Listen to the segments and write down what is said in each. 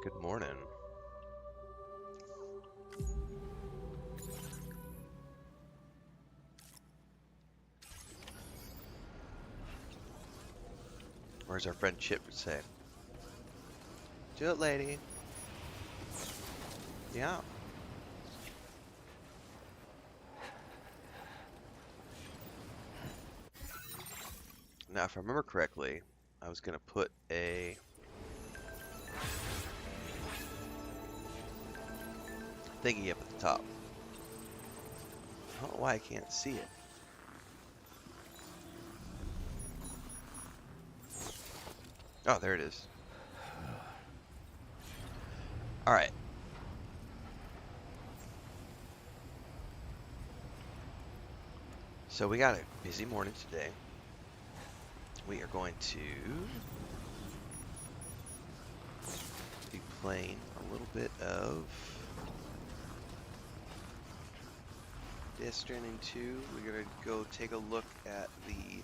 Good morning. Or as our friend Chip would say, do it, lady. Yeah. Now, if I remember correctly, I was going to put a thingy up at the top. I don't know why I can't see it. Oh, there it is. All right. So we got a busy morning today. We are going to be playing a little bit of Stranding 2. We're going to go take a look at the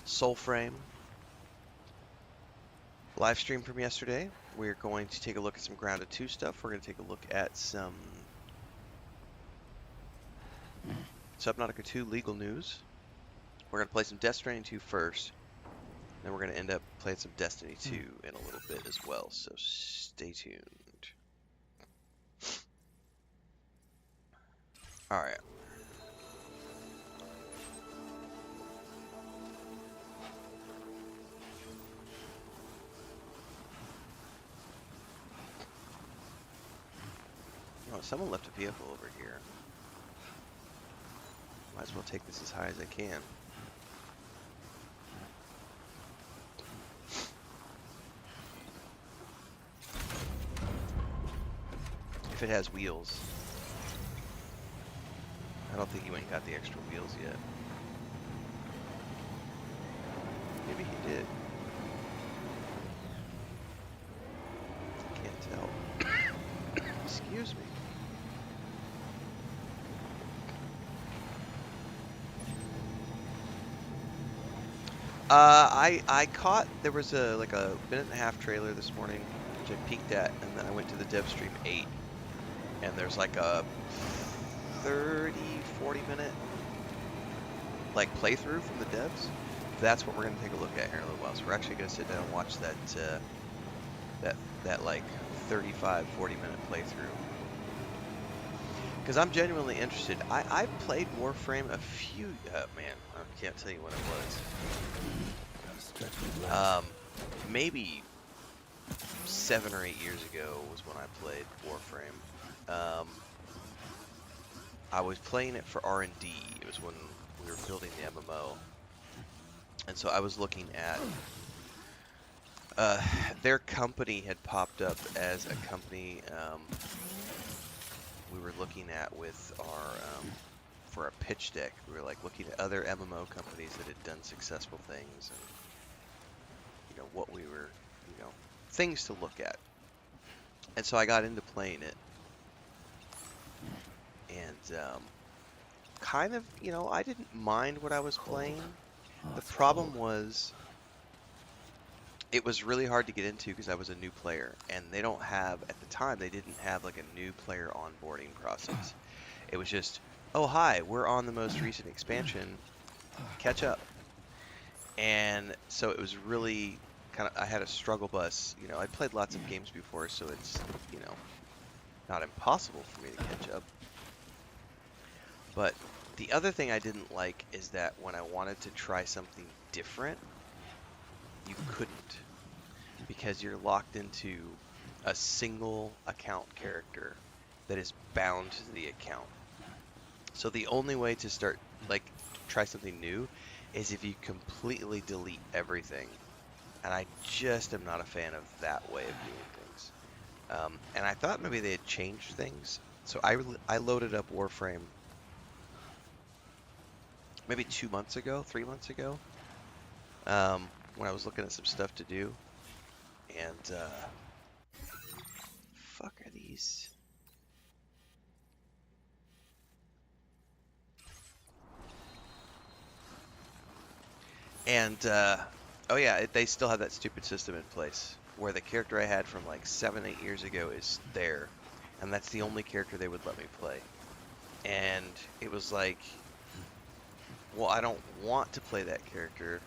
Soulframe live stream from yesterday. We're going to take a look at some Grounded 2 stuff. We're going to take a look at some Subnautica 2 legal news. We're going to play some Death Stranding 2 first. Then we're going to end up playing some Destiny 2 in a little bit as well. So stay tuned. Alright. Oh, someone left a vehicle over here. Might as well take this as high as I can. If it has wheels. I don't think he went and got the extra wheels yet. Maybe he did. I can't tell. Excuse me. I caught, there was a like a minute and a half trailer this morning, which I peeked at, and then I went to the dev stream 8, and there's like a 30-40 minute like playthrough from the devs. That's what we're gonna take a look at here in a little while. So we're actually gonna sit down and watch that like 35-40 minute playthrough. Because I'm genuinely interested. I played Warframe a few, man, I can't tell you when it was. Maybe 7 or 8 years ago was when I played Warframe. I was playing it for R&D. It was when we were building the MMO. And so I was looking at, their company had popped up as a company, we were looking at with our for a pitch deck. We were like looking at other MMO companies that had done successful things, and you know what we were, you know, things to look at. And so I got into playing it, and kind of, you know, I didn't mind what I was playing. The problem was it was really hard to get into because I was a new player, and they don't have, at the time, they didn't have like a new player onboarding process. It was just, oh hi, we're on the most recent expansion, catch up. And so it was really kind of, I had a struggle bus. You know, I played lots of games before, so it's, you know, not impossible for me to catch up. But the other thing I didn't like is that when I wanted to try something different, you couldn't, because you're locked into a single account character that is bound to the account. So the only way to start, like, try something new is if you completely delete everything. And I just am not a fan of that way of doing things. And I thought maybe they had changed things. So I loaded up Warframe maybe 2 months ago, 3 months ago, when I was looking at some stuff to do. And, fuck are these? And Oh yeah, they still have that stupid system in place where the character I had from like 7, 8 years ago is there, and that's the only character they would let me play. And it was like, well, I don't want to play that character.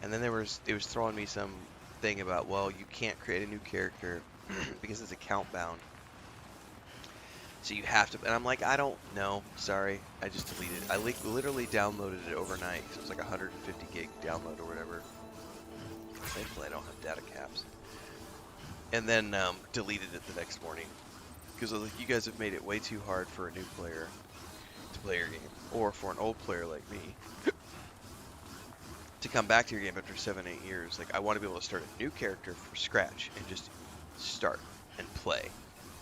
And then it was throwing me some thing about, well, you can't create a new character because it's account bound. So you have to, and I'm like, I don't know. Sorry, I just deleted it. I literally downloaded it overnight because it was like 150 gig download or whatever. Thankfully, I don't have data caps. And then deleted it the next morning because I was like, you guys have made it way too hard for a new player to play your game, or for an old player like me to come back to your game after 7, 8 years. Like, I want to be able to start a new character from scratch and just start and play.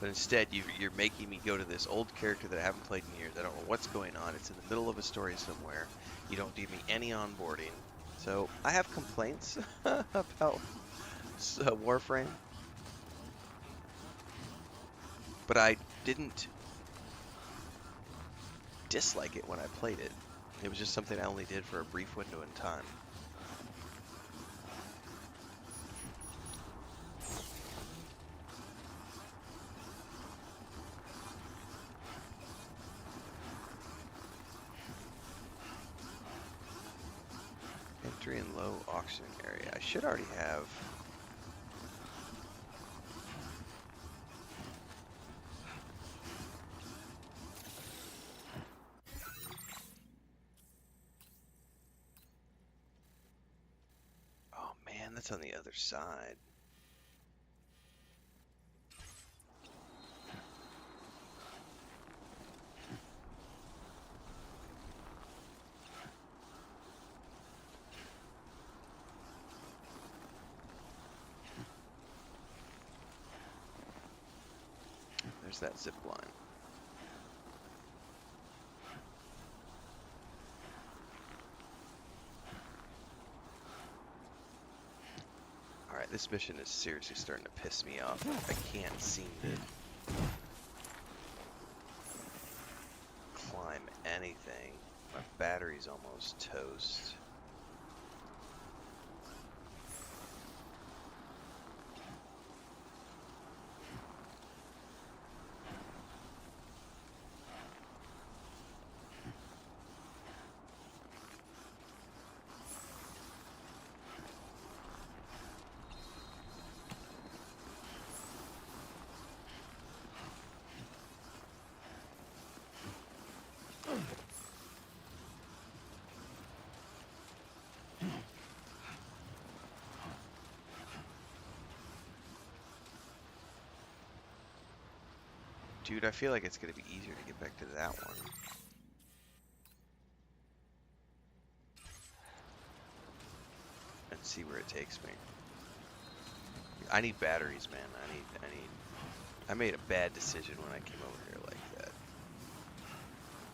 But instead, you're making me go to this old character that I haven't played in years. I don't know what's going on. It's in the middle of a story somewhere. You don't give me any onboarding. So I have complaints about Warframe, but I didn't dislike it when I played it. It was just something I only did for a brief window in time. Entry in low oxygen area. I should already have. Oh man, that's on the other side. There's that zip line. Alright, this mission is seriously starting to piss me off. I can't seem to climb anything. My battery's almost toast. Dude, I feel like it's gonna be easier to get back to that one. And see where it takes me. I need batteries, man. I made a bad decision when I came over here like that.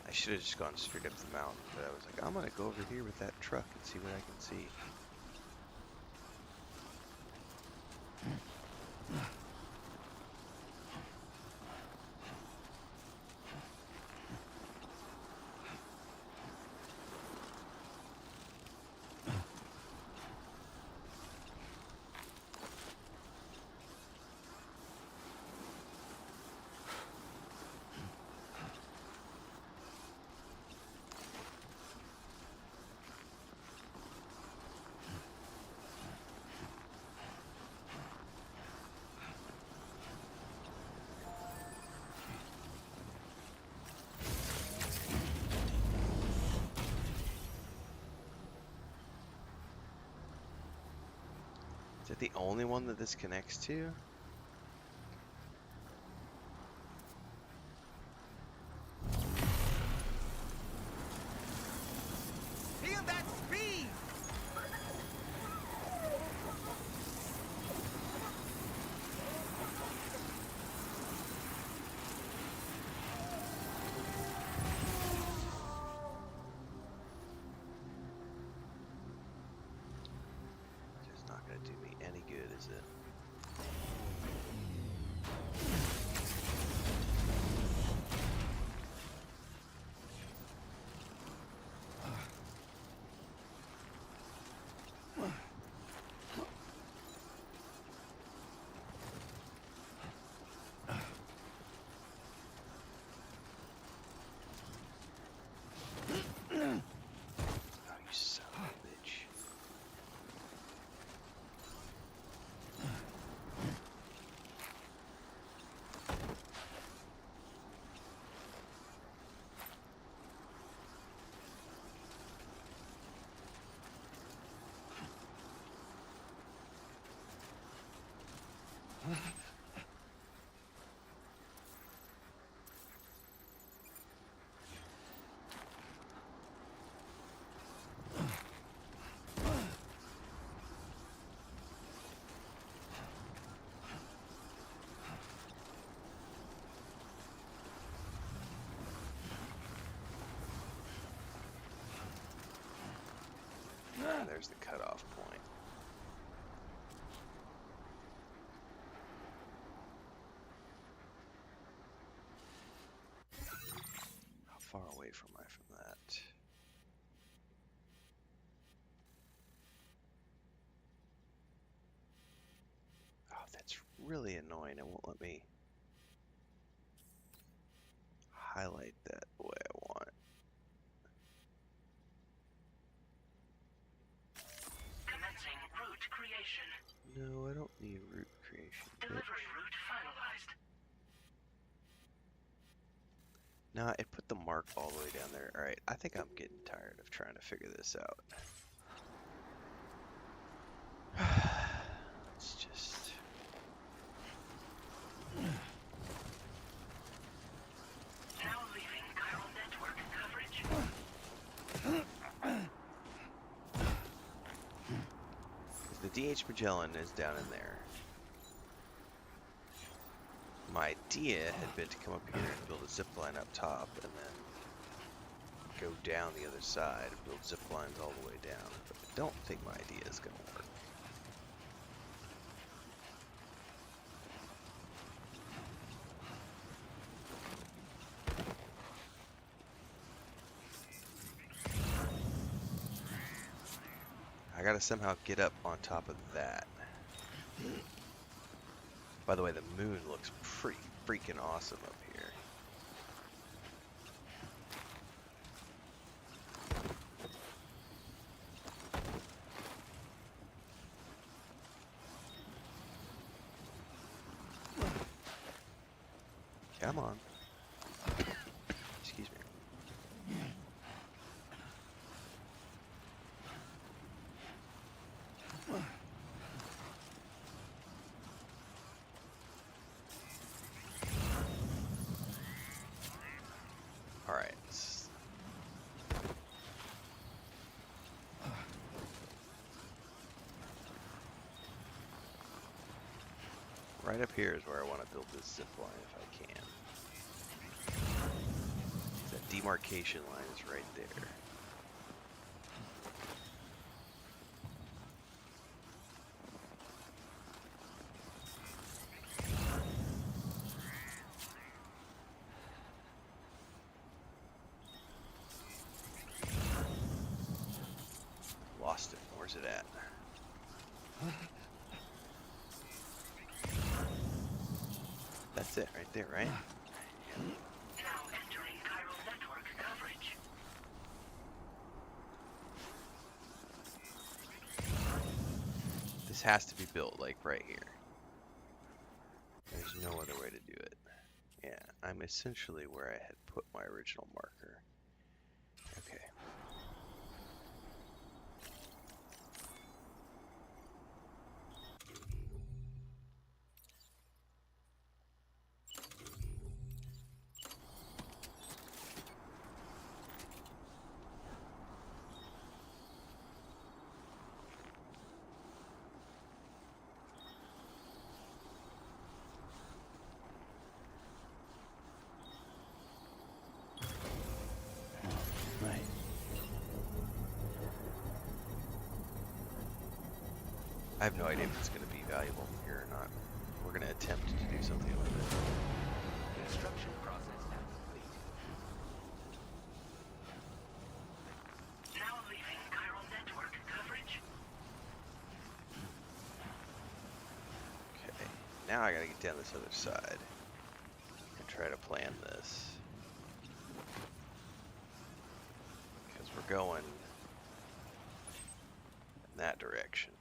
I should have just gone straight up the mountain, but I was like, I'm gonna go over here with that truck and see what I can see. Is that the only one that this connects to? Feel that speed! It's not gonna do me any good, is it? And there's the cutoff point. How far away am I from that? Oh, that's really annoying. It won't let me highlight that the way I want. Commencing route creation. No, I don't need route creation. Delivery route finalized. Nah, it put the mark all the way down there. Alright, I think I'm getting tired of trying to figure this out. Let's just... Now leaving chiral network coverage. The DH Magellan is down in there. My idea had been to come up here and build a zip line up top and then go down the other side and build zip lines all the way down. But I don't think my idea is going to work. I gotta somehow get up on top of that. By the way, the moon looks pretty freaking awesome up here. Come on. Excuse me. Alright. Right up here is where I want to build this zip line if I can. That demarcation line is right there. Lost it. Where's it at? That's it right there, right? Now entering chiral network coverage. This has to be built like right here. There's no other way to do it. Yeah, I'm essentially where I had put my original marker. Okay. Right. I have no idea if it's going to be valuable here or not. We're going to attempt to do something with it. Construction process now complete. Now leaving chiral network coverage. Okay. Now I got to get down this other side and try to plan this. Because we're going in that direction.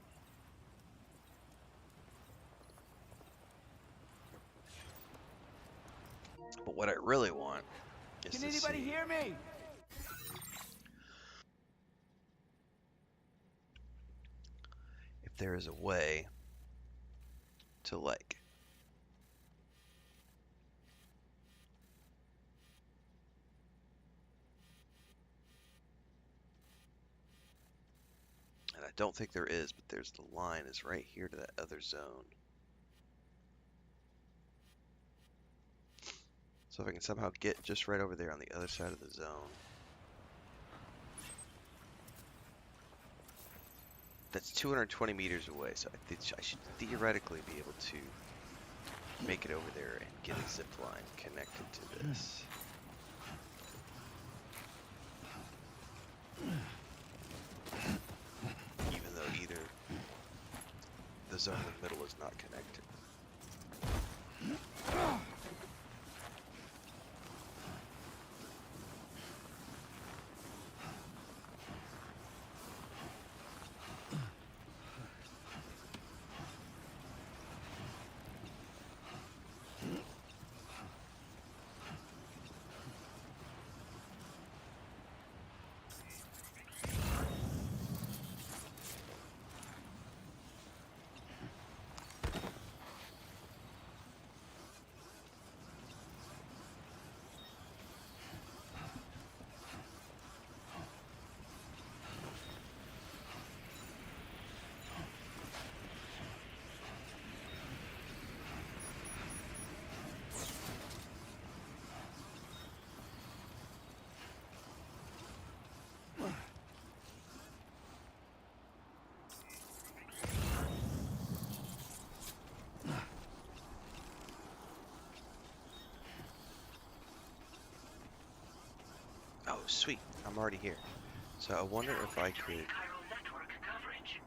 But what I really want is Can to anybody see hear me? if there is a way to like and I don't think there is, but there's the line is right here to that other zone. So if I can somehow get just right over there on the other side of the zone. That's 220 meters away, so I think I should theoretically be able to make it over there and get a zip line connected to this. Even though either the zone in the middle is not connected. Oh, sweet. I'm already here. So I wonder if I could... Chiral network coverage.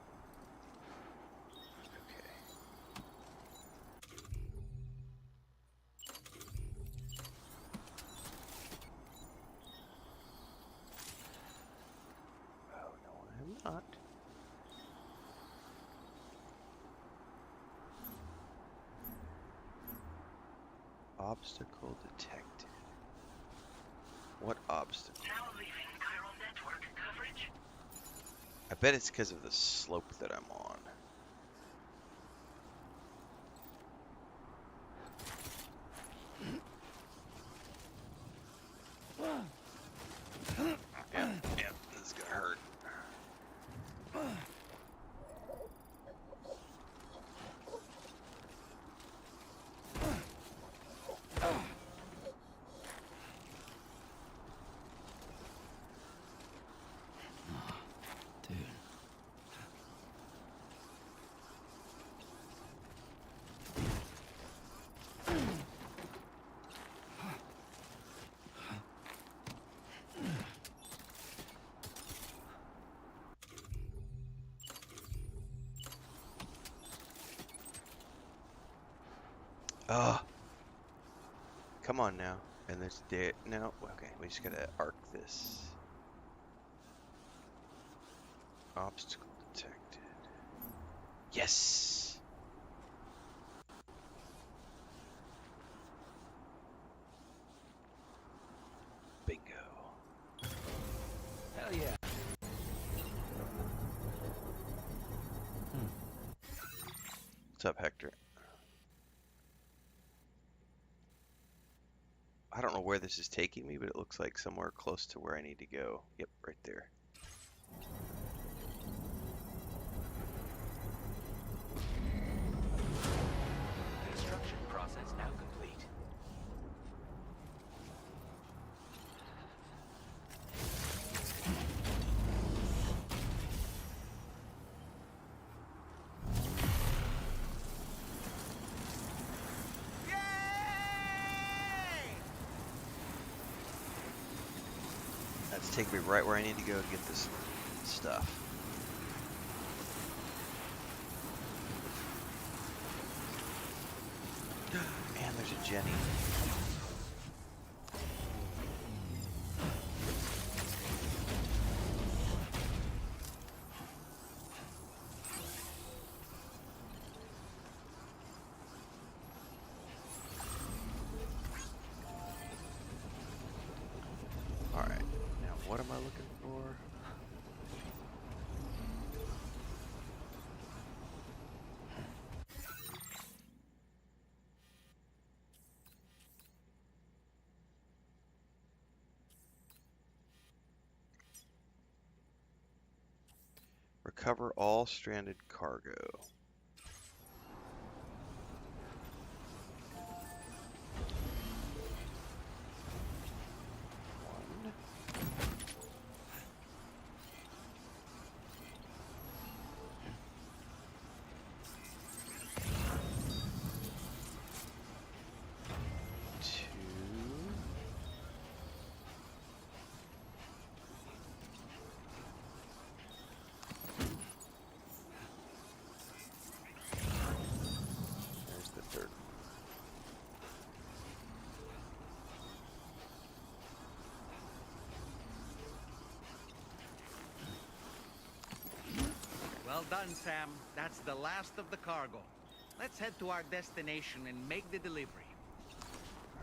Okay. Oh, no, I'm not. Obstacle detected. What obstacle? Now leaving chiral network coverage. I bet it's because of the slope that I'm on. Yeah, this is gonna hurt. Dude. Oh, come on now. And there's there. No, okay. We just gotta arc this. Obstacle detected. Yes. Bingo. Hell yeah. What's up, Hector? I don't know where this is taking me, but it looks like somewhere close to where I need to go. Yep, right there. Construction process now complete. That's taking me right where I need to go to get this stuff. And there's a Jenny. Alright, now what am I looking for? Recover all stranded cargo. One. Well done, Sam. That's the last of the cargo. Let's head to our destination and make the delivery.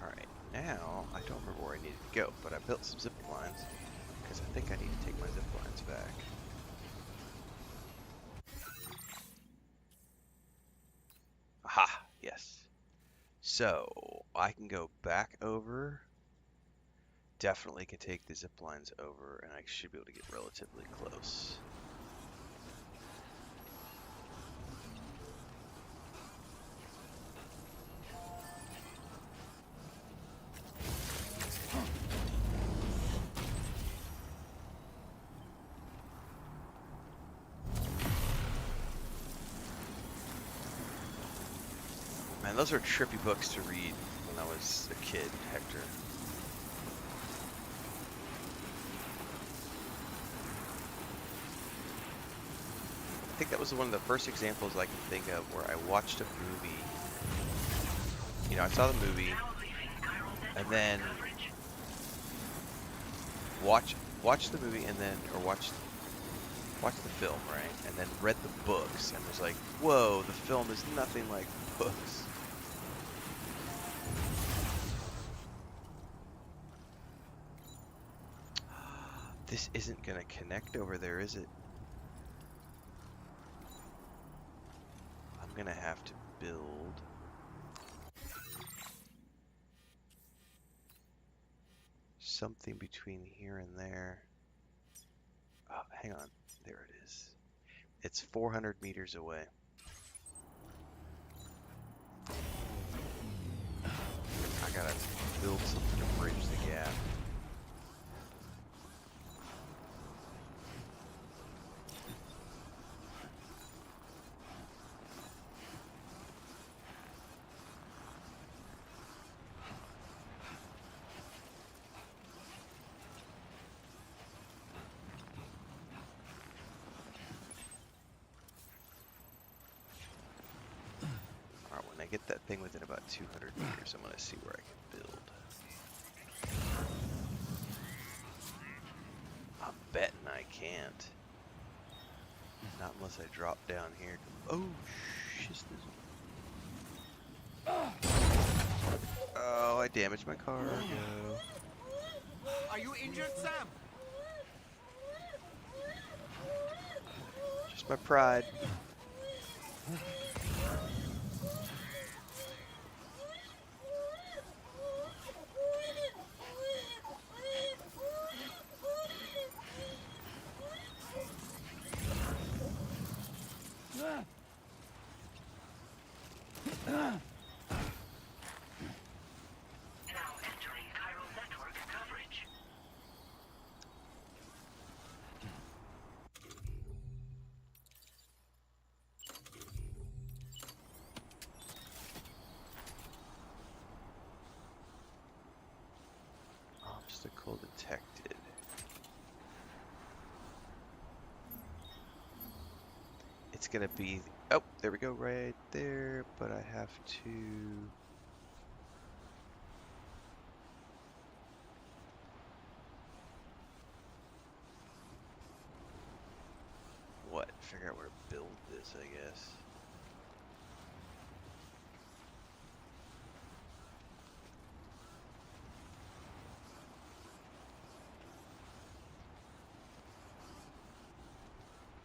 Alright, now, I don't remember where I needed to go, but I built some zip lines, because I think I need to take my zip lines back. Aha! Yes. So, I can go back over. Definitely can take the zip lines over, and I should be able to get relatively close. Man, those are trippy books to read when I was a kid, Hector. I think that was one of the first examples I can think of where I watched a movie. You know, I saw the movie, and then watch the movie, and then watch the film, right? And then read the books, and was like, whoa, the film is nothing like the books. This isn't gonna connect over there, is it? I'm gonna have to build something between here and there. Oh, hang on. There it is. It's 400 meters away. I gotta build something to bridge the gap. When I get that thing within about 200 meters, I'm going to see where I can build. I'm betting I can't. Not unless I drop down here. Oh, oh, I damaged my cargo. Are you injured, Sam? Just my pride. Now entering chiral network coverage. Obstacle detected. It's gonna be, oh, there we go, right there, but I have to, what, figure out where to build this, I guess.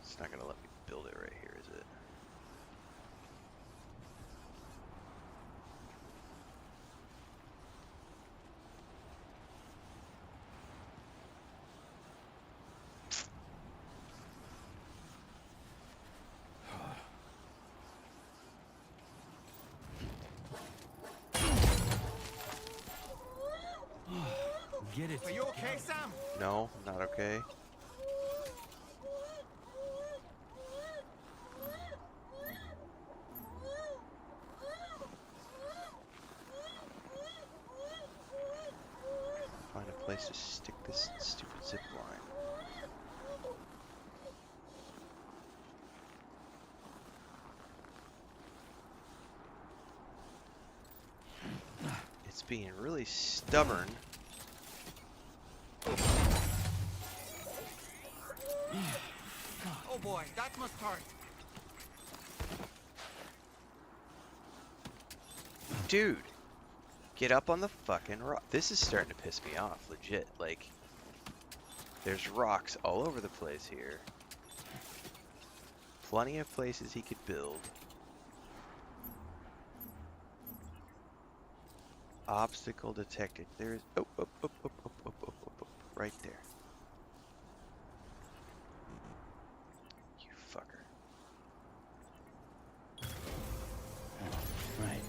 It's not gonna let me build it right here, is it? Get it. Are you okay, Sam? No, not okay. Find a place to stick this stupid zip line. It's being really stubborn. Oh boy, that must hurt. Dude, get up on the fucking rock. This is starting to piss me off, legit. Like, there's rocks all over the place here. Plenty of places he could build. Obstacle detected. There's oh, right there. You fucker. Right.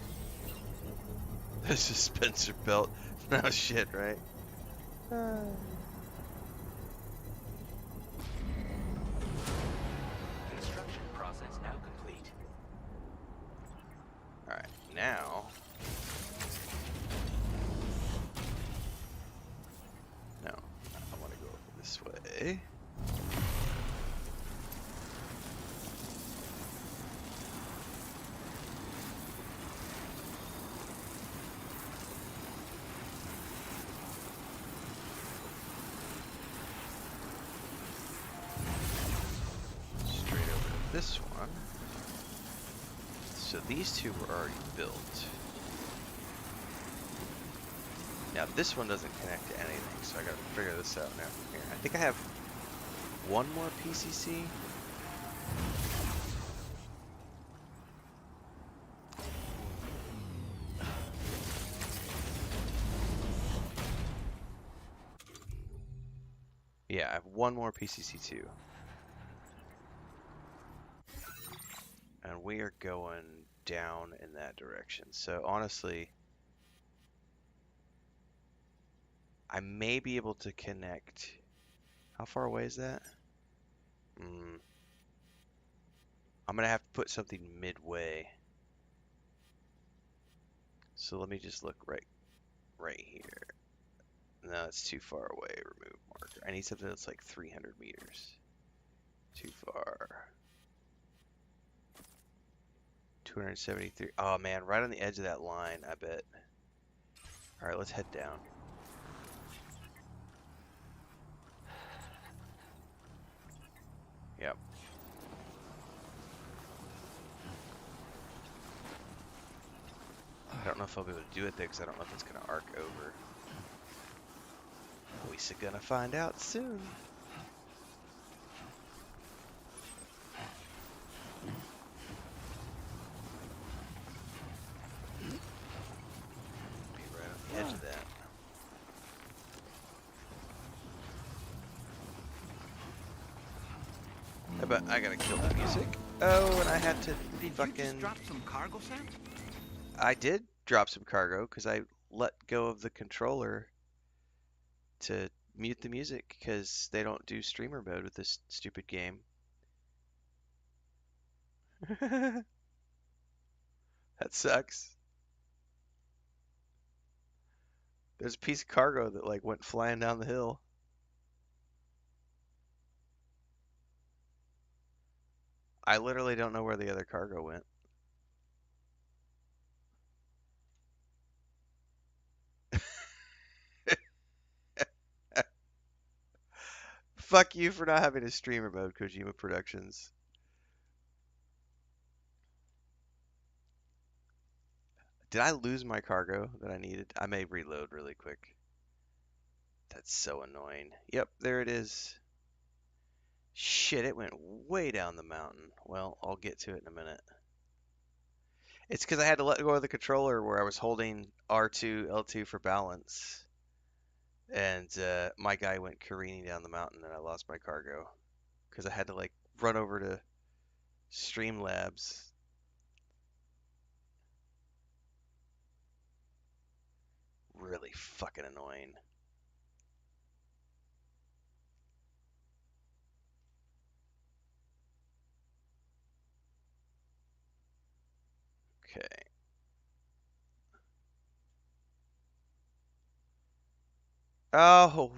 The suspensor belt. No shit, right? Construction process now complete. Alright, now. No, I want to go over this way. Straight over to this one. So these two were already built. Now this one doesn't connect to anything, so I gotta figure this out now from here. I think I have one more PCC. Yeah, I have one more PCC2. And we are going down in that direction. So honestly, I may be able to connect. How far away is that? I'm gonna have to put something midway. So let me just look right here. No, it's too far away. Remove marker. I need something that's like 300 meters. Too far. 273. Oh man, right on the edge of that line, I bet. Alright, let's head down. Yep. I don't know if I'll be able to do it there because I don't know if it's going to arc over. We're gonna find out soon. Be right on the edge of that. But I gotta kill the music. Oh, and I had to Did you fucking... just drop some cargo, Sam? I did drop some cargo because I let go of the controller to mute the music because they don't do streamer mode with this stupid game. That sucks. There's a piece of cargo that like went flying down the hill. I literally don't know where the other cargo went. Fuck you for not having a streamer mode, Kojima Productions. Did I lose my cargo that I needed? I may reload really quick. That's so annoying. Yep, there it is. Shit, it went way down the mountain. Well, I'll get to it in a minute. It's because I had to let go of the controller where I was holding R2, L2 for balance. And my guy went careening down the mountain and I lost my cargo. Because I had to like run over to Streamlabs. Really fucking annoying. Okay. Oh,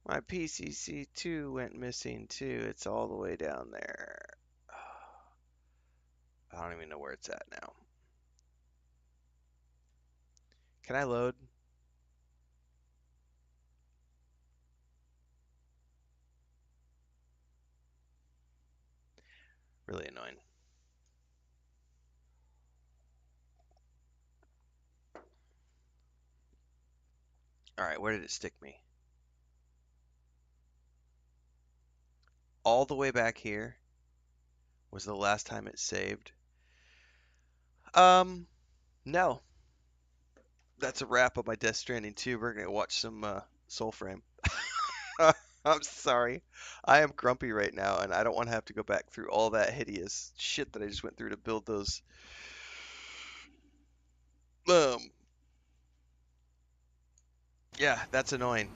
my PCC2 went missing too. It's all the way down there. I don't even know where it's at now. Can I load? Really annoying. All right, where did it stick me? All the way back here was the last time it saved. Um, no. That's a wrap on my Death Stranding 2. We're gonna watch some Soulframe. I'm sorry. I am grumpy right now, and I don't want to have to go back through all that hideous shit that I just went through to build those. Um, yeah, that's annoying.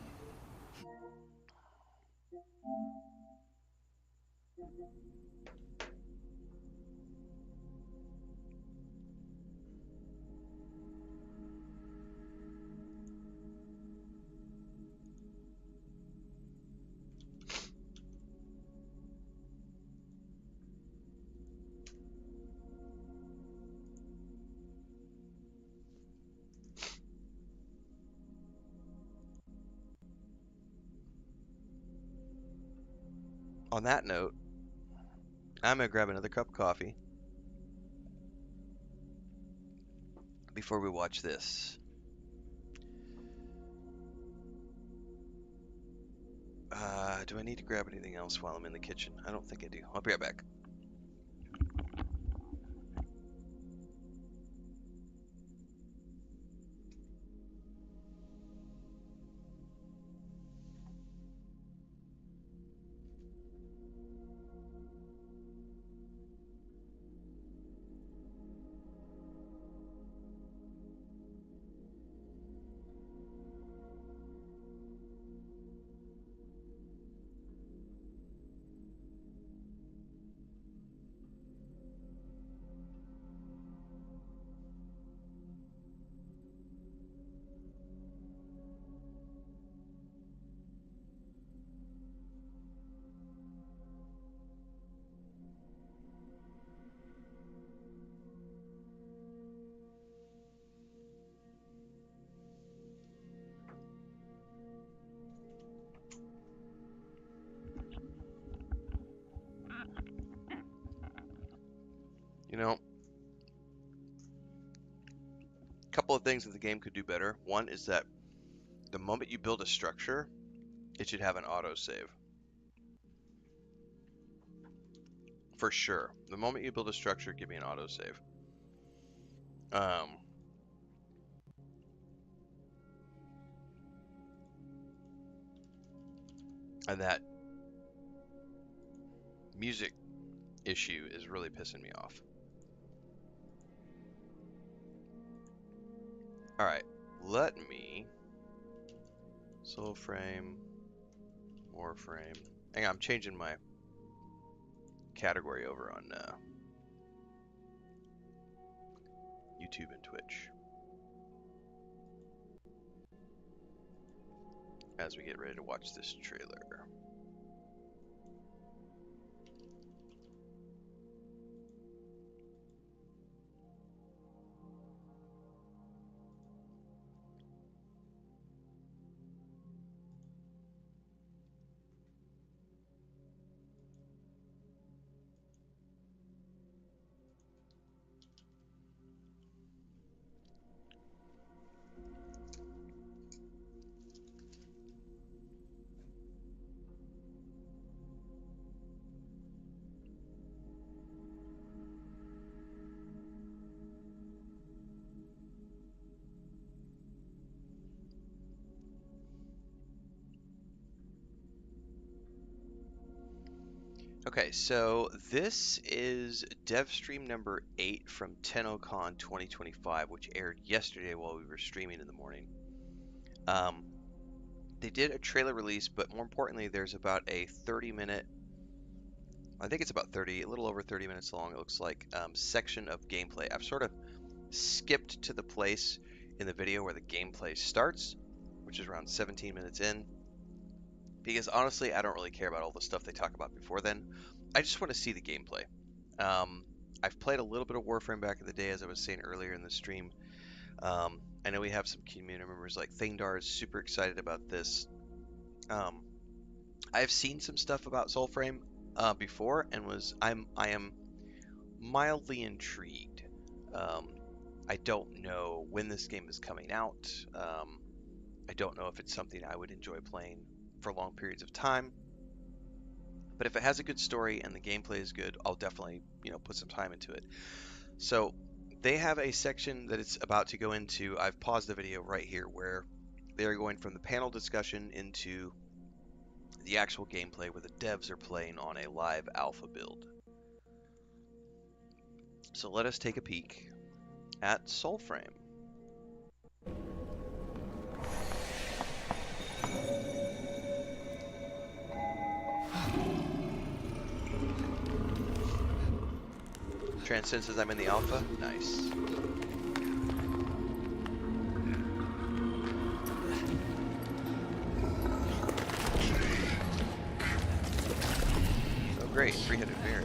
On that note, I'm gonna grab another cup of coffee before we watch this. Do I need to grab anything else while I'm in the kitchen? I don't think I do. I'll be right back. You know, a couple of things that the game could do better. One is that the moment you build a structure, it should have an autosave. For sure. The moment you build a structure, give me an autosave. Um, and that music issue is really pissing me off. Alright, let me Soulframe, Warframe. Hang on, I'm changing my category over on YouTube and Twitch as we get ready to watch this trailer. Okay, so this is dev stream number 8 from TennoCon 2025, which aired yesterday while we were streaming in the morning. They did a trailer release, but more importantly, there's about a 30-minute, I think it's about 30, a little over 30 minutes long, it looks like, section of gameplay. I've sort of skipped to the place in the video where the gameplay starts, which is around 17 minutes in, because honestly, I don't really care about all the stuff they talk about before then. I just want to see the gameplay. I've played a little bit of Warframe back in the day, as I was saying earlier in the stream. I know we have some community members like Thingdar is super excited about this. I've seen some stuff about Soulframe before, and I am mildly intrigued. I don't know when this game is coming out. I don't know if it's something I would enjoy playing for long periods of time. But if it has a good story and the gameplay is good, I'll definitely, put some time into it. So they have a section that it's about to go into. I've paused the video right here where they are going from the panel discussion into the actual gameplay where the devs are playing on a live alpha build. So let us take a peek at Soulframe. Transcend says I'm in the alpha. Nice. Oh great, three-headed mirror.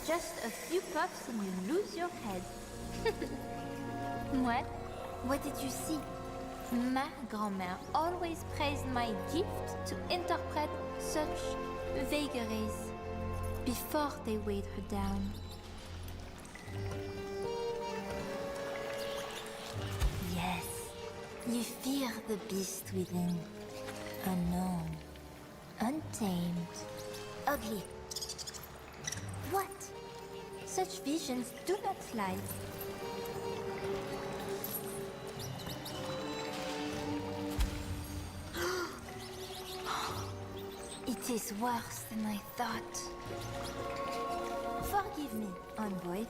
Just a few puffs and you lose your head. What? What did you see? Ma grand-mère always praised my gift to interpret such vagaries before they weighed her down. Yes, you fear the beast within. Unknown, untamed, ugly. What? Such visions do not lie. It is worse than I thought. Forgive me, envoy.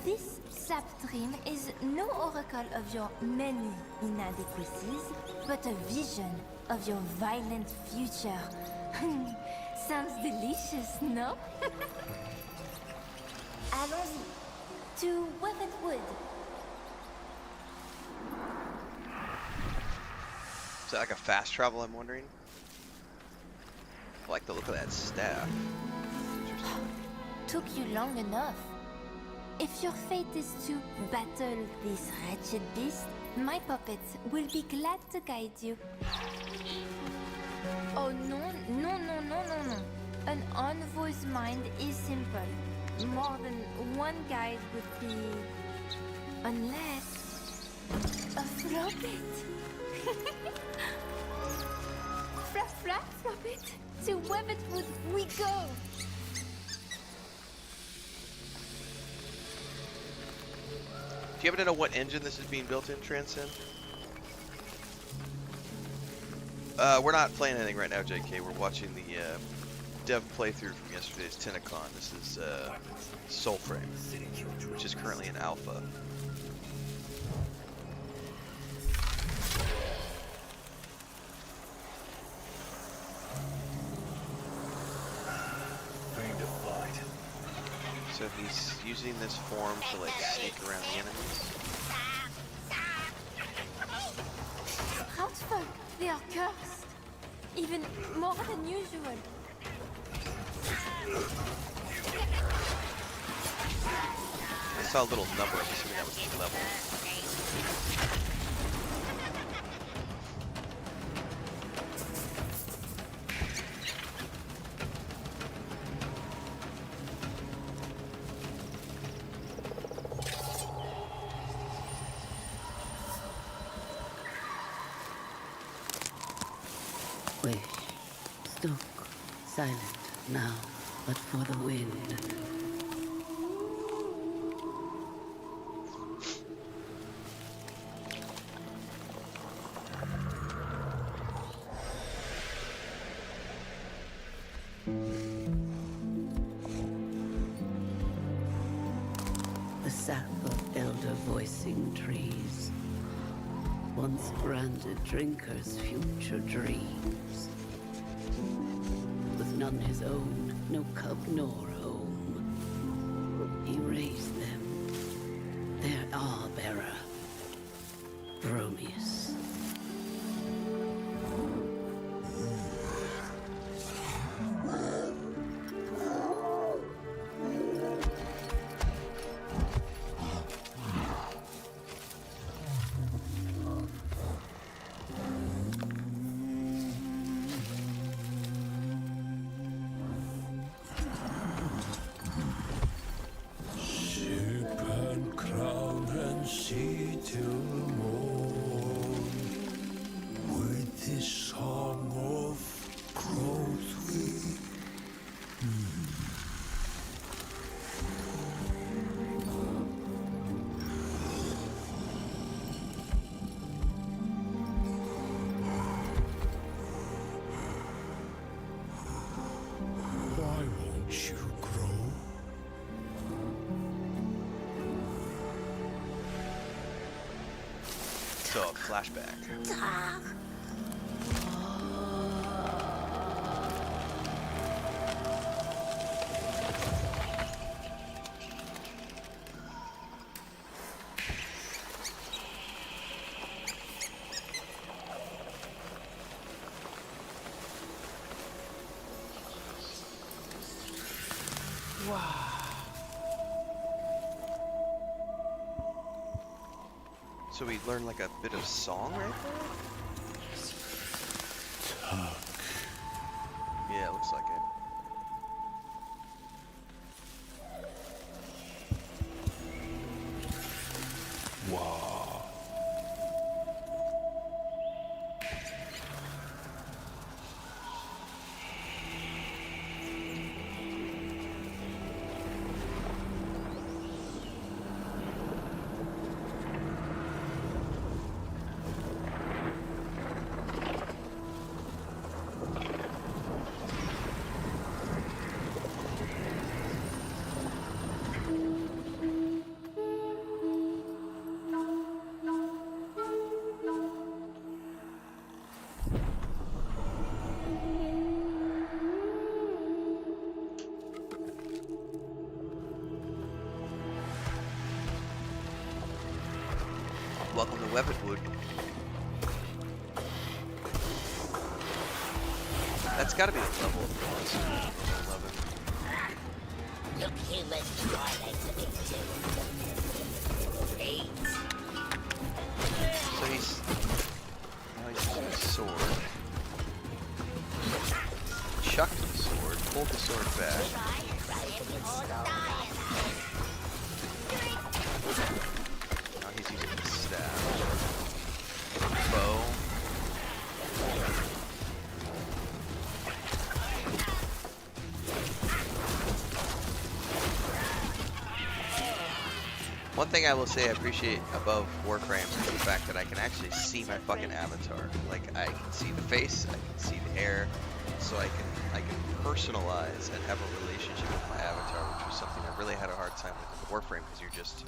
This sap dream is no oracle of your many inadequacies, but a vision of your violent future. Sounds delicious, no? Allons-y. To Weapon Wood. Is that like a fast travel, I'm wondering? I like the look of that staff. Took you long enough. If your fate is to battle this wretched beast, my puppets will be glad to guide you. Oh no. An envoy's mind is simple. More than one guide would be... Unless... a floppet. Floppet. To Webbitwood we go. Do you happen to know what engine this is being built in, Transcend? We're not playing anything right now, JK. We're watching the dev playthrough from yesterday's Tenacon. This is Soulframe, which is currently in alpha. So he's using this form to like sneak around the enemies. Townsfolk, they are cursed. Even more than usual. I saw a little number, I'm assuming that was the level. Wish, stuck, silent now, but for the wind. The sap of elder voicing trees. Once branded drinkers' future dreams. With none his own, no cub nor home. He raised them, their bearer, Bromius. So, flashback. So we learned like a bit of song right there? Yeah, it looks like it. Welcome to Weavenwood. That's gotta be the level of boss. 11. Look, humans, Twilight's a bit too. Eight. So he's using a sword. Chucked the sword, pulled the sword back. Now he's using the staff. Bow. One thing I will say I appreciate above Warframe is the fact that I can actually see my fucking avatar. Like, I can see the face, I can see the hair, so I can personalize and have a relationship with my avatar, which was something I really had a hard time with in Warframe because you're just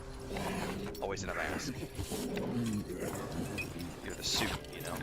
always in a mask. You're the suit, you know?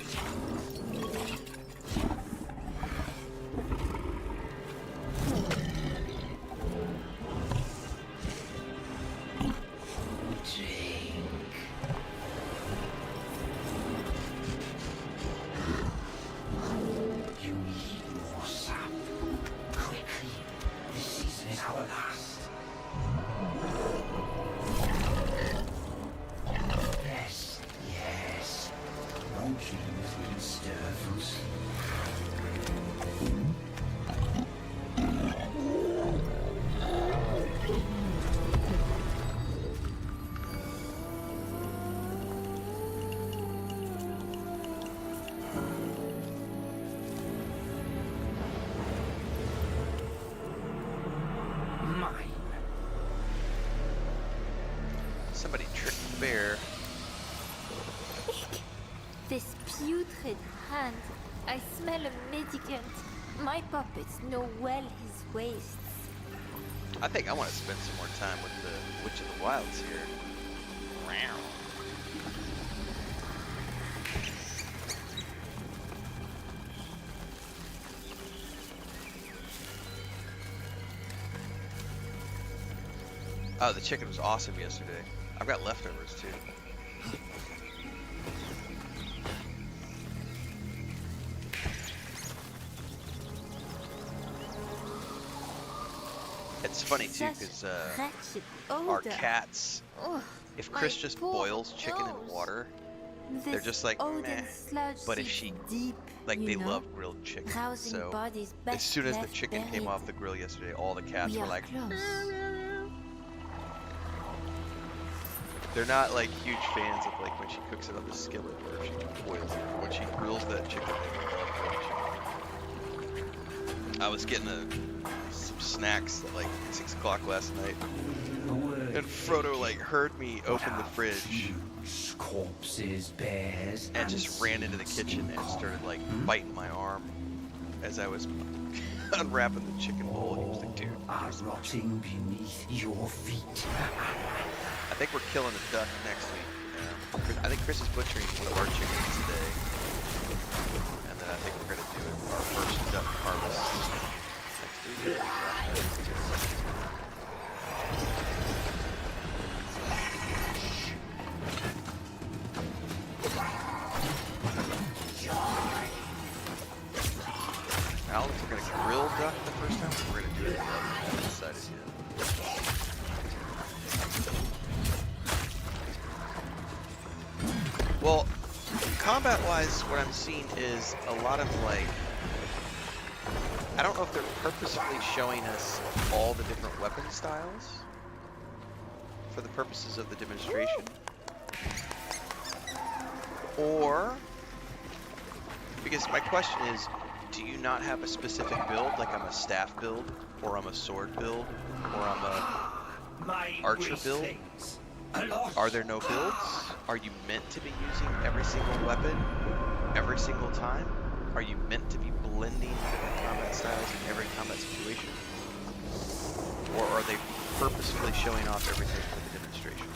Somebody tricked the bear. This putrid hand. I smell a medicant. My puppets know well his wastes. I think I want to spend some more time with the Witch of the Wilds here. Wow. Oh, the chicken was awesome yesterday. I've got leftovers too. It's funny too, because our cats, if Chris just boils chicken in water, they're just like, meh. But if she, like, they love grilled chicken. So as soon as the chicken came off the grill yesterday, all the cats were like, they're not like huge fans of like when she cooks it on the skillet or if she boils it. When she grills that chicken, they love grilled chicken. I was getting some snacks at like 6 o'clock last night, and Frodo like heard me open the fridge, corpses, bears, and just ran into the kitchen and started like biting my arm as I was unwrapping the chicken bowl. He was like, "Dude, are rotting beneath your feet." I think we're killing a duck next week, I think Chris is butchering one of our chickens today. And then I think we're going to do our first duck harvest next week. Alex, we're going to grill duck the first time, or we're going to do it in the oven? I haven't decided yet. Well, combat-wise, what I'm seeing is a lot of, like, I don't know if they're purposefully showing us all the different weapon styles for the purposes of the demonstration, or, because my question is, do you not have a specific build, like I'm a staff build, or I'm a sword build, or I'm a archer build? Are there no builds? Are you meant to be using every single weapon every single time? Are you meant to be blending different combat styles in every combat situation? Or are they purposefully showing off everything for the demonstration?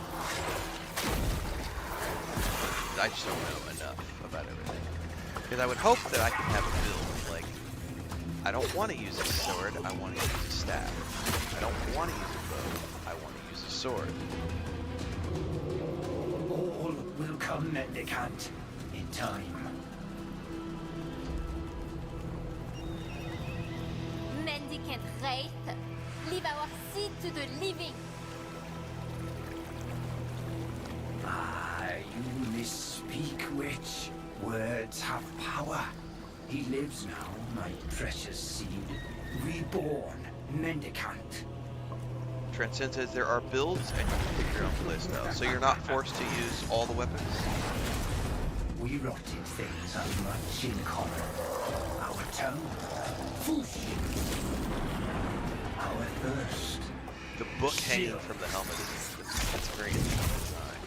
I just don't know enough about everything. Because I would hope that I can have a build, like, I don't want to use a sword, I want to use a staff. I don't want to use a bow, I want to use a sword. All will come, Mendicant, in time. Mendicant Wraith, leave our seed to the living. You misspeak, witch. Words have power. He lives now, my precious seed. Reborn, Mendicant. Transcend says there are builds and you can pick your own playstyle, so you're not forced to use all the weapons. We rotted things have much in common. Our tongue, whoosh. Our thirst. The book hanging from the helmet that's a very interesting design.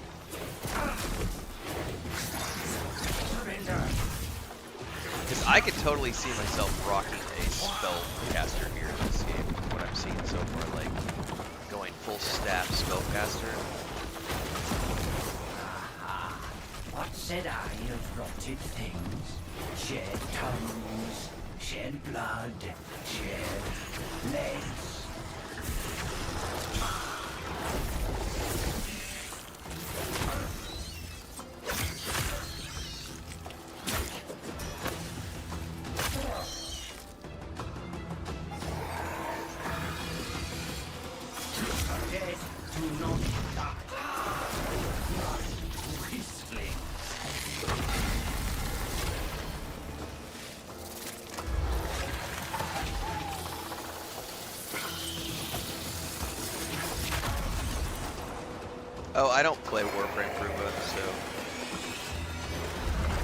Surrender. Because I could totally see myself rocking a spellcaster here in this game, from what I'm seeing so far, like going full staff spellcaster. What said I of rotted things? Shed tongues, shed blood, shed legs. Dead do not die. Whistling. Oh, I don't play Warframe for Uber, so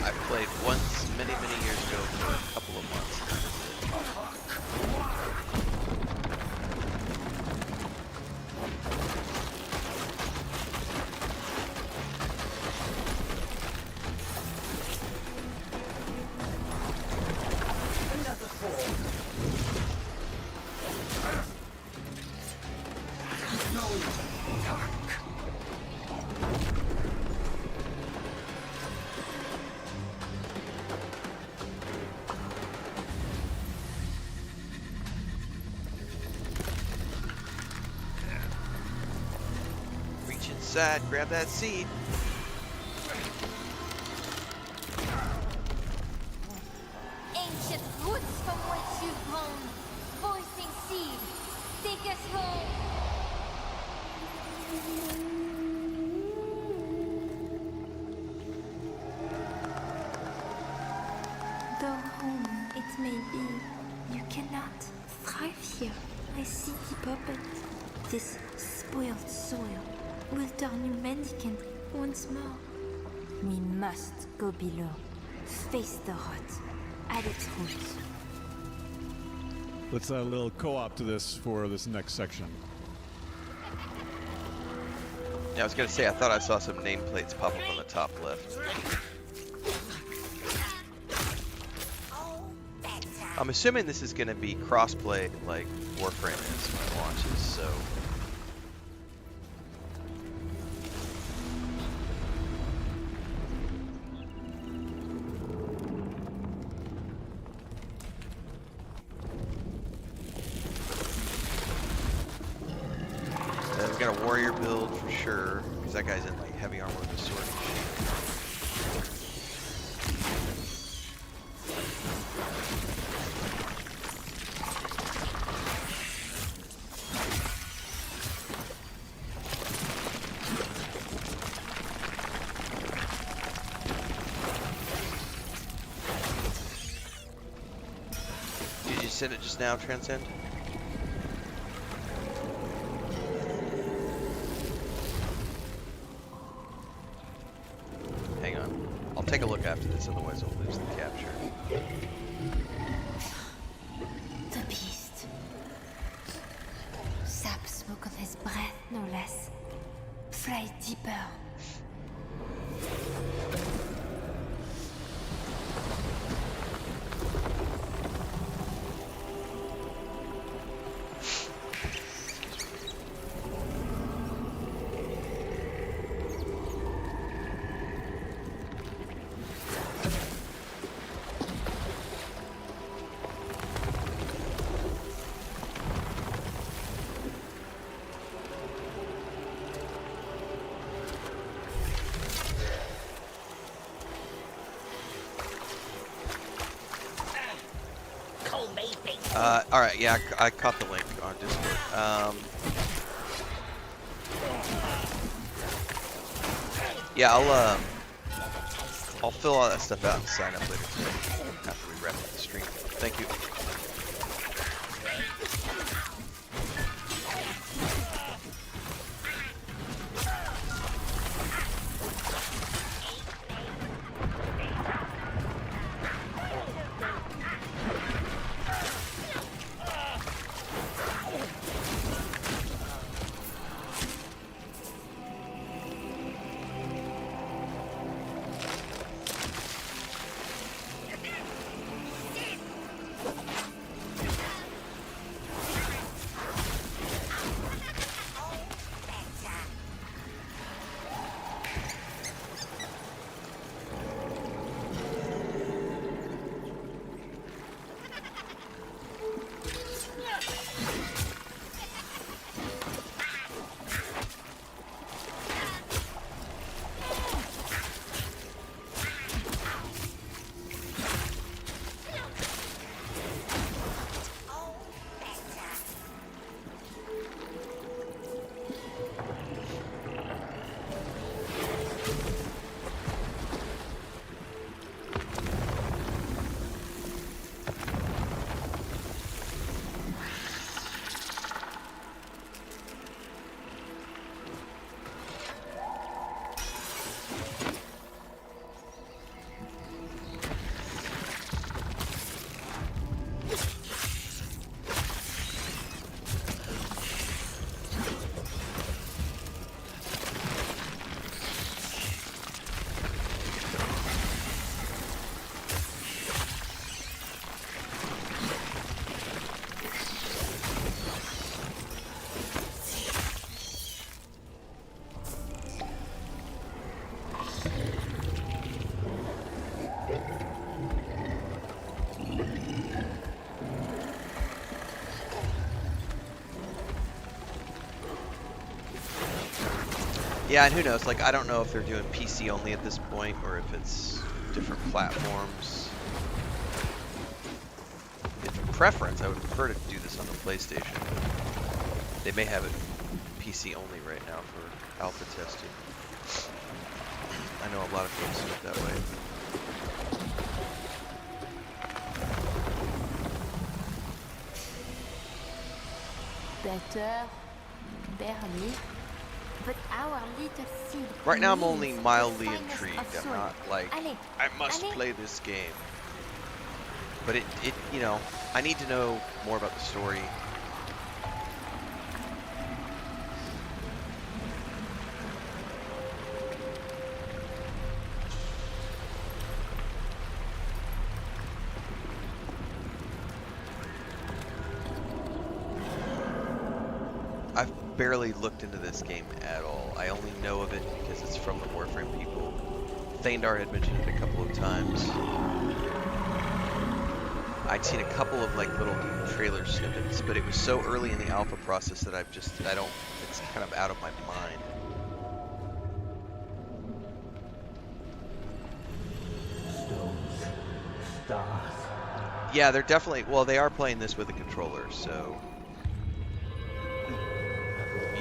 I played once many, many years ago for a couple of months. Another form. No dark. Reach inside, grab that seed. Ancient roots from which you've grown, voicing seed, take us home. Though home it may be, you cannot thrive here. I see the puppet. This spoiled soil will turn you mendicant once more. We must go below, face the rot at its roots. Let's add a little co-op to this for this next section. Yeah, I was gonna say, I thought I saw some nameplates pop up on the top left. I'm assuming this is gonna be crossplay like Warframe is when it launches, so got a warrior build for sure, because that guy's in like heavy armor with a sword and shield. Did you send it just now, Transcend? Hang on. I'll take a look after this, otherwise I'll lose the capture. The beast. Sap smoke of his breath, no less. Fly deeper. Call me big. Alright, yeah, I caught the link on Discord. Yeah, I'll fill all that stuff out and sign up later today after we wrap up the stream. Thank you. Yeah, and who knows, like, I don't know if they're doing PC only at this point, or if it's different platforms. If a preference, I would prefer to do this on the PlayStation. They may have it PC only right now for alpha testing. I know a lot of games do it that way. Better, barely. But our little seed. Right now I'm only needs mildly the finest intrigued. of I'm soil. not like, Allez, I must allez. play this game. But it, you know, I need to know more about the story. I've barely looked into this game at all. I only know of it because it's from the Warframe people. Thandar had mentioned it a couple of times. I'd seen a couple of like little trailer snippets, but it was so early in the alpha process that I don't, it's kind of out of my mind. Stones, stars. Yeah, they're definitely, well, they are playing this with a controller, so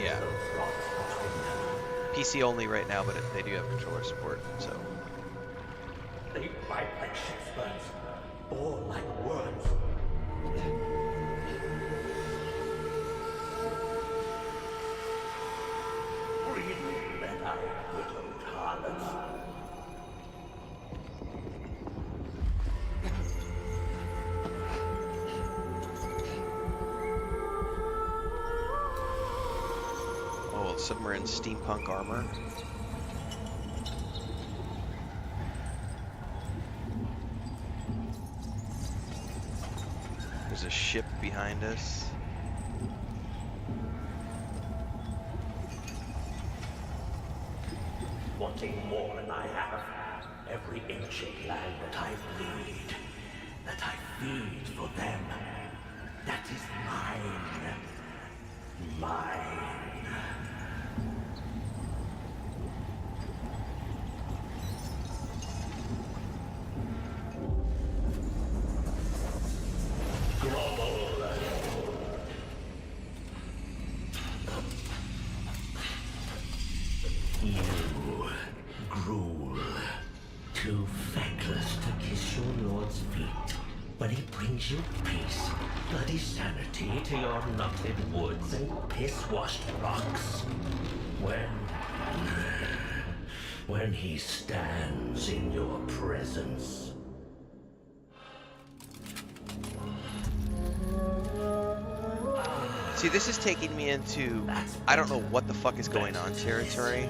yeah. PC only right now, but they do have controller support, so. They bite like ship's birds, bore like worms. Freely let I widowed harlots. Oh, submarine steampunk armor. There's a ship behind us. Wanting more than I have, every inch of land that I bleed, that I feed for them, that is mine. Mine. You gruel, too feckless to kiss your lord's feet, when he brings you peace, bloody sanity to your knotted woods and piss-washed rocks. When he stands in your presence. See, this is taking me into, I don't know what the fuck is going on territory.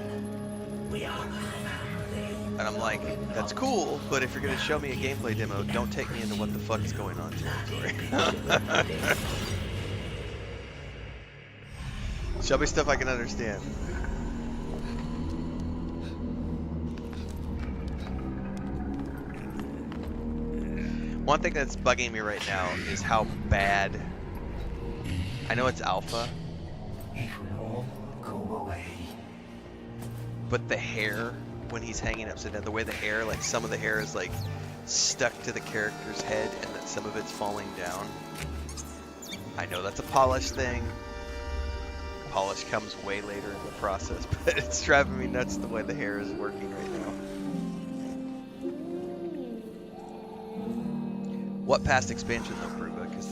We are family. And I'm like, that's cool, but if you're gonna show me a gameplay demo, don't take me into what the fuck is going on territory. Show me stuff I can understand. One thing that's bugging me right now is how bad, I know it's alpha, It will all go away. but the hair when he's hanging upside down, the way the hair, like some of the hair is like stuck to the character's head and that some of it's falling down. I know that's a polish thing. Polish comes way later in the process, but it's driving me nuts the way the hair is working right now. What past expansion though, Bruba? Because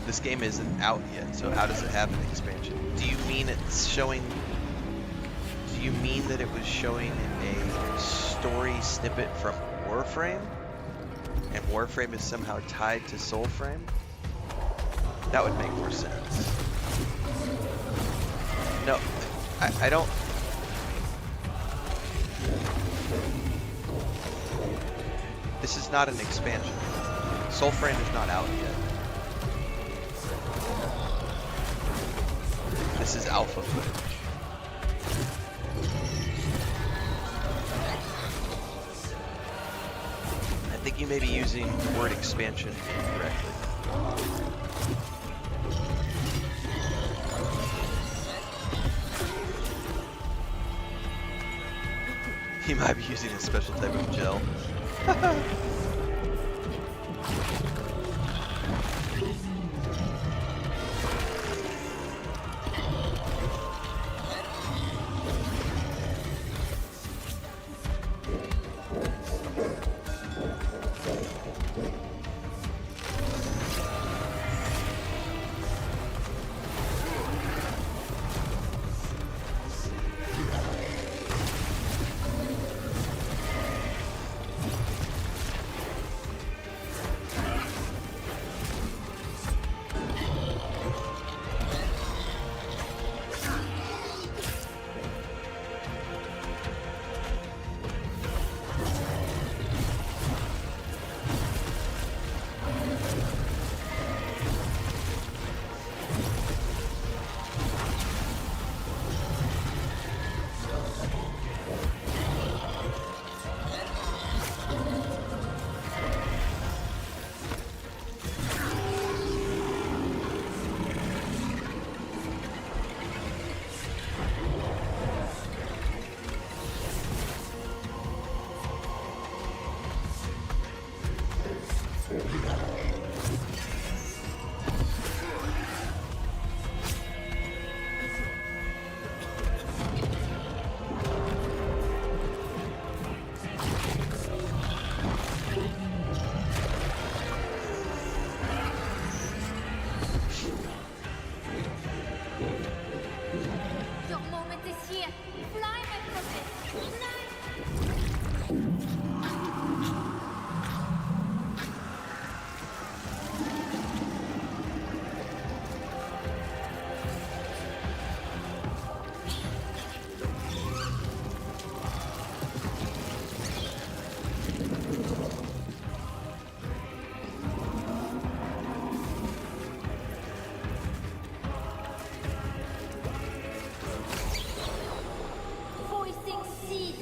this game isn't out yet, so how does it have an expansion? Do you mean it's showing? Do you mean that it was showing a story snippet from Warframe, and Warframe is somehow tied to Soulframe? That would make more sense. No, I don't. This is not an expansion. Soulframe is not out yet. This is alpha footage. I think you may be using the word expansion incorrectly. You might be using a special type of gel. Your moment is here. Fly, my prophet. Fly. Voicing seed.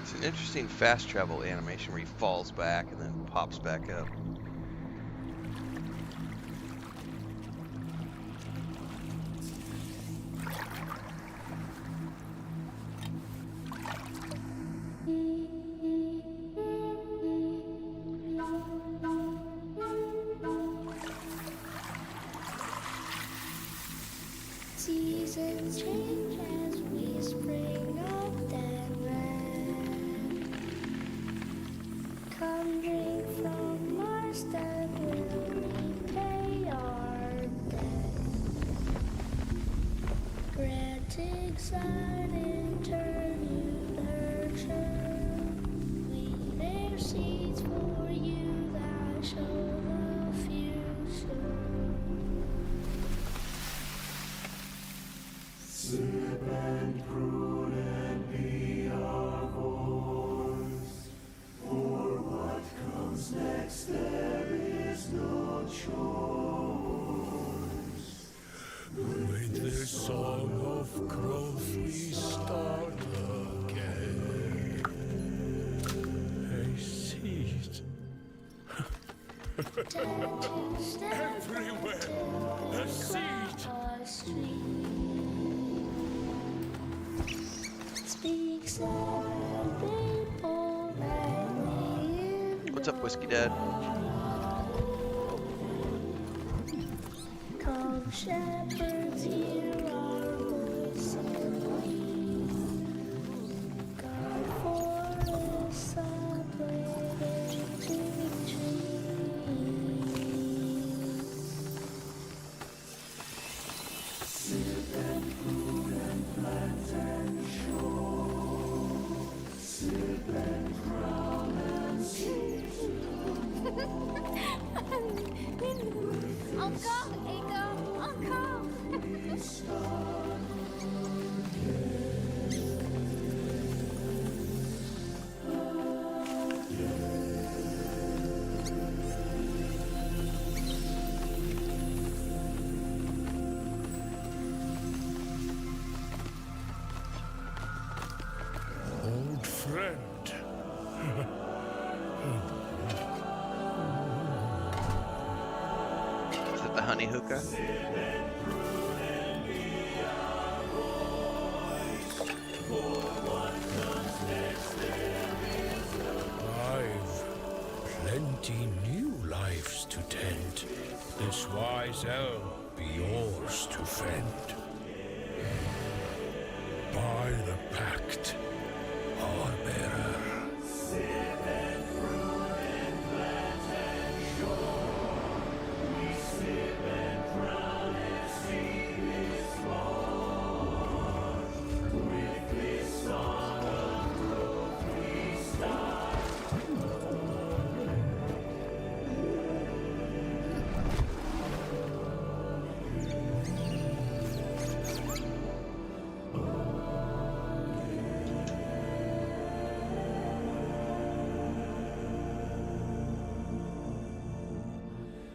It's an interesting fast travel animation where he falls back and then pops back up. Seasons change as we spring up and red. Come drink from our step, we'll repay our debt. Grant excited, turn you nurture. We bear seeds for you that show the future. With this song of growth we start again. A seed. Everywhere. A seed. Speaks of people that live. What's up, Whiskey Dad? Come shepherds, hear our voice and lead. God forests uplifting trees. Encore, Ego, encore. Old friend. Is it the honey hookah? I've plenty new lives to tend. This wise elm be yours to fend. By the pact, our bearer.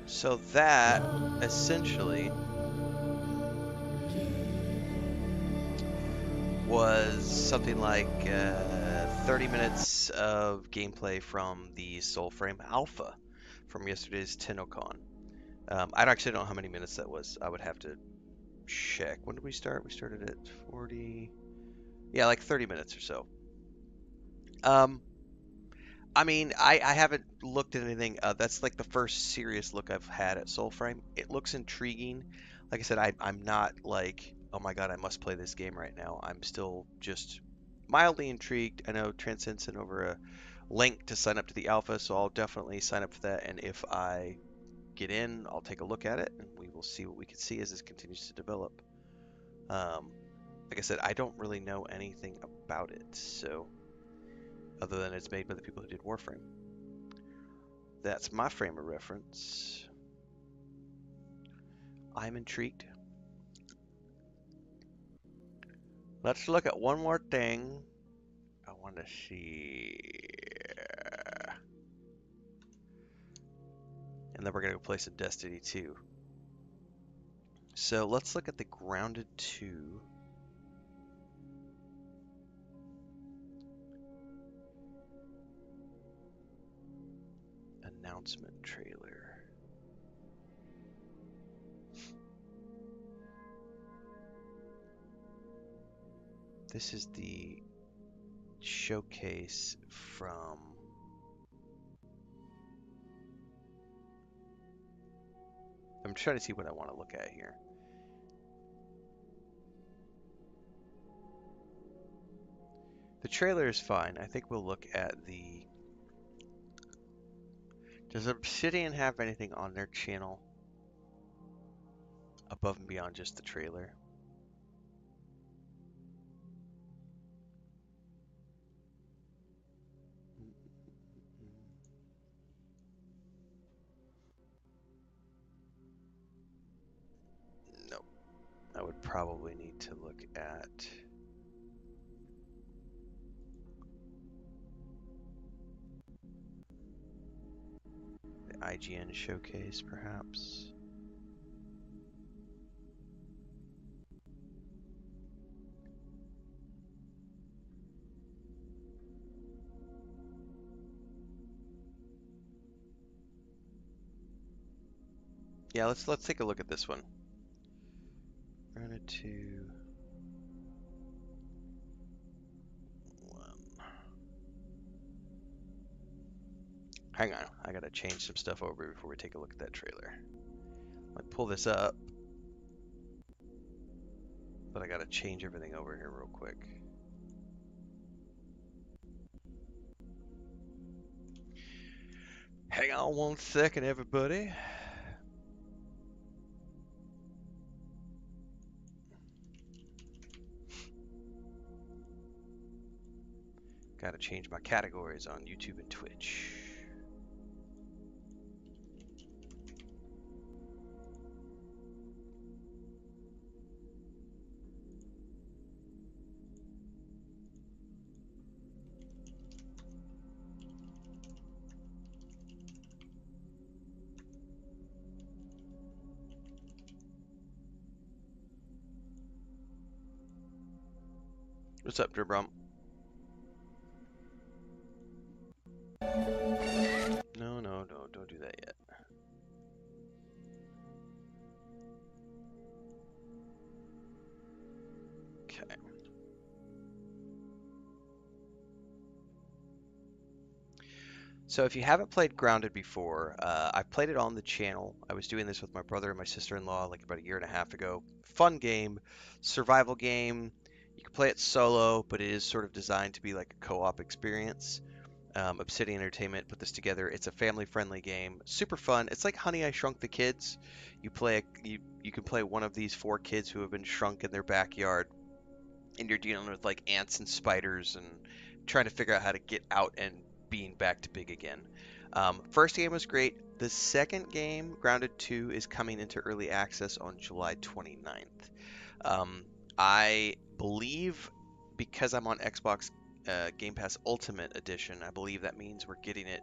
So that essentially was something like 30 minutes of gameplay from the Soulframe Alpha from yesterday's TennoCon. I actually don't know how many minutes that was. I would have to check. When did we start? We started at 40. Yeah, like 30 minutes or so. I mean, I haven't looked at anything. That's like the first serious look I've had at Soulframe. It looks intriguing. Like I said, I'm not like, oh my god, I must play this game right now. I'm still just mildly intrigued. I know Transcend sent over a link to sign up to the alpha, so I'll definitely sign up for that. And if I get in, I'll take a look at it, and we will see what we can see as this continues to develop. Like I said, I don't really know anything about it, so other than it's made by the people who did Warframe. That's my frame of reference. I'm intrigued. Let's look at one more thing. I want to see. And then we're going to go play some Destiny 2. So let's look at the Grounded 2. Announcement trailer. This is the showcase from... I'm trying to see what I want to look at here. The trailer is fine. I think we'll look at the... Does Obsidian have anything on their channel above and beyond just the trailer? Nope. I would probably need to look at the IGN showcase, perhaps. Yeah, let's take a look at this one. Grounded 2. 1. Hang on, I gotta change some stuff over before we take a look at that trailer. Let me pull this up, but I gotta change everything over here real quick. Hang on one second, everybody. Gotta change my categories on YouTube and Twitch. What's up, Dribrum? No, don't do that yet. Okay. So if you haven't played Grounded before, I've played it on the channel. I was doing this with my brother and my sister-in-law like about a year and a half ago. Fun game, survival game. You can play it solo, but it is sort of designed to be like a co-op experience. Obsidian Entertainment put this together. It's a family-friendly game, super fun. It's like Honey, I Shrunk the Kids. You can play one of these 4 kids who have been shrunk in their backyard, and you're dealing with like ants and spiders and trying to figure out how to get out and being back to big again. First game was great. The second game, Grounded 2, is coming into early access on July 29th. I believe because I'm on Xbox Game Pass Ultimate Edition, I believe that means we're getting it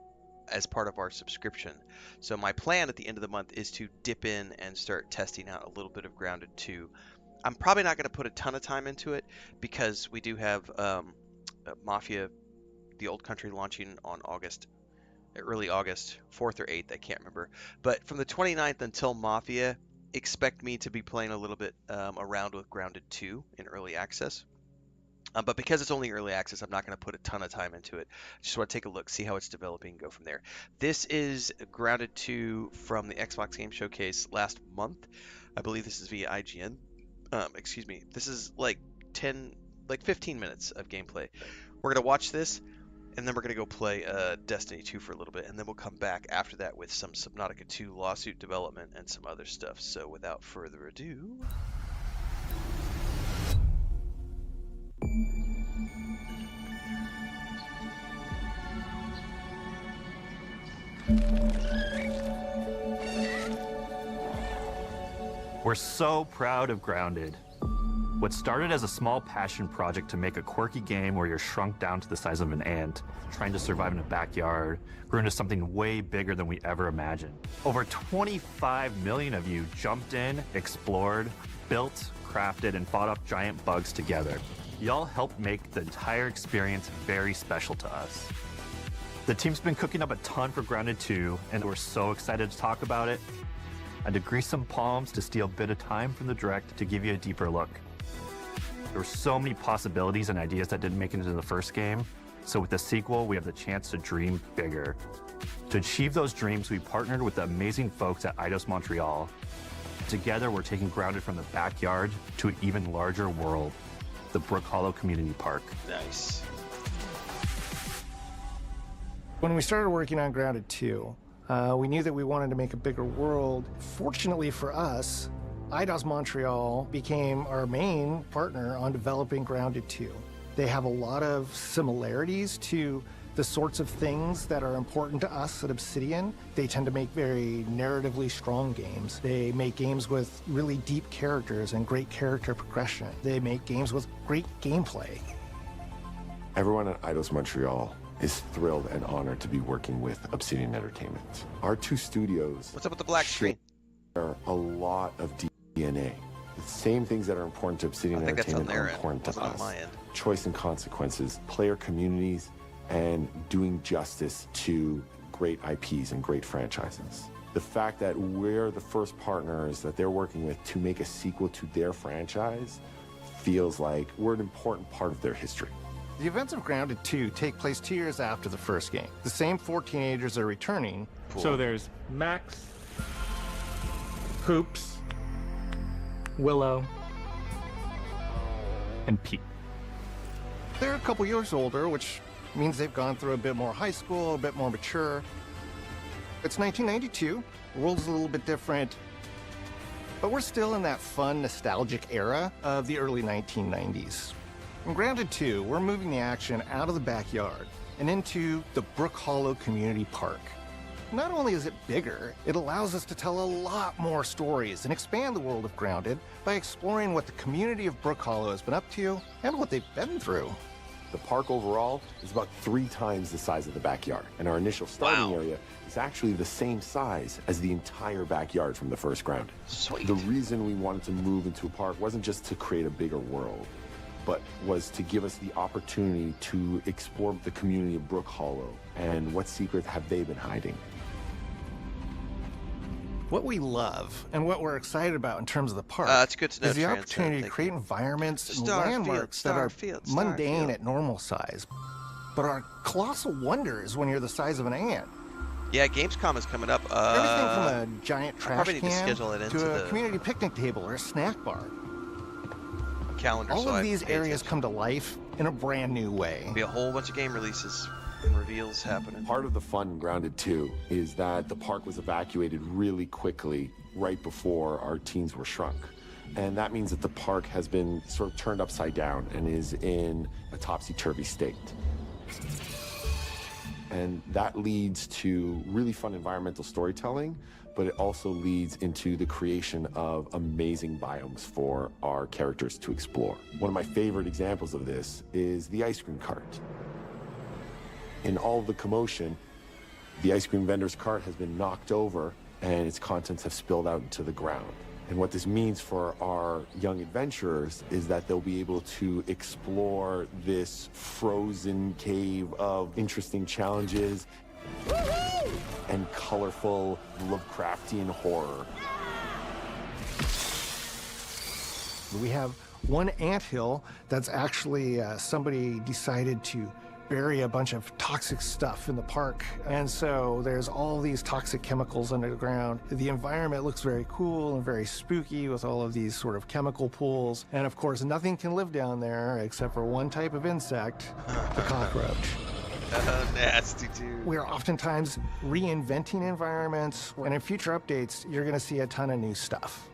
as part of our subscription. So my plan at the end of the month is to dip in and start testing out a little bit of Grounded 2. I'm probably not going to put a ton of time into it because we do have Mafia, the Old Country, launching on early August, 4th or 8th, I can't remember. But from the 29th until Mafia, expect me to be playing a little bit around with Grounded 2 in early access. But because it's only early access, I'm not going to put a ton of time into it. Just want to take a look, see how it's developing, and go from there. This is Grounded 2 from the Xbox Game Showcase last month. I believe this is via IGN. Excuse me. This is like 15 minutes of gameplay. We're going to watch this, and then we're going to go play Destiny 2 for a little bit, and then we'll come back after that with some Subnautica 2 lawsuit development and some other stuff. So without further ado... We're so proud of Grounded. What started as a small passion project to make a quirky game where you're shrunk down to the size of an ant, trying to survive in a backyard, grew into something way bigger than we ever imagined. Over 25 million of you jumped in, explored, built, crafted, and fought off giant bugs together. Y'all helped make the entire experience very special to us. The team's been cooking up a ton for Grounded 2, and we're so excited to talk about it. I had to grease some palms to steal a bit of time from the direct to give you a deeper look. There were so many possibilities and ideas that didn't make it into the first game, so with the sequel, we have the chance to dream bigger. To achieve those dreams, we partnered with the amazing folks at Eidos Montreal. Together, we're taking Grounded from the backyard to an even larger world, the Brook Hollow Community Park. Nice. When we started working on Grounded 2, we knew that we wanted to make a bigger world. Fortunately for us, Eidos Montreal became our main partner on developing Grounded 2. They have a lot of similarities to the sorts of things that are important to us at Obsidian. They tend to make very narratively strong games. They make games with really deep characters and great character progression. They make games with great gameplay. Everyone at Eidos Montreal is thrilled and honored to be working with Obsidian Entertainment. Our two studios... What's up with the black screen? ...share a lot of DNA. The same things that are important to Obsidian Entertainment are important to us. Choice and consequences, player communities, and doing justice to great IPs and great franchises. The fact that we're the first partners that they're working with to make a sequel to their franchise feels like we're an important part of their history. The events of Grounded 2 take place 2 years after the first game. The same 4 teenagers are returning. Cool. So there's Max, Hoops, Willow, and Pete. They're a couple years older, which means they've gone through a bit more high school, a bit more mature. It's 1992. The world's a little bit different, but we're still in that fun, nostalgic era of the early 1990s. In Grounded 2, we're moving the action out of the backyard and into the Brook Hollow Community Park. Not only is it bigger, it allows us to tell a lot more stories and expand the world of Grounded by exploring what the community of Brook Hollow has been up to and what they've been through. The park overall is about 3 times the size of the backyard, and our initial starting area is actually the same size as the entire backyard from the first Grounded. Sweet. The reason we wanted to move into a park wasn't just to create a bigger world, but was to give us the opportunity to explore the community of Brook Hollow and what secrets have they been hiding. What we love and what we're excited about in terms of the park it's good to know, is the opportunity to create environments and landmarks that are mundane at normal size, but are colossal wonders when you're the size of an ant. Yeah, Gamescom is coming up. Everything from a giant trash can to a community picnic table or a snack bar. Calendar. All of these areas come to life in a brand new way. There'll be a whole bunch of game releases and reveals happening. Part of the fun in Grounded 2 is that the park was evacuated really quickly right before our teens were shrunk. And that means that the park has been sort of turned upside down and is in a topsy-turvy state. And that leads to really fun environmental storytelling, but it also leads into the creation of amazing biomes for our characters to explore. One of my favorite examples of this is the ice cream cart. In all the commotion, The ice cream vendor's cart has been knocked over and its contents have spilled out into the ground. And what this means for our young adventurers is that they'll be able to explore this frozen cave of interesting challenges and colorful Lovecraftian horror. We have one anthill that's actually somebody decided to bury a bunch of toxic stuff in the park. And so there's all these toxic chemicals under the ground. The environment looks very cool and very spooky with all of these sort of chemical pools. And of course, nothing can live down there except for one type of insect, the cockroach. Nasty dude. We're oftentimes reinventing environments, and in future updates, you're gonna see a ton of new stuff.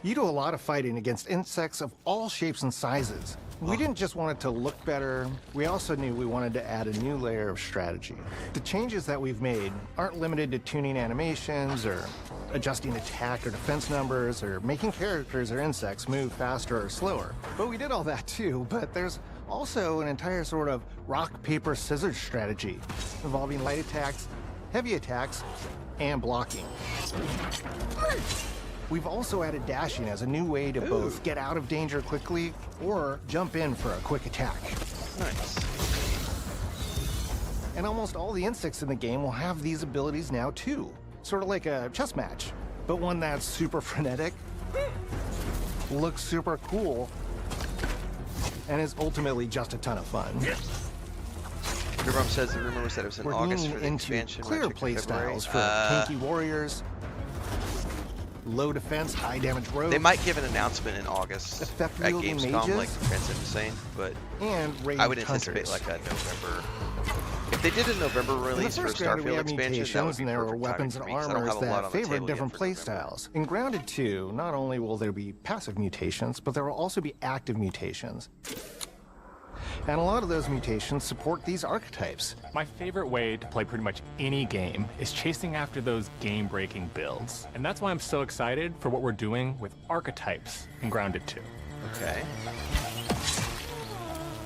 You do a lot of fighting against insects of all shapes and sizes. We didn't just want it to look better, we also knew we wanted to add a new layer of strategy. The changes that we've made aren't limited to tuning animations or adjusting attack or defense numbers or making characters or insects move faster or slower. But we did all that too, but there's also an entire sort of rock, paper, scissors strategy involving light attacks, heavy attacks, and blocking. We've also added dashing as a new way to both get out of danger quickly or jump in for a quick attack. Nice. And almost all the insects in the game will have these abilities now too. Sort of like a chess match, but one that's super frenetic, looks super cool, and is ultimately just a ton of fun. Everyone says the rumor was that it was in August for the into expansion. clear play styles for tanky warriors, low defense, high damage rogues. They might give an announcement in August at Gamescom, mages, like Transcend the Saint, but and I would anticipate like a November. If they did a November release for a Starfield expansion, that would be and there were perfect weapons timing and for me, 'cause I don't armors have a lot that on the favored table yet different for play November. styles. In Grounded 2, not only will there be passive mutations, but there will also be active mutations. And a lot of those mutations support these archetypes. My favorite way to play pretty much any game is chasing after those game-breaking builds. And that's why I'm so excited for what we're doing with archetypes in Grounded 2. Okay.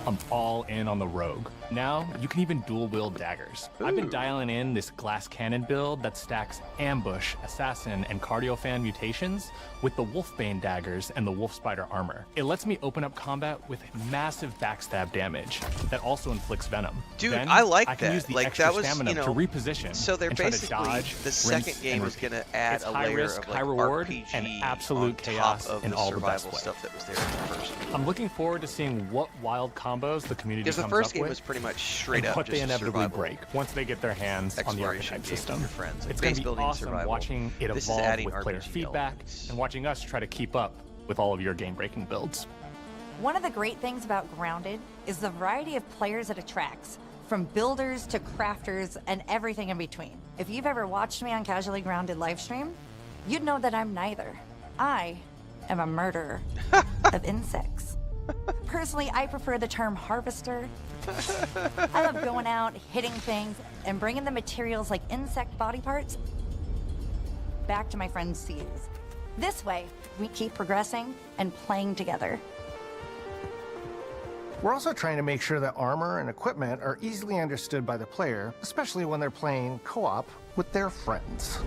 I'm all in on the rogue. Now, you can even dual-wield daggers. I've been dialing in this glass cannon build that stacks ambush, assassin, and cardiofan mutations with the wolfbane daggers and the wolf spider armor. It lets me open up combat with massive backstab damage that also inflicts venom. Dude, then I like I can that. use the Like, extra that was, stamina you know, to reposition so they're and try to basically dodge, the rinse, second game and was repeat. going to add It's a high layer risk, of high like reward, RPG and absolute on chaos top of in the all the best survival way. stuff that was there in the first. I'm looking forward to seeing what wild combos the community Because comes the first up game with was pretty much straight and up what just they a inevitably survival break once they get their hands on the exploration archetype game with system. your friends, like It's going base to be building, awesome survival. watching it This is evolve adding with player RPG feedback elements. and watching us try to keep up with all of your game-breaking builds. One of the great things about Grounded is the variety of players it attracts, from builders to crafters and everything in between. If you've ever watched me on Casually Grounded livestream, you'd know that I'm neither. I am a murderer of insects. Personally, I prefer the term harvester. I love going out, hitting things, and bringing the materials like insect body parts back to my friends to use. This way, we keep progressing and playing together. We're also trying to make sure that armor and equipment are easily understood by the player, especially when they're playing co-op with their friends.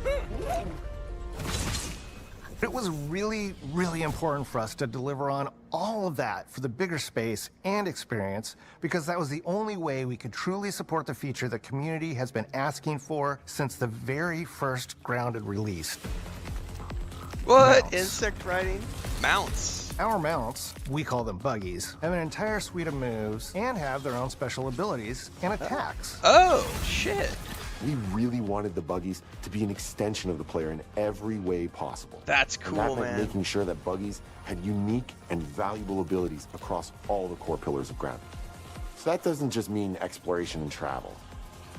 It was really, really important for us to deliver on all of that for the bigger space and experience, because that was the only way we could truly support the feature the community has been asking for since the very first Grounded release. What? Mounts. Insect riding? Mounts. Our mounts, we call them buggies, have an entire suite of moves and have their own special abilities and attacks. Oh, shit. We really wanted the buggies to be an extension of the player in every way possible. That's And cool, that meant man. making sure that buggies had unique and valuable abilities across all the core pillars of Grounded. So that doesn't just mean exploration and travel.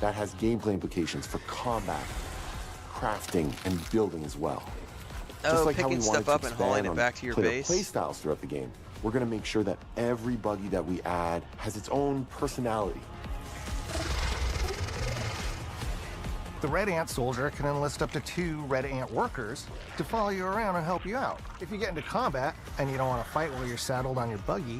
That has gameplay implications for combat, crafting, and building as well. Oh, Just like how we picking wanted stuff to up and hauling expand it on back to your player base. play styles throughout the game, we're going to make sure that every buggy that we add has its own personality. The Red Ant Soldier can enlist up to 2 Red Ant workers to follow you around and help you out. If you get into combat and you don't want to fight while you're saddled on your buggy,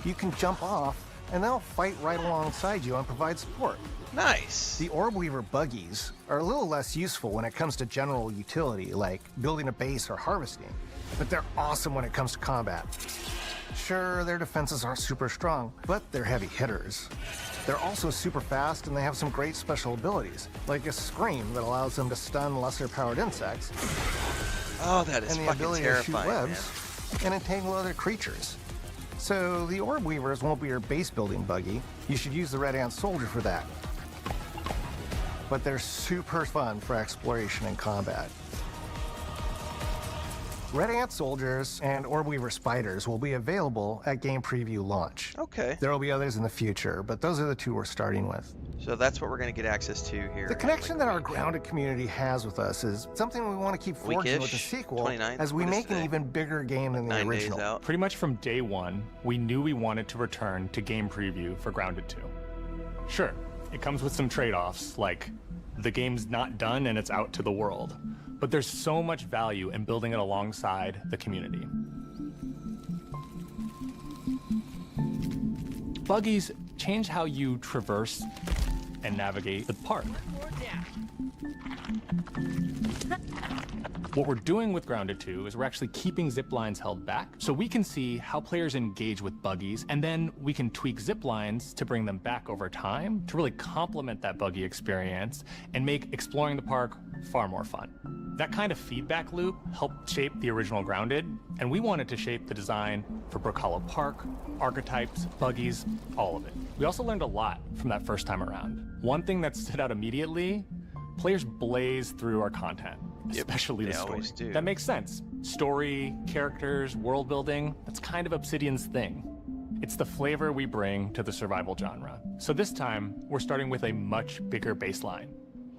you can jump off and they'll fight right alongside you and provide support. Nice. The Orb Weaver buggies are a little less useful when it comes to general utility, like building a base or harvesting, but they're awesome when it comes to combat. Sure, their defenses aren't super strong, but they're heavy hitters. They're also super fast, and they have some great special abilities, like a scream that allows them to stun lesser-powered insects. Oh, that is and the fucking ability terrifying, to shoot webs and entangle other creatures. So the Orb Weavers won't be your base-building buggy. You should use the Red Ant Soldier for that. But they're super fun for exploration and combat. Red Ant Soldiers and Orb Weaver Spiders will be available at game preview launch. Okay. There will be others in the future, but those are the two we're starting with. So that's what we're going to get access to here. The connection that our Grounded community has with us is something we want to keep forging with the sequel 29th. as we make an even bigger game than the 9 days original. out. Pretty much from day one, we knew we wanted to return to game preview for Grounded 2. Sure, it comes with some trade-offs, like the game's not done and it's out to the world. But there's so much value in building it alongside the community. Buggies change how you traverse and navigate the park. What we're doing with Grounded 2 is we're actually keeping zip lines held back so we can see how players engage with buggies, and then we can tweak zip lines to bring them back over time to really complement that buggy experience and make exploring the park far more fun. That kind of feedback loop helped shape the original Grounded, and we wanted to shape the design for Brook Hollow Park, archetypes, buggies, all of it. We also learned a lot from that first time around. One thing that stood out immediately, players blaze through our content, especially the story. Always do. That makes sense. Story, characters, world building, that's kind of Obsidian's thing. It's the flavor we bring to the survival genre. So this time, we're starting with a much bigger baseline.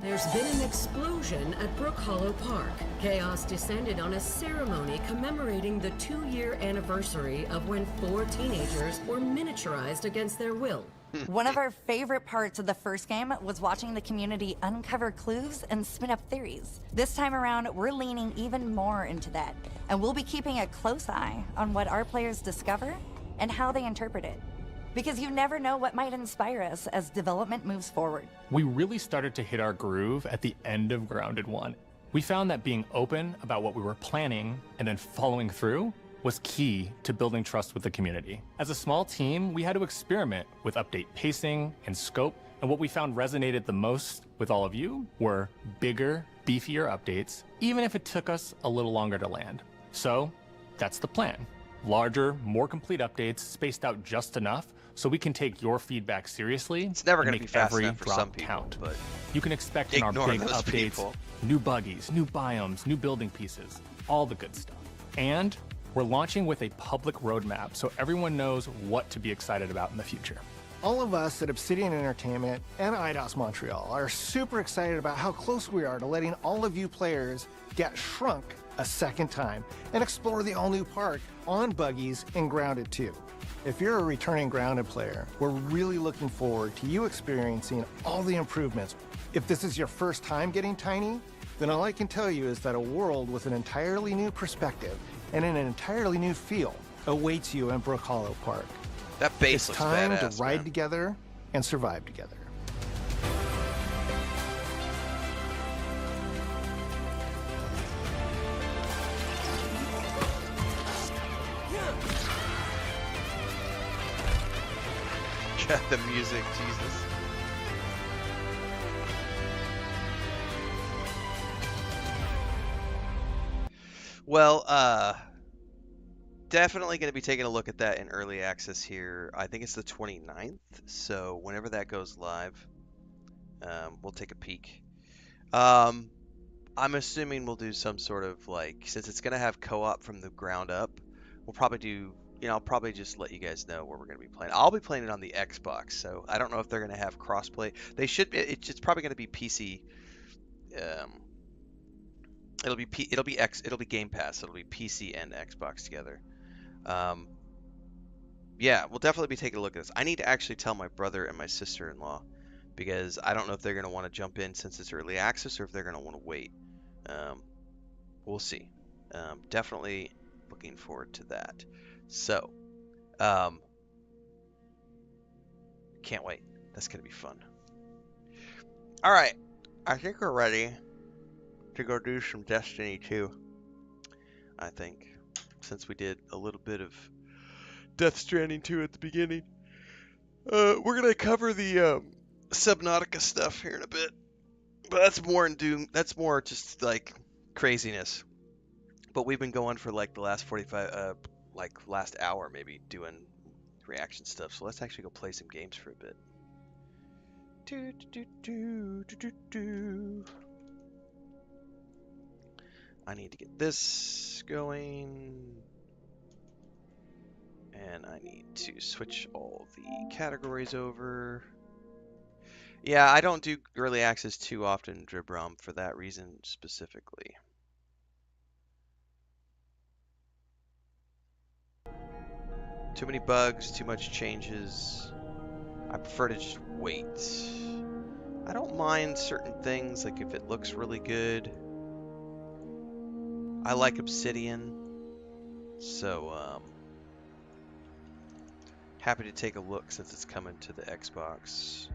There's been an explosion at Brook Hollow Park. Chaos descended on a ceremony commemorating the 2-year anniversary of when 4 teenagers were miniaturized against their will. One of our favorite parts of the first game was watching the community uncover clues and spin up theories. This time around, we're leaning even more into that, and we'll be keeping a close eye on what our players discover and how they interpret it. Because you never know what might inspire us as development moves forward. We really started to hit our groove at the end of Grounded 1. We found that being open about what we were planning and then following through was key to building trust with the community. As a small team, we had to experiment with update pacing and scope, and what we found resonated the most with all of you were bigger, beefier updates, even if it took us a little longer to land. So that's the plan. Larger, more complete updates spaced out just enough so we can take your feedback seriously. It's never and going to make be fast every enough for drop some people, count. but You can expect in our big those updates, people. new buggies, new biomes, new building pieces, all the good stuff. And we're launching with a public roadmap so everyone knows what to be excited about in the future. All of us at Obsidian Entertainment and IDOS Montreal are super excited about how close we are to letting all of you players get shrunk a second time and explore the all-new park on buggies in Grounded 2. If you're a returning Grounded player, we're really looking forward to you experiencing all the improvements. If this is your first time getting tiny, then all I can tell you is that a world with an entirely new perspective and an entirely new feel awaits you in Brook Hollow Park. That base It's looks time badass, to ride man. together and survive together. God, the music, Jesus. Well, definitely going to be taking a look at that in early access here. I think it's the 29th, so whenever that goes live, we'll take a peek. I'm assuming we'll do some sort of, like, since it's going to have co-op from the ground up, we'll probably do, I'll probably just let you guys know where we're going to be playing. I'll be playing it on the Xbox, so I don't know if they're going to have crossplay. They should be. It's probably going to be PC. It'll be Game Pass. It'll be PC and Xbox together. Yeah, we'll definitely be taking a look at this. I need to actually tell my brother and my sister-in-law because I don't know if they're going to want to jump in since it's early access or if they're going to want to wait. We'll see. Definitely looking forward to that. So, Can't wait. That's going to be fun. All right. I think we're ready to go do some Destiny 2. I think. Since we did a little bit of Death Stranding 2 at the beginning. We're going to cover the Subnautica stuff here in a bit. But that's more in Doom. That's more just like craziness. But we've been going for like the last 45, like last hour maybe, doing reaction stuff. So let's actually go play some games for a bit. I need to get this going. And I need to switch all the categories over. Yeah, I don't do early access too often, Dribrom, for that reason specifically. Too many bugs, too much changes. I prefer to just wait. I don't mind certain things, like if it looks really good. I like Obsidian, so happy to take a look since it's coming to the Xbox.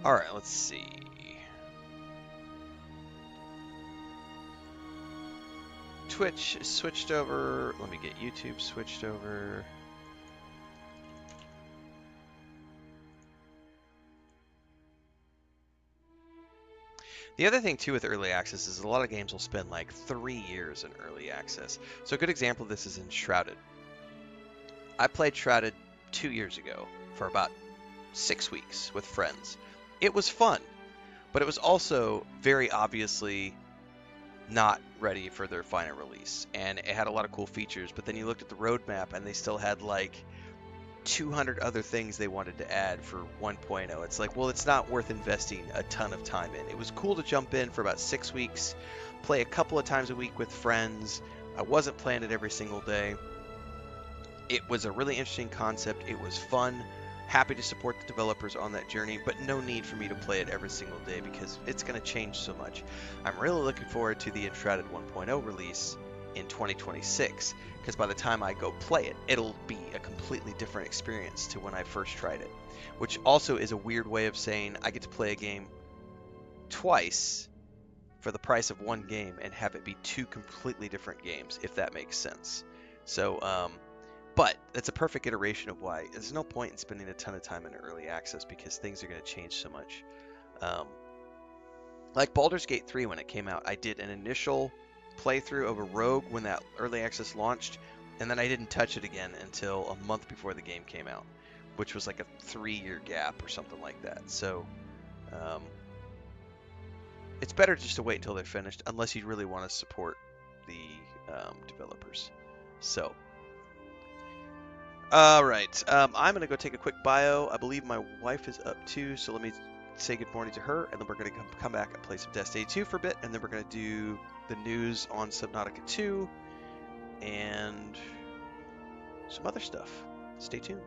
All right, let's see. Twitch switched over. Let me get YouTube switched over. The other thing too with early access is a lot of games will spend like 3 years in early access. So a good example of this is in Shrouded. I played Shrouded 2 years ago for about 6 weeks with friends. It was fun, but it was also very obviously not ready for their final release. And it had a lot of cool features, but then you looked at the roadmap and they still had like 200 other things they wanted to add for 1.0. It's like, well, it's not worth investing a ton of time in. It was cool to jump in for about 6 weeks, play a couple of times a week with friends. I wasn't playing it every single day. It was a really interesting concept. It was fun. Happy to support the developers on that journey, but no need for me to play it every single day because it's going to change so much. I'm really looking forward to the Enshrouded 1.0 release in 2026, because by the time I go play it, it'll be a completely different experience to when I first tried it, which also is a weird way of saying I get to play a game twice for the price of one game and have it be 2 completely different games, if that makes sense. So, but that's a perfect iteration of why there's no point in spending a ton of time in early access because things are going to change so much. Like Baldur's Gate 3 when it came out, I did an initial playthrough of a rogue when that early access launched, and then I didn't touch it again until a month before the game came out, which was like a 3-year gap or something like that. So it's better just to wait until they're finished, unless you really want to support the developers. So all right, I'm going to go take a quick bio. I believe my wife is up too, so let me say good morning to her, and then we're going to come back and play some Destiny 2 for a bit, and then we're going to do the news on Subnautica 2 and some other stuff. Stay tuned.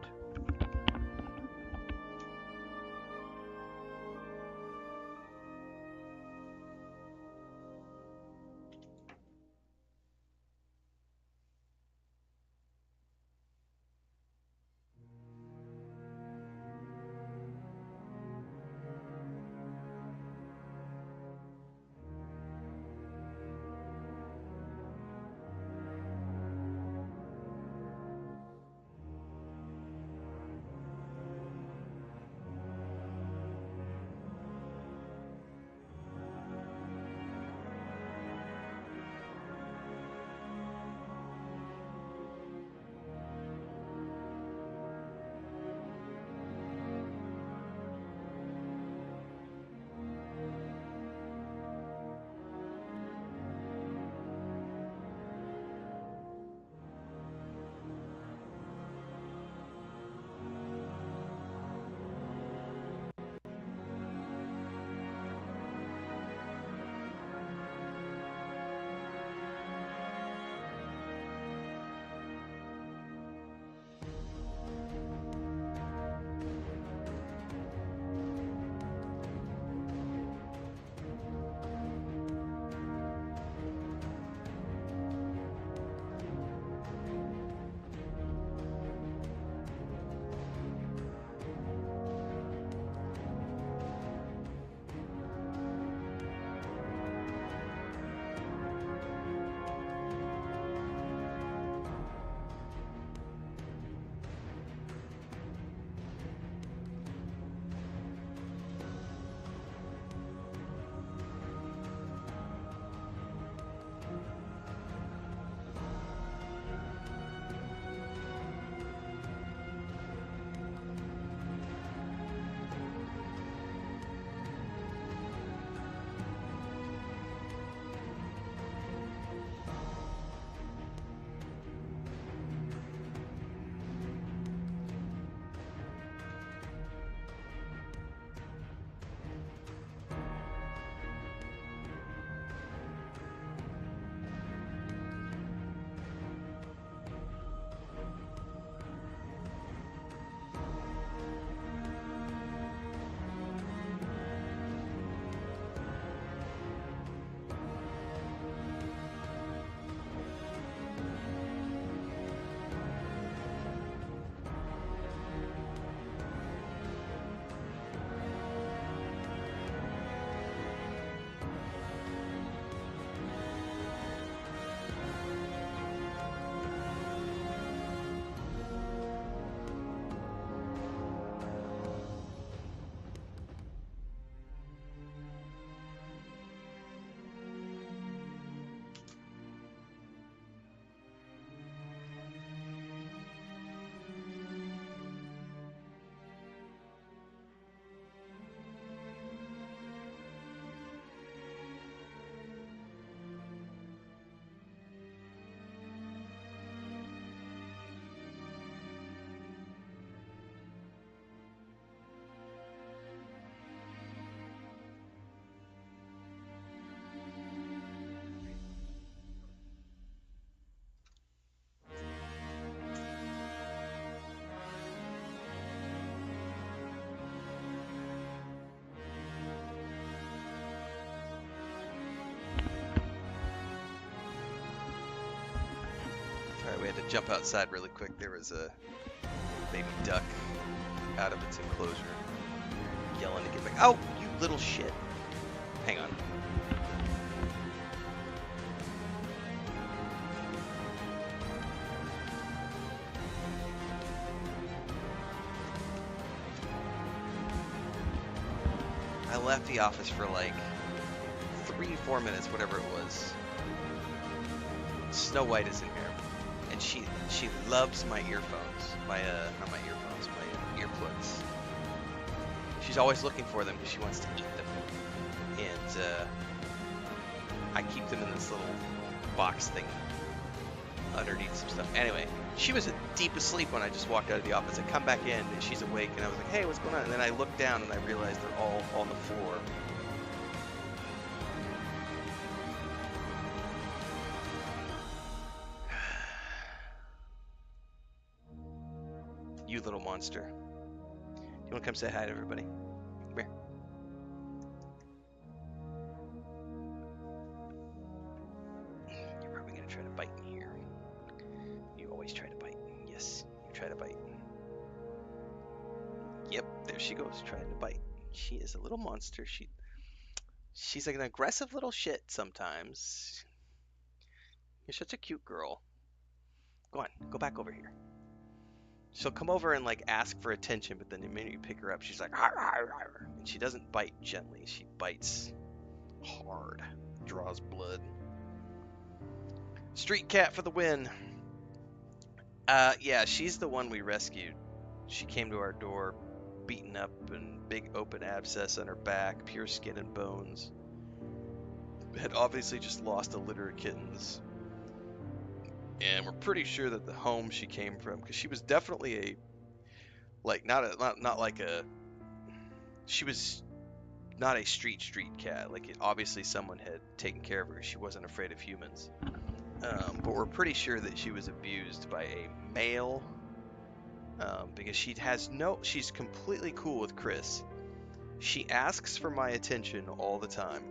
Sorry, we had to jump outside really quick. There was a baby duck out of its enclosure yelling to get back. Oh, you little shit. Hang on. I left the office for like 3-4 minutes, whatever it was. Snow White is in here, and she loves my earphones, not my earphones, my earplugs. She's always looking for them because she wants to eat them, and I keep them in this little box thing underneath some stuff. Anyway, she was deep asleep when I just walked out of the office. I come back in and she's awake, and I was like, "Hey, what's going on?" And then I looked down and I realized they're all on the floor. You little monster. You want to come say hi to everybody? Come here. You're probably going to try to bite me here. You always try to bite. Yes, you try to bite. Yep, there she goes, trying to bite. She is a little monster. She's like an aggressive little shit sometimes. You're such a cute girl. Go on, go back over here. She'll come over and like ask for attention, but then the minute you pick her up, she's like, "Arr, arr, arr." And she doesn't bite gently. She bites hard, draws blood. Street cat for the win. Yeah, she's the one we rescued. She came to our door, beaten up and big open abscess on her back, pure skin and bones. Had obviously just lost a litter of kittens. And we're pretty sure that the home she came from, because she was definitely she was not a street cat. Like, obviously someone had taken care of her. She wasn't afraid of humans. But we're pretty sure that she was abused by a male, because she's completely cool with Chris. She asks for my attention all the time.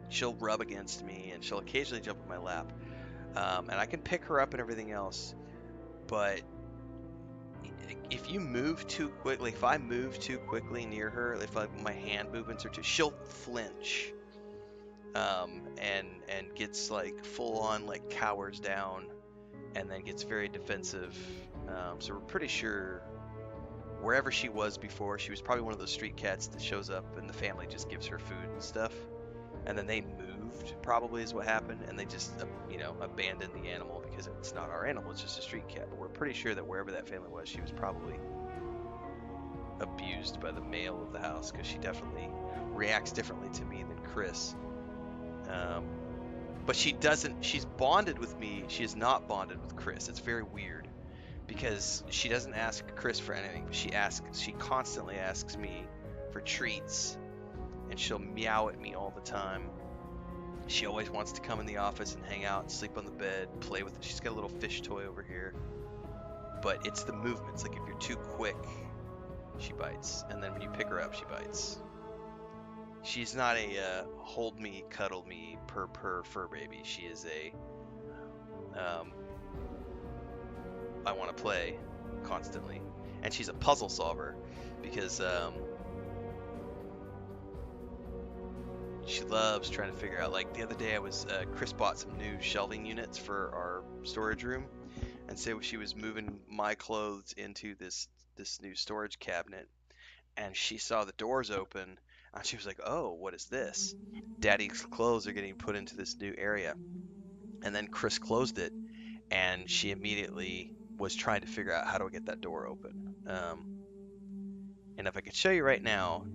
She'll rub against me, and she'll occasionally jump in my lap. And I can pick her up and everything else, but if you move too quickly, if I move too quickly near her, if my hand movements are too, she'll flinch, and gets like full on like cowers down, and then gets very defensive. So we're pretty sure wherever she was before, she was probably one of those street cats that shows up and the family just gives her food and stuff, and then they moved, probably is what happened, and they just abandoned the animal because it's not our animal, it's just a street cat. But we're pretty sure that wherever that family was, she was probably abused by the male of the house, because she definitely reacts differently to me than Chris. But she's bonded with me. She is not bonded with Chris. It's very weird, because she doesn't ask Chris for anything, but she constantly asks me for treats, and she'll meow at me all the time. She always wants to come in the office and hang out, sleep on the bed, play with it. She's got a little fish toy over here. But it's the movements. Like, if you're too quick, she bites. And then when you pick her up, she bites. She's not a hold me, cuddle me, purr fur baby. She is a I want to play constantly. And she's a puzzle solver, because she loves trying to figure out, like the other day Chris bought some new shelving units for our storage room, and so she was moving my clothes into this new storage cabinet, and she saw the doors open, and she was like, "Oh, what is this? Daddy's clothes are getting put into this new area." And then Chris closed it, and she immediately was trying to figure out, how do I get that door open? And if I could show you right now,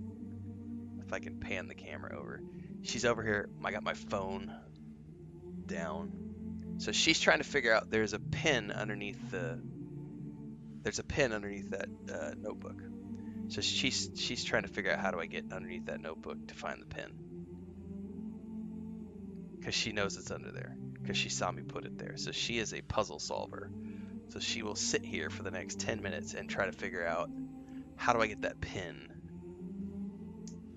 if I can pan the camera over, she's over here. I got my phone down, so she's trying to figure out. There's a pin underneath that notebook. So she's trying to figure out, how do I get underneath that notebook to find the pin, because she knows it's under there, because she saw me put it there. So she is a puzzle solver. So she will sit here for the next 10 minutes and try to figure out, how do I get that pin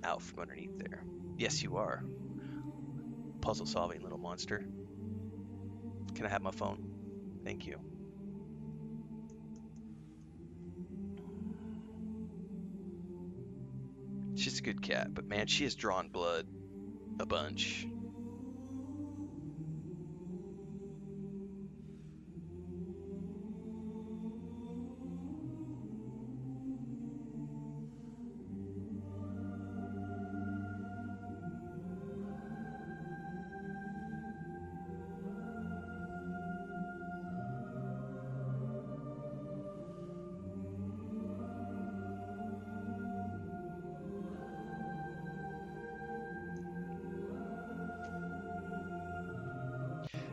out from underneath there? Yes, you are. Puzzle solving little monster. Can I have my phone? Thank you. She's a good cat, but man, she has drawn blood a bunch.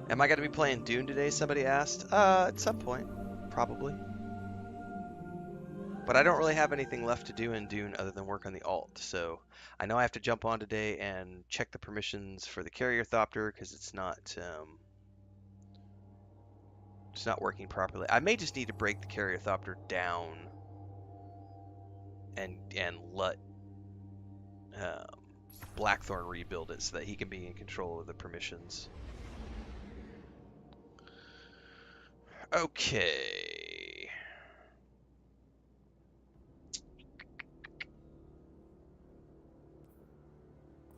Am I going to be playing Dune today, somebody asked? At some point, probably. But I don't really have anything left to do in Dune other than work on the alt, so I know I have to jump on today and check the permissions for the carrier thopter because it's not working properly. I may just need to break the carrier thopter down and let Blackthorn rebuild it so that he can be in control of the permissions. Okay.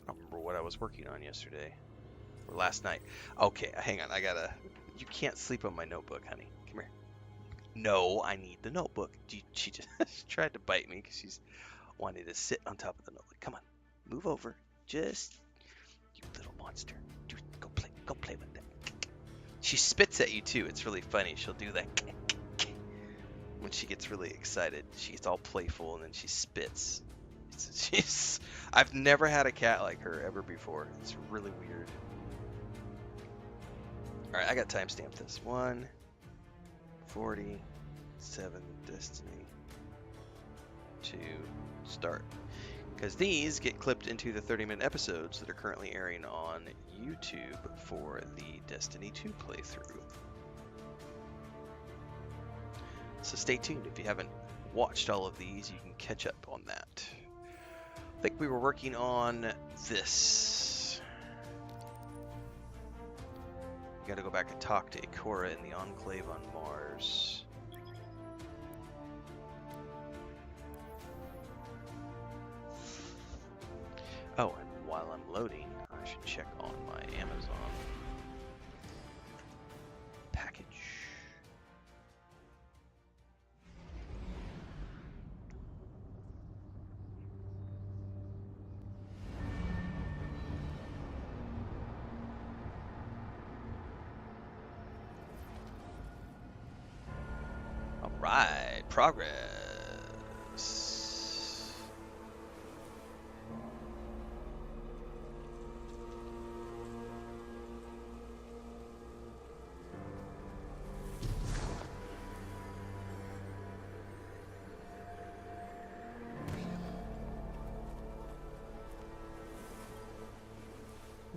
I don't remember what I was working on yesterday or last night. Okay, hang on. You can't sleep on my notebook, honey. Come here. No, I need the notebook. She just tried to bite me because she's wanting to sit on top of the notebook. Come on, move over. Just, you little monster. Go play with that. She spits at you too. It's really funny. She'll do that when she gets really excited. She gets all playful and then she spits. I've never had a cat like her ever before. It's really weird. All right, I got timestamp this. 1:47 Destiny 2 start. Because these get clipped into the 30-minute episodes that are currently airing on YouTube for the Destiny 2 playthrough. So stay tuned. If you haven't watched all of these, you can catch up on that. I think we were working on this. We gotta go back and talk to Ikora in the Enclave on Mars. Oh, and while I'm loading, I should check on my Amazon package. All right, progress.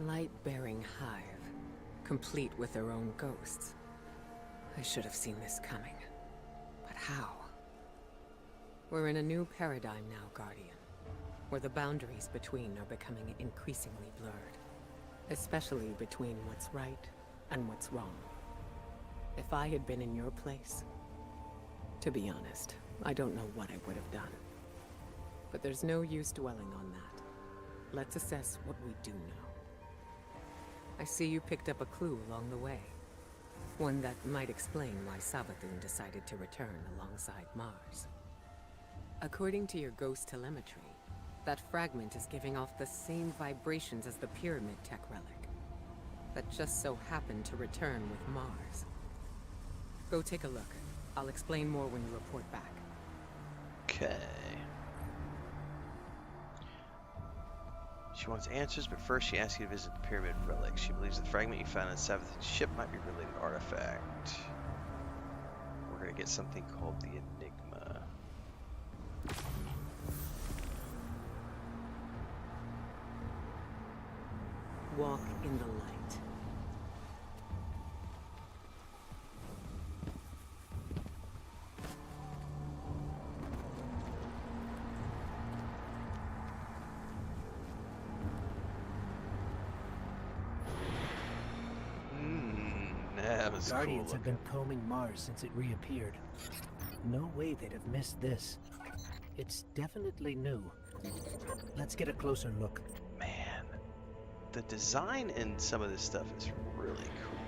Light-bearing hive, complete with their own ghosts. I should have seen this coming. But how? We're in a new paradigm now, Guardian, where the boundaries between are becoming increasingly blurred, especially between what's right and what's wrong. If I had been in your place, to be honest, I don't know what I would have done. But there's no use dwelling on that. Let's assess what we do know. I see you picked up a clue along the way. One that might explain why Savathun decided to return alongside Mars. According to your ghost telemetry, that fragment is giving off the same vibrations as the Pyramid tech relic. That just so happened to return with Mars. Go take a look. I'll explain more when you report back. Okay. She wants answers, but first she asks you to visit the Pyramid relic. She believes the fragment you found on Savathun's ship might be a related artifact. We're gonna get something called the Enigma. Walk in the light. was Guardians cool have been combing Mars since it reappeared. No way they'd have missed this. It's definitely new. Let's get a closer look. Man, the design in some of this stuff is really cool.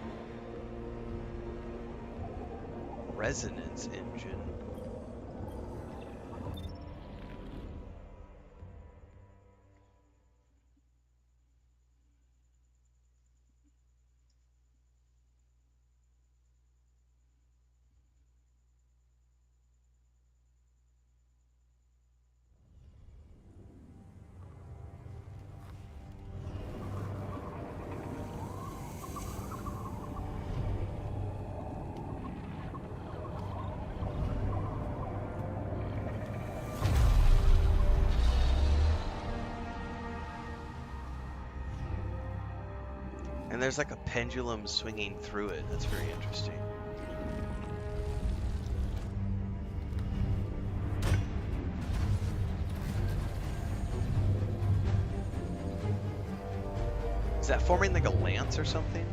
Resonance engine. And there's like a pendulum swinging through it. That's very interesting. Is that forming like a lance or something?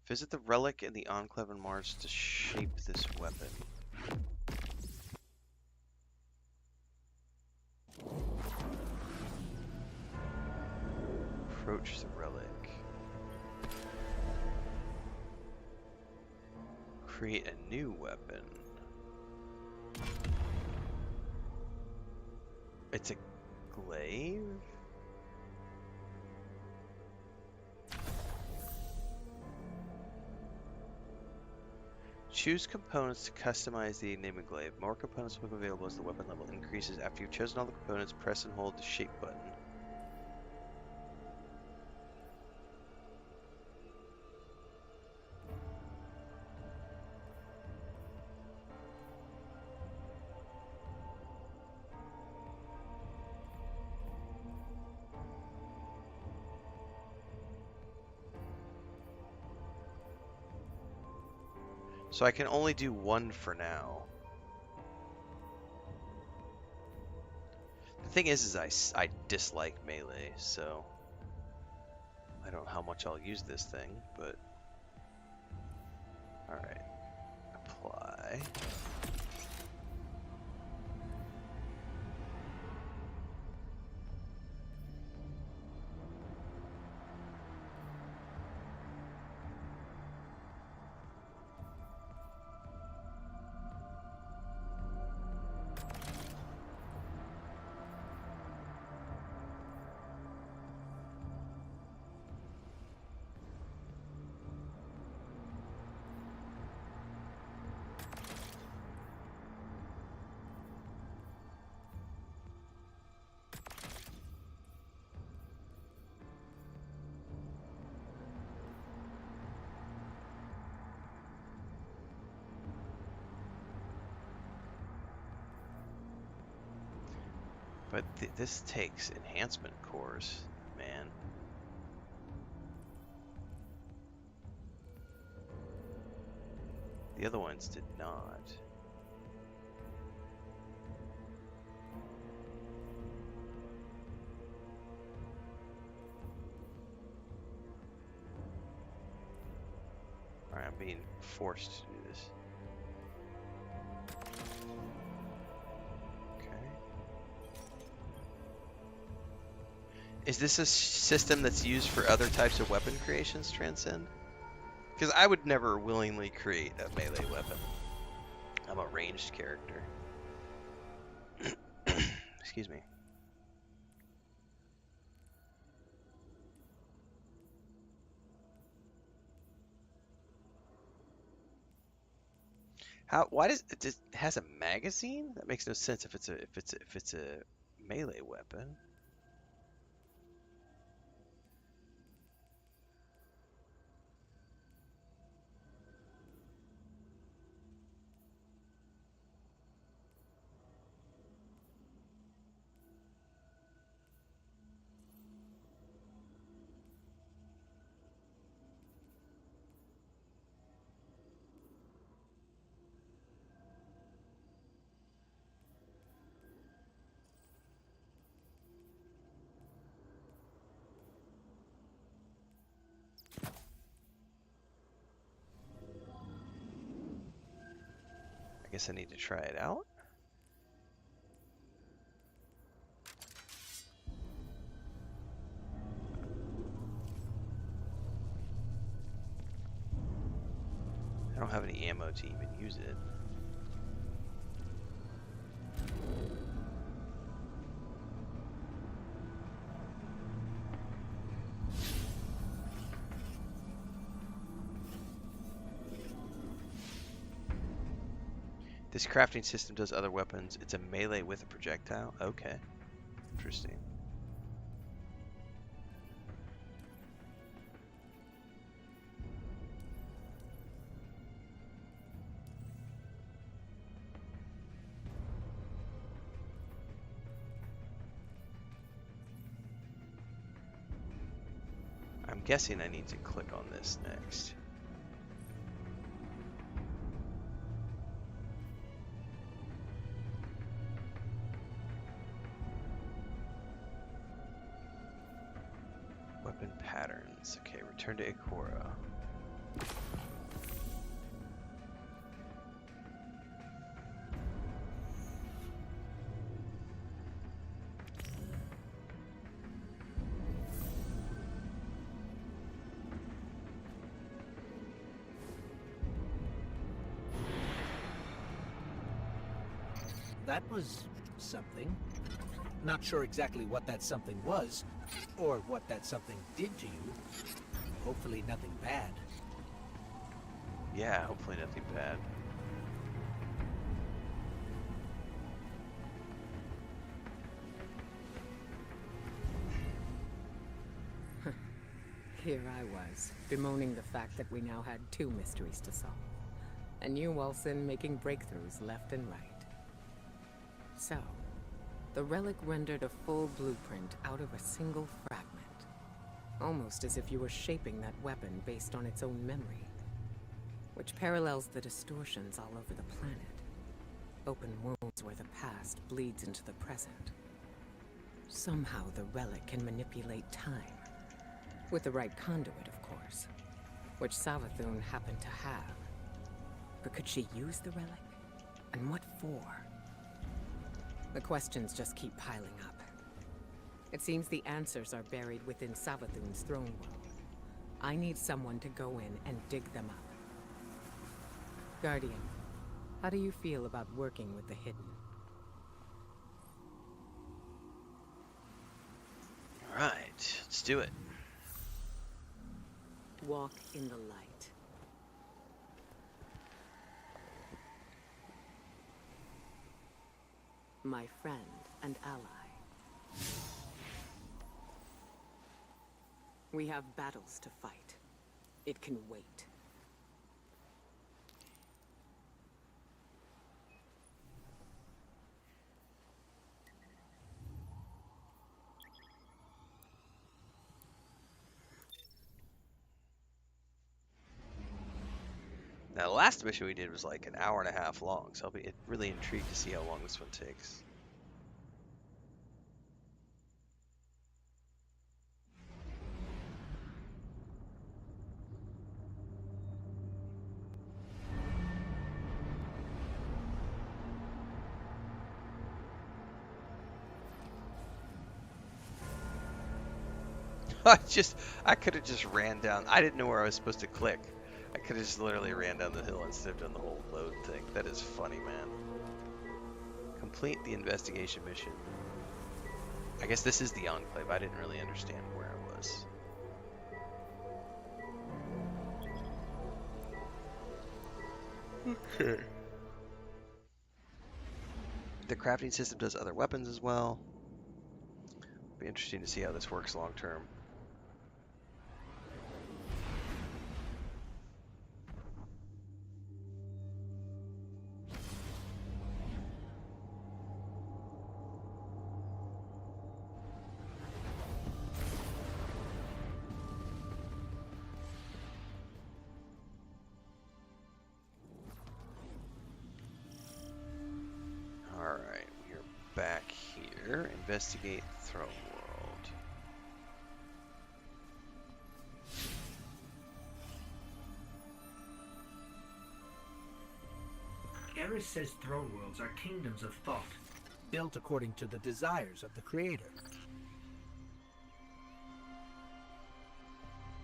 Visit the relic in the Enclave on Mars to shape this weapon. Approach the relic. Create a new weapon. It's a glaive? Choose components to customize the Enigma glaive. More components will be available as the weapon level increases. After you've chosen all the components, press and hold the shape button. So I can only do one for now. The thing is I dislike melee, so I don't know how much I'll use this thing, but alright. Apply. But this takes enhancement cores, man. The other ones did not. Alright, I'm being forced to do this. Is this a system that's used for other types of weapon creations, Transcend? Because I would never willingly create a melee weapon. I'm a ranged character. Excuse me. Why does it just has a magazine? That makes no sense if it's a melee weapon. guess I need to try it out. I don't have any ammo to even use it. This crafting system does other weapons. It's a melee with a projectile. Okay. Interesting. I'm guessing I need to click on this next. Weapon patterns. Okay, return to Ikora. That was something. Not sure exactly what that something was, or what that something did to you. Hopefully nothing bad. Yeah, hopefully nothing bad. Here I was, bemoaning the fact that we now had 2 mysteries to solve. And you, Wilson, making breakthroughs left and right. So, the relic rendered a full blueprint out of a single fragment. Almost as if you were shaping that weapon based on its own memory. Which parallels the distortions all over the planet. Open wounds where the past bleeds into the present. Somehow the relic can manipulate time. With the right conduit, of course. Which Savathun happened to have. But could she use the relic? And what for? The questions just keep piling up. It seems the answers are buried within Savathun's throne world. I need someone to go in and dig them up. Guardian, how do you feel about working with the hidden? Alright, let's do it. Walk in the light. My friend and ally. We have battles to fight. It can wait. Now, the last mission we did was like an hour and a half long, so I'll be really intrigued to see how long this one takes. I could have just ran down. I didn't know where I was supposed to click. I could have just literally ran down the hill instead of doing the whole load thing. That is funny, man. Complete the investigation mission. I guess this is the Enclave. I didn't really understand where I was. Okay. The crafting system does other weapons as well. Be interesting to see how this works long term. Alright, we're back here. Investigate Throne World. Eris says throne worlds are kingdoms of thought, built according to the desires of the creator.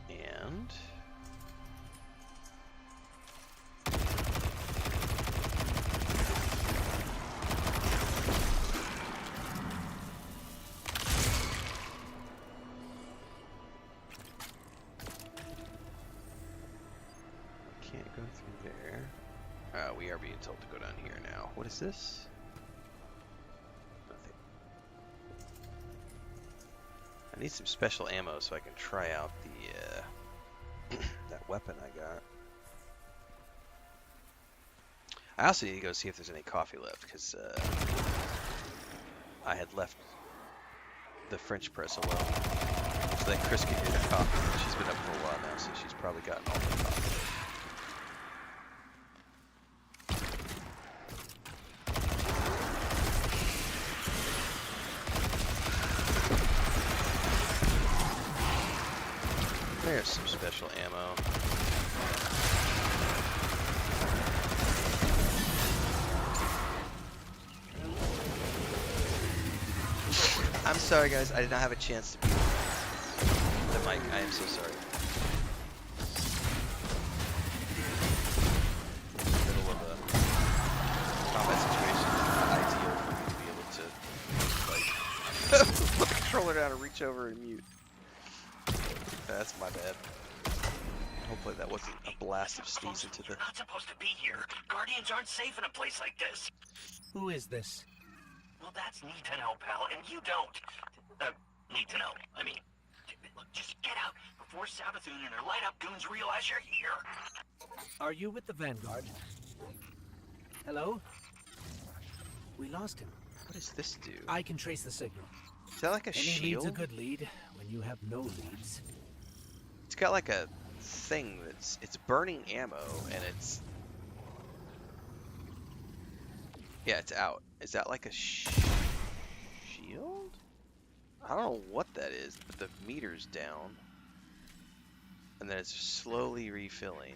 And can't go through there. We are being told to go down here now. What is this? Nothing. I need some special ammo so I can try out the that weapon I got. I also need to go see if there's any coffee left because I had left the French press alone so that Chris could get her coffee. She's been up for a while now, so she's probably gotten all the coffee. There's some special ammo. I'm sorry guys, I did not have a chance to be the mic. I am so sorry. In the middle of a combat situation, it's not ideal for me to be able to like put the controller down and reach over and mute. That's my bad. Hopefully that wasn't a blast of sneeze into the... You're not supposed to be here. Guardians aren't safe in a place like this. Who is this? Well, that's neat to know, pal, and you don't. Need to know. I mean, look, just get out before Sabathun and her light-up goons realize you're here. Are you with the Vanguard? Hello? We lost him. What does this do? I can trace the signal. Is that like a Any shield? lead's a good lead when you have no leads. It's got like a thing that's... It's burning ammo, and it's... Yeah, it's out. Is that like a shield? I don't know what that is, but the meter's down. And then it's slowly refilling.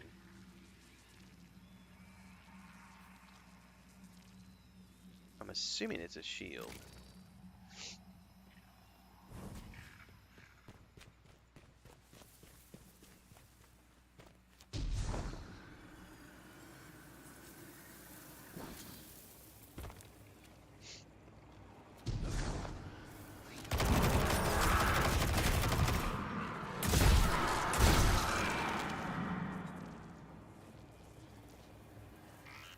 I'm assuming it's a shield.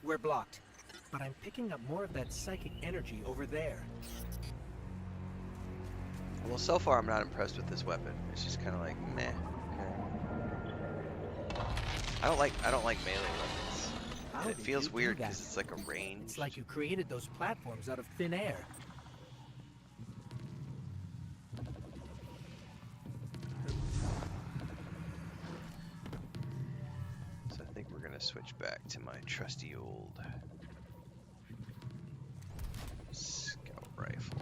We're blocked, but I'm picking up more of that psychic energy over there. Well, so far I'm not impressed with this weapon. It's just kind of like meh. Okay. I don't like melee weapons. And it feels weird because it's like a range. It's like you created those platforms out of thin air. So I think we're gonna switch back to my trusty old scout rifle.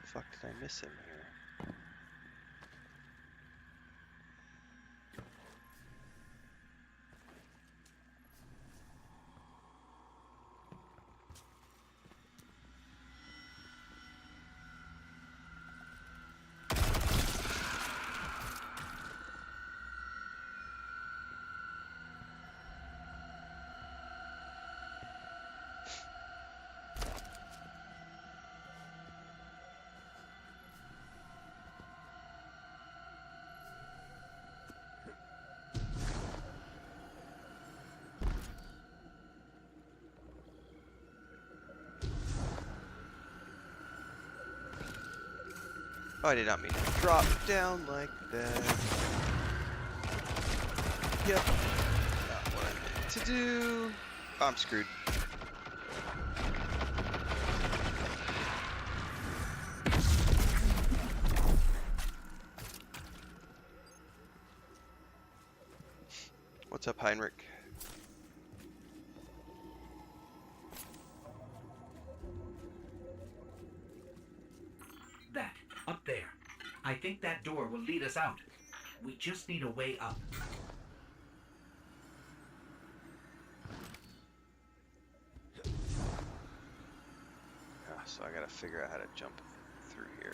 Fuck, did I miss him here? Oh, I did not mean to drop down like that. Yep. Not what I meant to do. Oh, I'm screwed. What's up, Heinrich? That, up there. I think that door will lead us out. We just need a way up. Yeah, so I gotta figure out how to jump through here.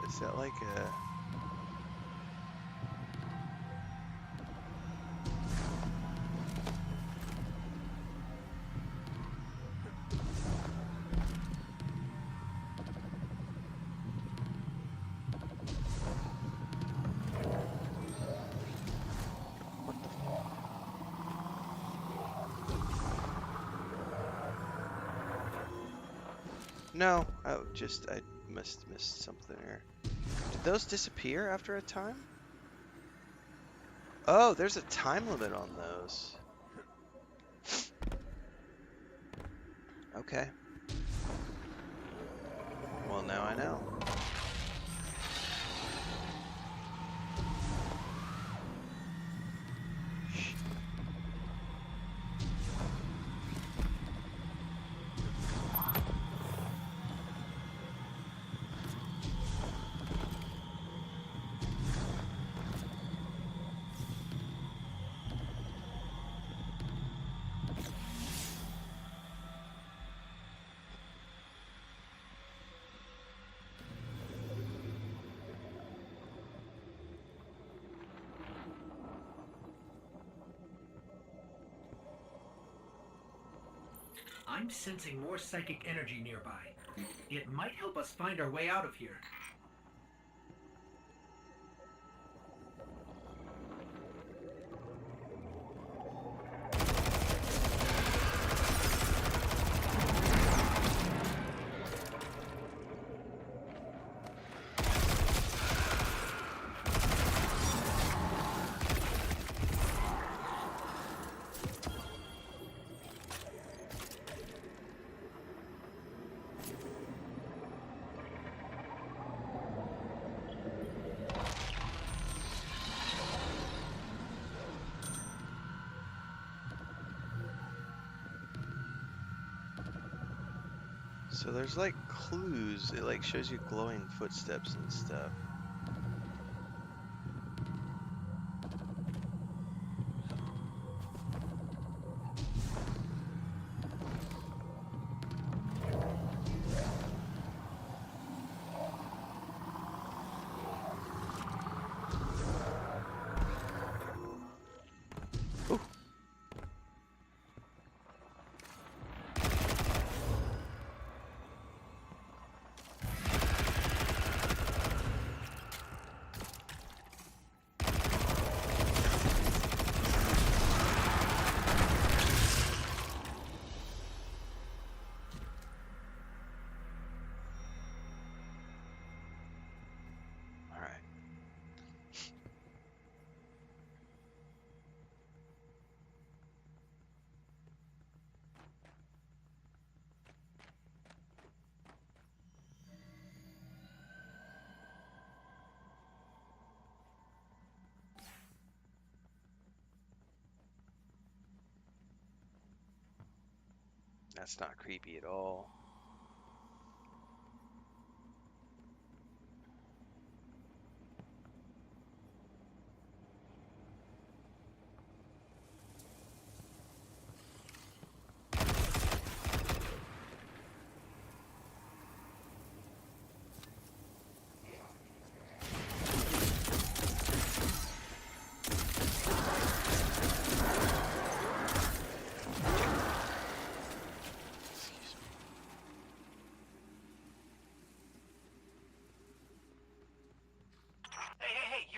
Is that like a... No, I must have missed something there. Did those disappear after a time? Oh, there's a time limit on those. Okay. Well, now I know. I'm sensing more psychic energy nearby. It might help us find our way out of here. So there's like clues. It like shows you glowing footsteps and stuff. That's not creepy at all.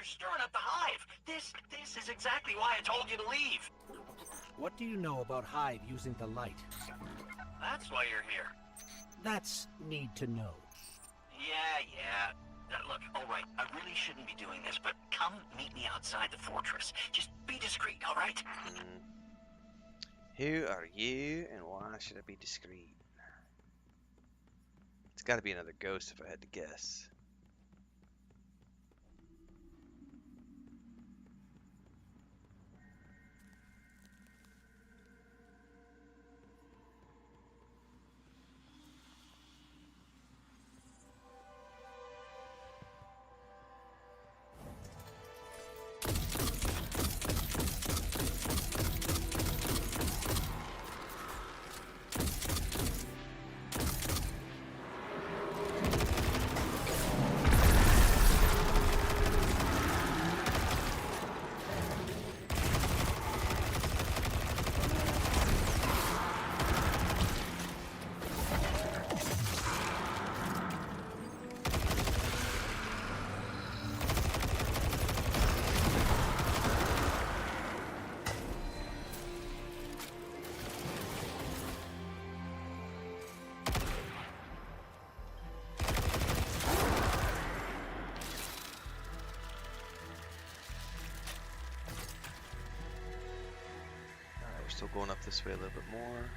You're stirring up the hive. This is exactly why I told you to leave. What do you know about Hive using the light? That's why you're here. That's need to know. Yeah. Look, all right, I really shouldn't be doing this, but come meet me outside the fortress. Just be discreet, all right? Who are you, and why should I be discreet? It's got to be another ghost if I had to guess. Still going up this way a little bit more.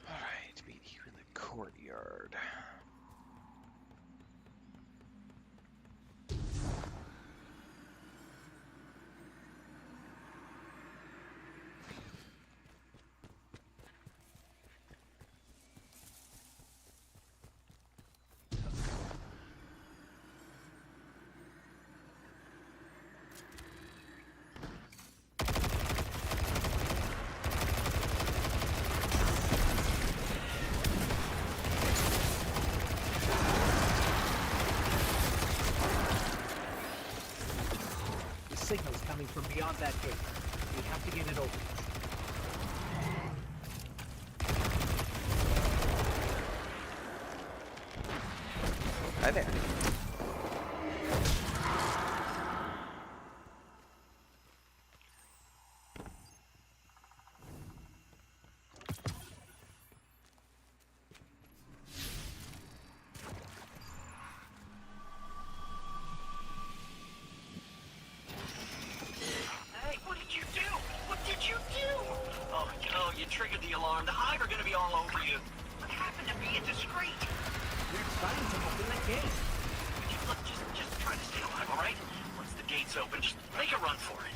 Alright, meet you in the courtyard. Signals coming from beyond that gate. We have to get it open. Hi there. You triggered the alarm. The hive are gonna be all over you. What happened to being discreet? We're trying to open the gate. Look, just try to stay alive, all right? Once the gate's open, just make a run for it.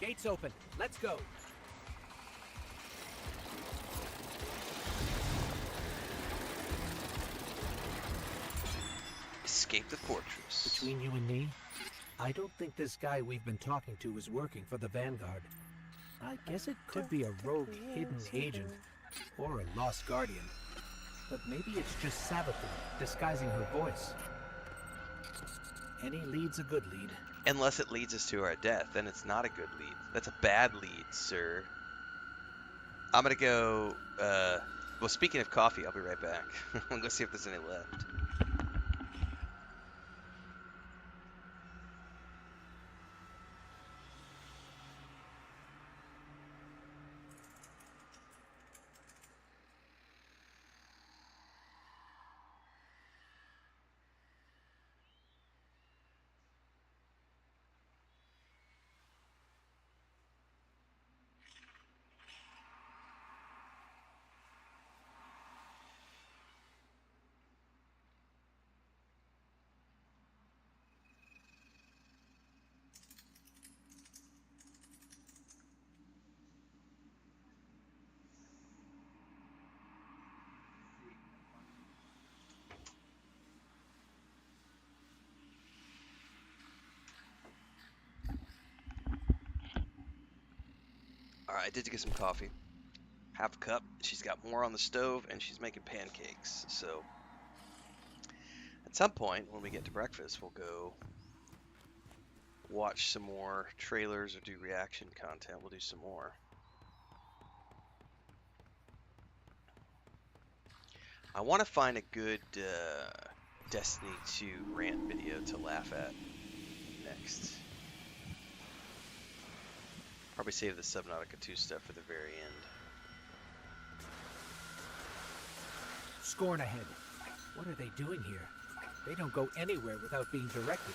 Gate's open. Let's go. Escape the fortress. Between you and me, I don't think this guy we've been talking to is working for the Vanguard. I guess it could be a rogue hidden agent or a lost guardian. But maybe it's just Sabathun disguising her voice. Any lead's a good lead. Unless it leads us to our death, then it's not a good lead. That's a bad lead, sir. I'm gonna go, well, speaking of coffee, I'll be right back. I'm gonna go see if there's any left. Alright, I did get some coffee. Half a cup. She's got more on the stove, and she's making pancakes. So, at some point, when we get to breakfast, we'll go watch some more trailers or do reaction content. We'll do some more. I want to find a good Destiny 2 rant video to laugh at next. Probably save the Subnautica 2 stuff for the very end. Scorn ahead. What are they doing here? They don't go anywhere without being directed.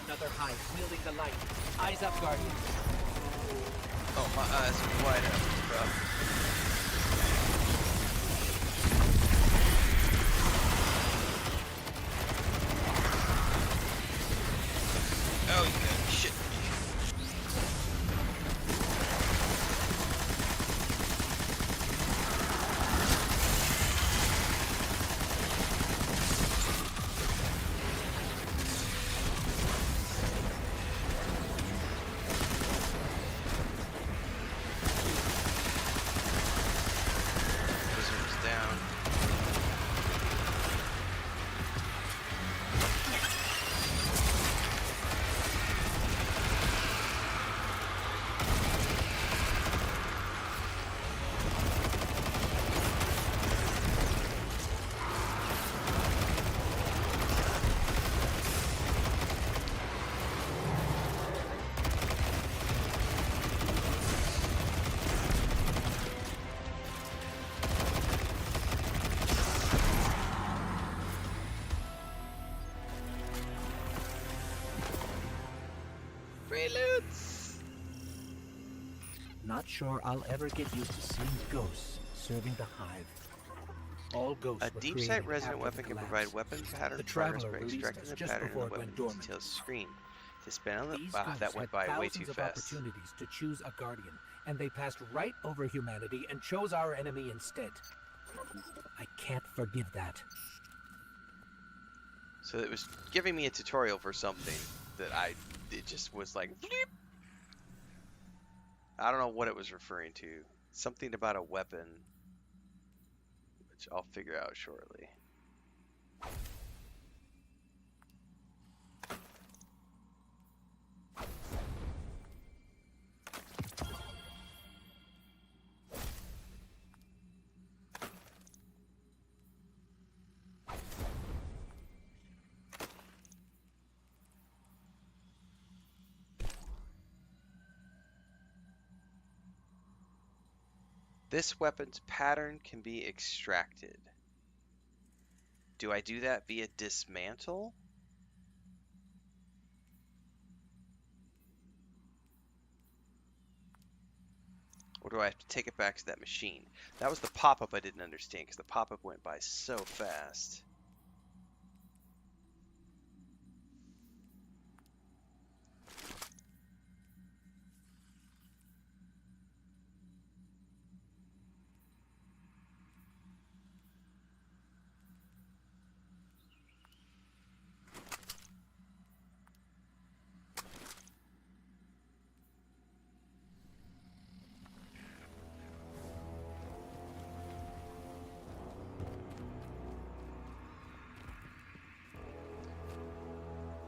Another hive wielding the light. Eyes up, Guardian. Oh, my eyes are wide open, bro. Oh, you got shit. Not sure I'll ever get used to seeing ghosts serving the hive. All ghosts A deep sight resonant weapon can provide weapon pattern progress by extracting the pattern in the weapon details screen. To spin on the that went by way too fast. Opportunities to choose a guardian, and they passed right over humanity and chose our enemy instead. I can't forgive that. So it was giving me a tutorial for something that it just was like, bleep. I don't know what it was referring to. Something about a weapon, which I'll figure out shortly. This weapon's pattern can be extracted. Do I do that via dismantle? Or do I have to take it back to that machine? That was the pop-up I didn't understand, because the pop-up went by so fast.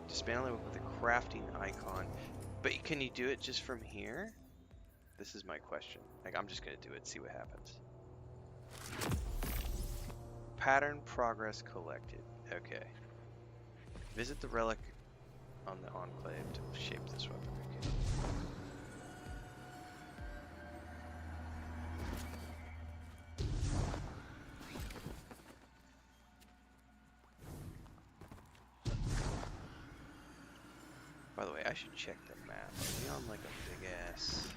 Dismantle it with a crafting icon. But can you do it just from here? This is my question. Like, I'm just going to do it, see what happens. Pattern progress collected. Okay. Visit the relic on the Enclave to shape this weapon. Okay. By the way, I should check the map. Are we on like a big ass...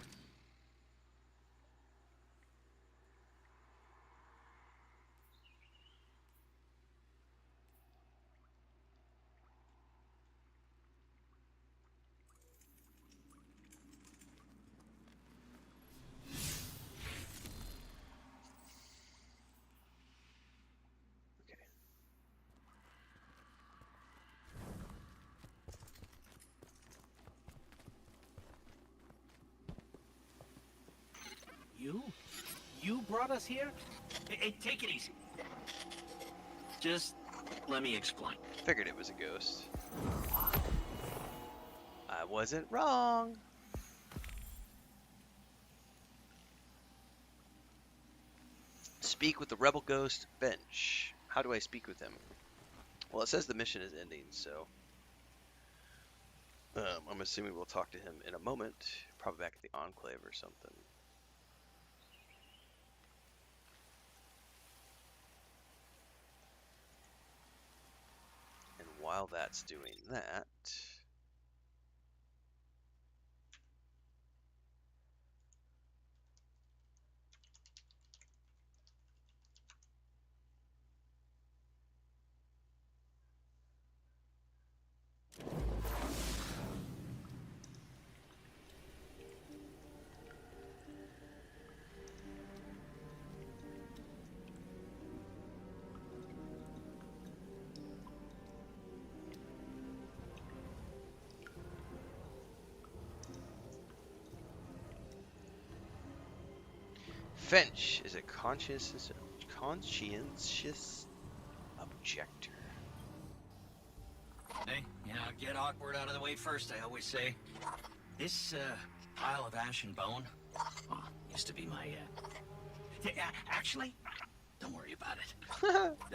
You brought us here? Hey, take it easy. Just let me explain. Figured it was a ghost. I wasn't wrong. Speak with the rebel ghost Bench. How do I speak with him? Well, it says the mission is ending, so I'm assuming we'll talk to him in a moment. Probably back at the Enclave or something. And while that's doing that... Finch is a conscientious objector. Hey, get awkward out of the way first, I always say. This, pile of ash and bone, used to be my, actually, don't worry about it.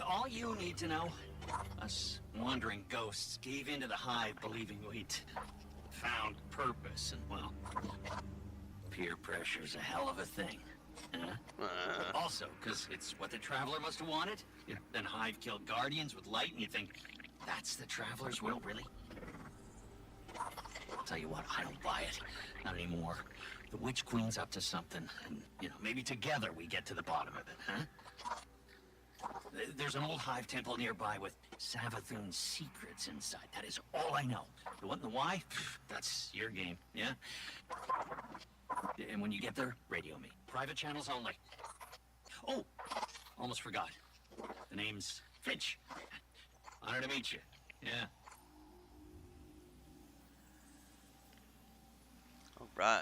All you need to know, us wandering ghosts gave into the hive believing we'd found purpose, and, well, peer pressure's a hell of a thing. Also, because it's what the Traveler must have wanted. Then Hive killed Guardians with light, and you think, that's the Traveler's will, really? I'll tell you what, I don't buy it. Not anymore. The Witch Queen's up to something, and, maybe together we get to the bottom of it, huh? There's an old Hive temple nearby with Savathun's secrets inside. That is all I know. The what and the why? That's your game, yeah? And when you get there, radio me. Private channels only. Oh, almost forgot. The name's Finch. Honor to meet you. Yeah. All right.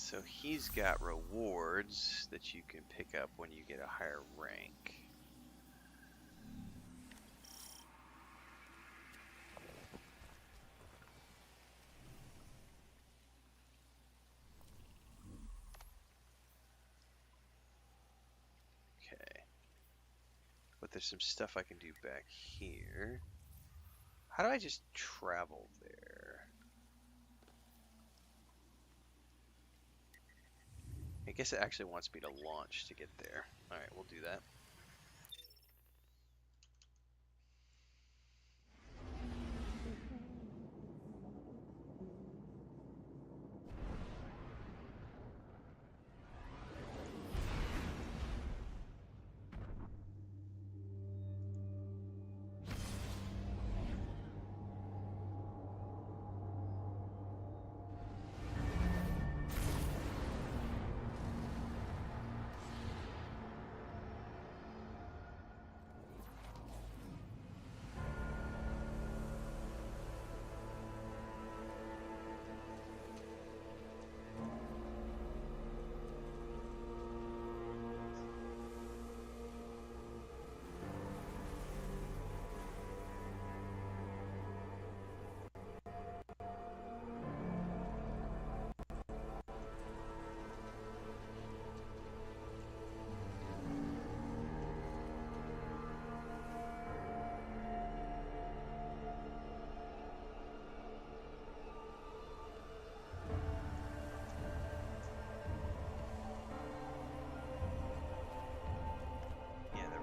So he's got rewards that you can pick up when you get a higher rank. Okay. But there's some stuff I can do back here. How do I just travel there? I guess it actually wants me to launch to get there. Alright, we'll do that.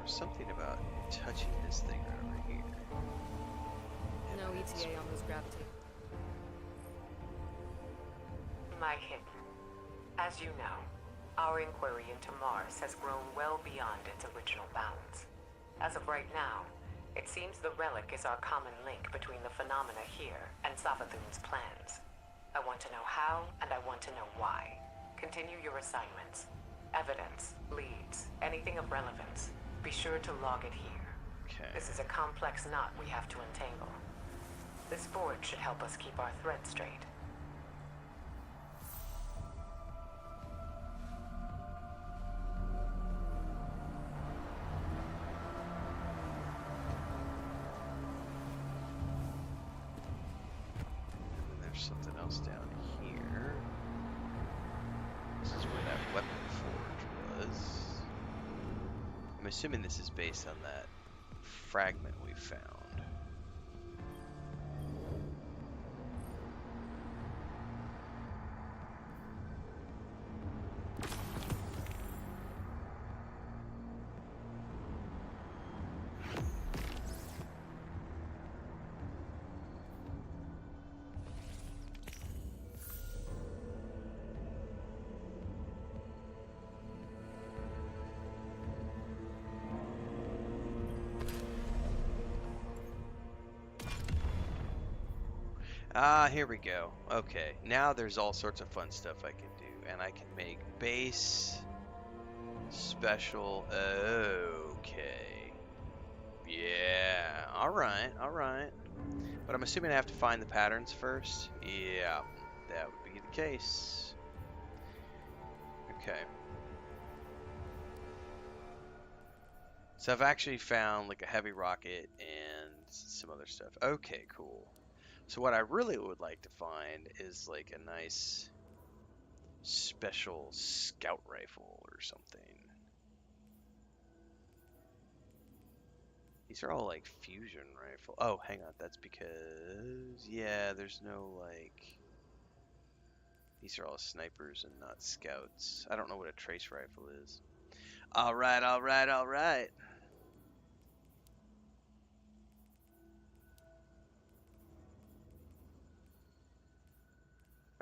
Something about touching this thing right over here. No ETA on those gravity. My hint. As you know, our inquiry into Mars has grown well beyond its original bounds. As of right now, it seems the relic is our common link between the phenomena here and Savathun's plans. I want to know how, and I want to know why. Continue your assignments. Evidence, leads, anything of relevance. Be sure to log it here. Okay. This is a complex knot we have to untangle. This board should help us keep our threads straight. And there's something else down here. This is where that weapon forge was. I'm assuming this is based on that fragment we found. Ah, here we go. Okay, now there's all sorts of fun stuff I can do, and I can make base, special. Okay, yeah. All right, all right. But I'm assuming I have to find the patterns first. Yeah, that would be the case. Okay. So I've actually found like a heavy rocket and some other stuff. Okay, cool. So what I really would like to find is like a nice special scout rifle or something. These are all like fusion rifle. Oh, hang on. That's because, yeah, there's no like, these are all snipers and not scouts. I don't know what a trace rifle is. All right, all right, all right.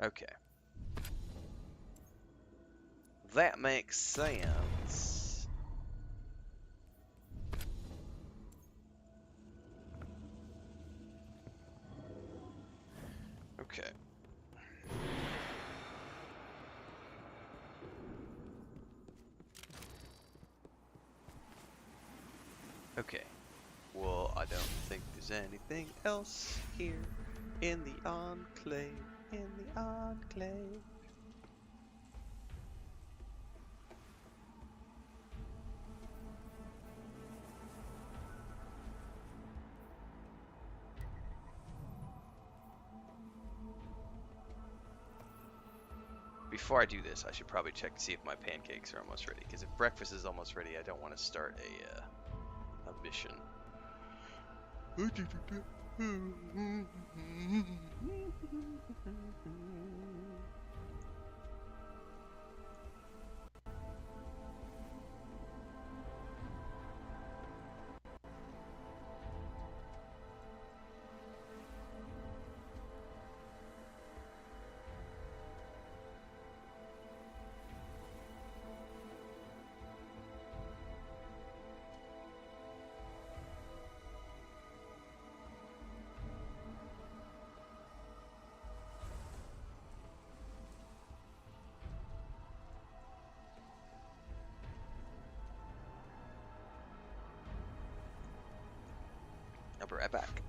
Okay. That makes sense. Okay. Okay. Well, I don't think there's anything else here in the enclave. In the enclave. before I do this, I should probably check to see if my pancakes are almost ready. Because if breakfast is almost ready, I don't want to start a mission. I'll be right back.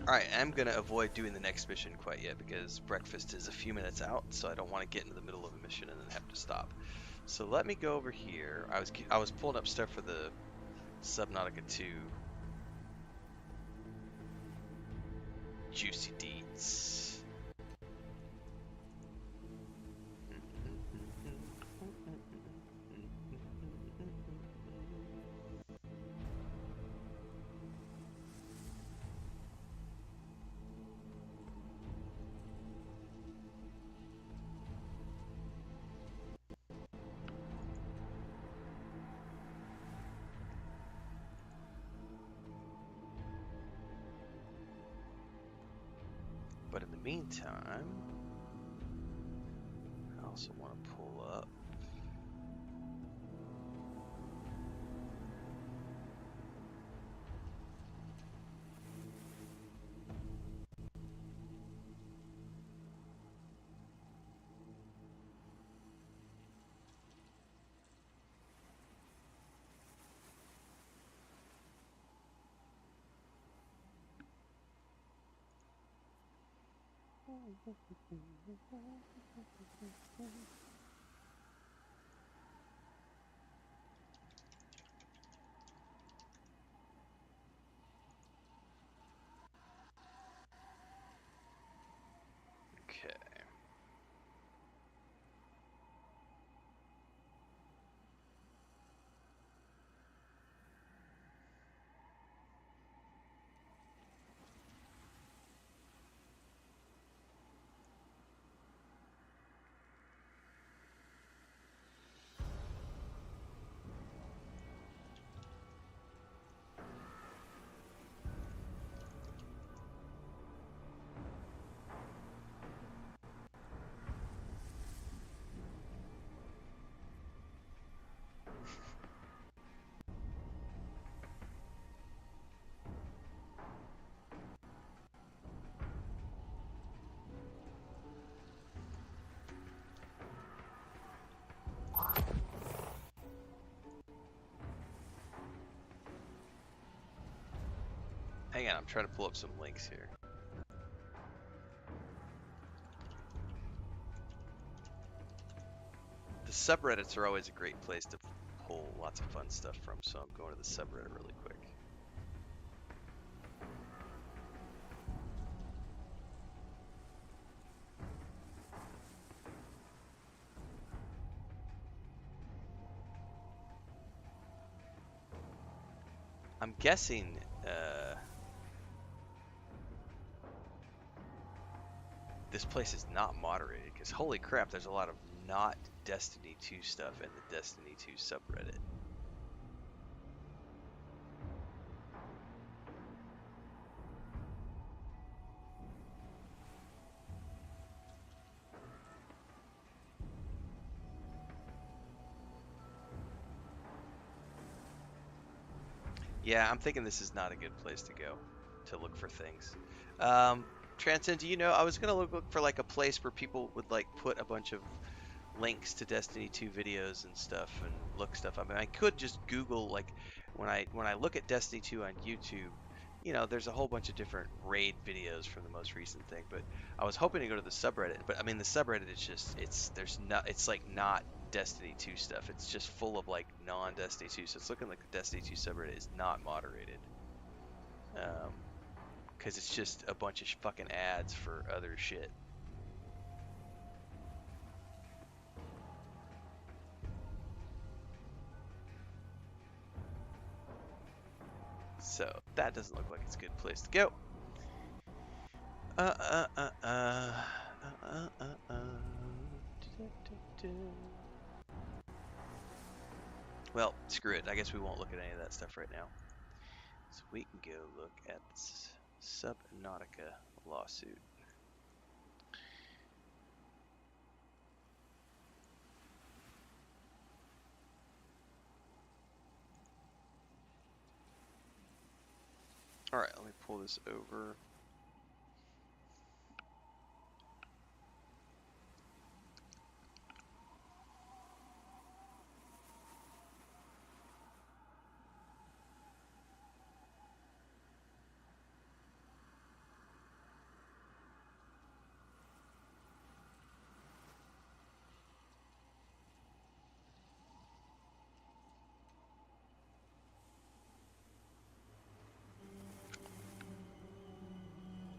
Alright, I'm going to avoid doing the next mission quite yet because breakfast is a few minutes out, so I don't want to get into the middle of a mission and then have to stop. So let me go over here. I was pulling up stuff for the Subnautica 2 Juicy Deeds. But in the meantime, I also want to pull up okay. Hang on, I'm trying to pull up some links here. The subreddits are always a great place to pull lots of fun stuff from, so I'm going to the subreddit really quick. I'm guessing this place is not moderated, because holy crap, there's a lot of not Destiny 2 stuff in the Destiny 2 subreddit. Yeah, I'm thinking this is not a good place to go to look for things. Transcend, do you know, I was gonna look for like a place where people would like put a bunch of links to Destiny 2 videos and stuff and look stuff up. I mean, I could just Google like when I look at Destiny 2 on YouTube, you know, there's a whole bunch of different raid videos from the most recent thing. But I was hoping to go to the subreddit. But I mean, the subreddit is just it's like not Destiny 2 stuff. It's just full of like non-Destiny 2. So it's looking like the Destiny 2 subreddit is not moderated. Because it's just a bunch of fucking ads for other shit. So that doesn't look like it's a good place to go. Well, screw it. I guess we won't look at any of that stuff right now. So we can go look at this Subnautica lawsuit. All right, let me pull this over.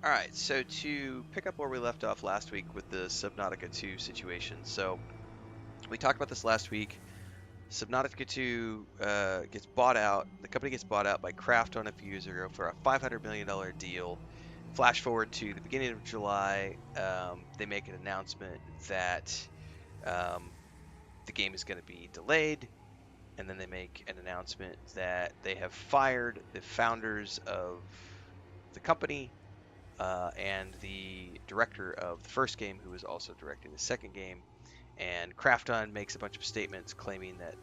All right, so to pick up where we left off last week with the Subnautica 2 situation. So we talked about this last week. Subnautica 2 gets bought out. The company gets bought out by Krafton a few years ago for a $500 million deal. Flash forward to the beginning of July, they make an announcement that the game is going to be delayed. And then they make an announcement that they have fired the founders of the company and the director of the first game, who was also directing the second game. And Krafton makes a bunch of statements claiming that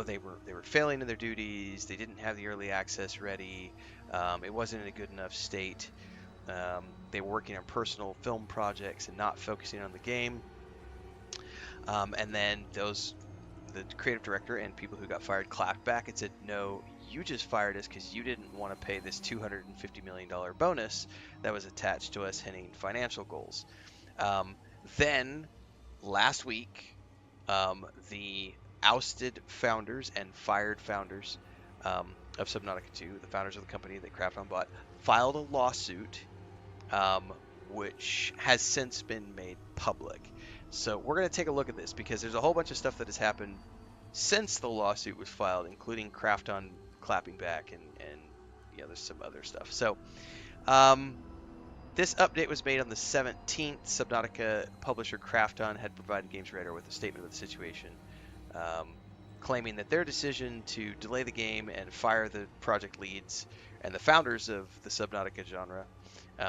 they were failing in their duties. They didn't have the early access ready. It wasn't in a good enough state. They were working on personal film projects and not focusing on the game. And then the creative director and people who got fired clapped back and said, "No, you just fired us because you didn't want to pay this $250 million bonus that was attached to us hitting financial goals." Then last week, the ousted founders and fired founders of Subnautica 2, the founders of the company that Krafton bought, filed a lawsuit, which has since been made public. So we're going to take a look at this because there's a whole bunch of stuff that has happened since the lawsuit was filed, including Krafton clapping back and yeah, there's some other stuff. So this update was made on the 17th. Subnautica publisher Krafton had provided Games Radar with a statement of the situation, claiming that their decision to delay the game and fire the project leads and the founders of the Subnautica genre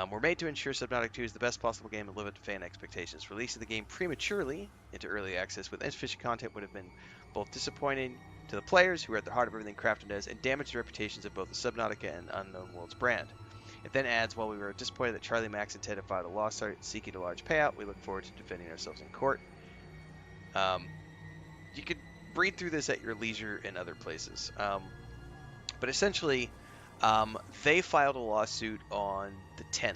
were made to ensure Subnautica 2 is the best possible game and live up to fan expectations. Releasing the game prematurely into early access with insufficient content would have been both disappointing to the players, who are at the heart of everything Krafton does, and damaged the reputations of both the Subnautica and Unknown Worlds brand. It then adds, while we were disappointed that Charlie Max and Ted had filed a lawsuit seeking a large payout, we look forward to defending ourselves in court. You could read through this at your leisure in other places. But essentially, they filed a lawsuit on the 10th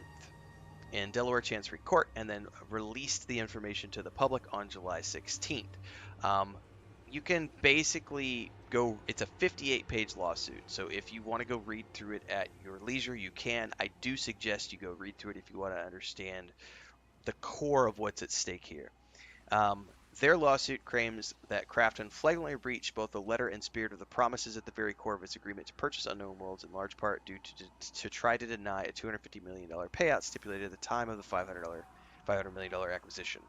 in Delaware Chancery Court and then released the information to the public on July 16th. You can basically go, it's a 58-page lawsuit, so if you want to go read through it at your leisure, you can. I do suggest you go read through it if you want to understand the core of what's at stake here. Their lawsuit claims that Krafton flagrantly breached both the letter and spirit of the promises at the very core of its agreement to purchase Unknown Worlds, in large part due to try to deny a $250 million payout stipulated at the time of the $500 million acquisition.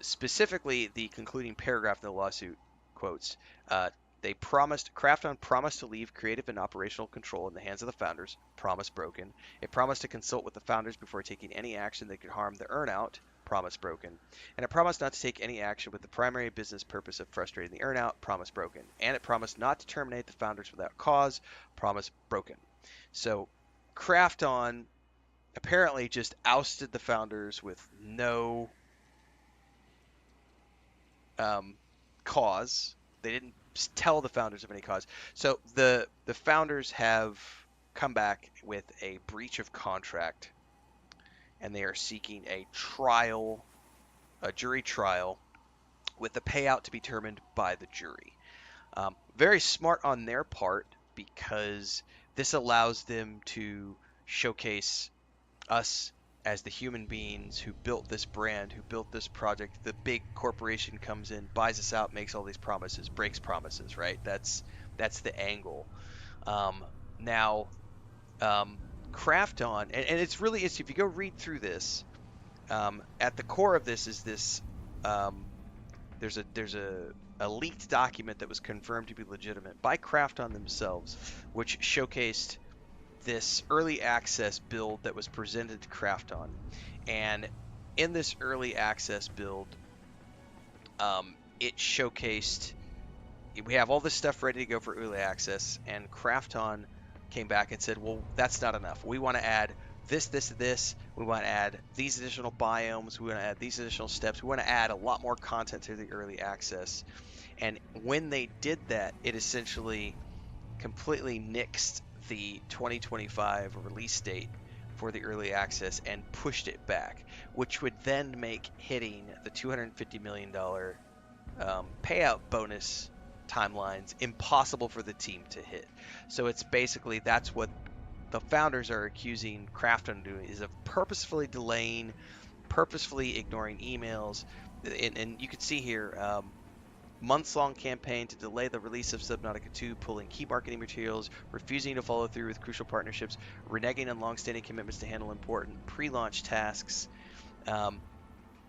Specifically, the concluding paragraph in the lawsuit quotes, Krafton promised to leave creative and operational control in the hands of the founders, promise broken. It promised to consult with the founders before taking any action that could harm the earnout, promise broken. And it promised not to take any action with the primary business purpose of frustrating the earnout, promise broken. And it promised not to terminate the founders without cause, promise broken. So Krafton apparently just ousted the founders with no cause. They didn't tell the founders of any cause. So the founders have come back with a breach of contract, and they are seeking a trial, a jury trial, with the payout to be determined by the jury. Very smart on their part, because this allows them to showcase us as the human beings who built this brand, who built this project. The big corporation comes in, buys us out, makes all these promises, breaks promises, right? That's the angle. Now, Krafton, and it's really interesting. If you go read through this, at the core of this is this. There's a leaked document that was confirmed to be legitimate by Krafton themselves, which showcased this early access build that was presented to Krafton. And in this early access build, it showcased, we have all this stuff ready to go for early access, and Krafton came back and said, well, that's not enough. We want to add this, this, this. We want to add these additional biomes. We want to add these additional steps. We want to add a lot more content to the early access. And when they did that, it essentially completely nixed the 2025 release date for the early access and pushed it back, which would then make hitting the $250 million payout bonus timelines impossible for the team to hit. So it's basically, that's what the founders are accusing Krafton of doing, is of purposefully delaying, purposefully ignoring emails. And you can see here, months-long campaign to delay the release of Subnautica 2, pulling key marketing materials, refusing to follow through with crucial partnerships, reneging on long-standing commitments to handle important pre-launch tasks.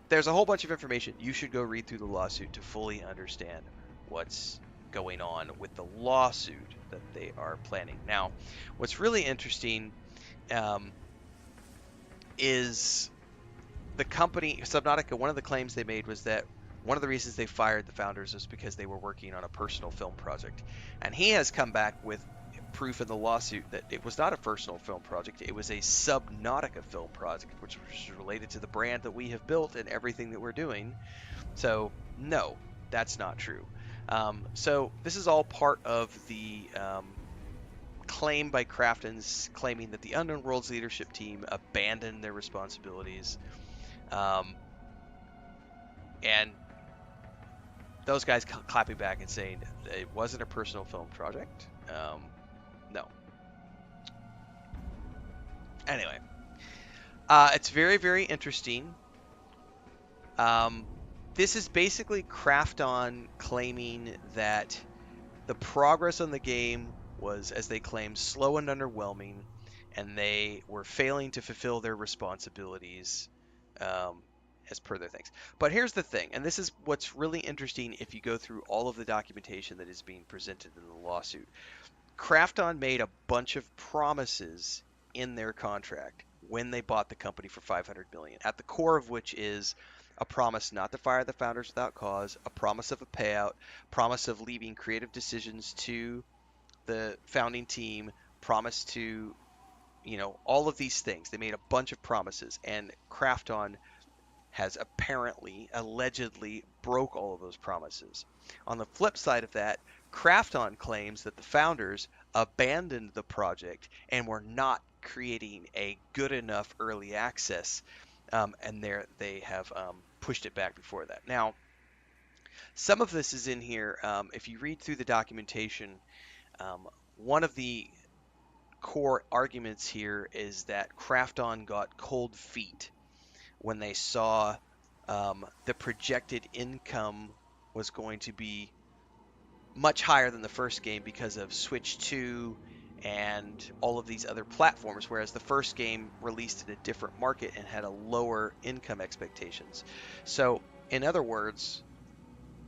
There's a whole bunch of information. You should go read through the lawsuit to fully understand what's going on with the lawsuit that they are planning. Now, what's really interesting is the company, Subnautica, one of the claims they made was that one of the reasons they fired the founders was because they were working on a personal film project. And he has come back with proof in the lawsuit that it was not a personal film project. It was a Subnautica film project, which was related to the brand that we have built and everything that we're doing. So, no, that's not true. So this is all part of the claim by Krafton's claiming that the Unknown Worlds leadership team abandoned their responsibilities. And those guys clapping back and saying it wasn't a personal film project. No. Anyway, it's very, very interesting. This is basically Krafton claiming that the progress on the game was, as they claim, slow and underwhelming, and they were failing to fulfill their responsibilities as per their things. But here's the thing, and this is what's really interesting if you go through all of the documentation that is being presented in the lawsuit. Krafton made a bunch of promises in their contract when they bought the company for $500 million, at the core of which is a promise not to fire the founders without cause, a promise of a payout, promise of leaving creative decisions to the founding team, promise to, all of these things. They made a bunch of promises, and Krafton has apparently, allegedly, broke all of those promises. On the flip side of that, Krafton claims that the founders abandoned the project and were not creating a good enough early access, and they have pushed it back before that. Now, some of this is in here. If you read through the documentation, one of the core arguments here is that Krafton got cold feet when they saw the projected income was going to be much higher than the first game because of Switch 2 and all of these other platforms, whereas the first game released in a different market and had a lower income expectations. So, in other words,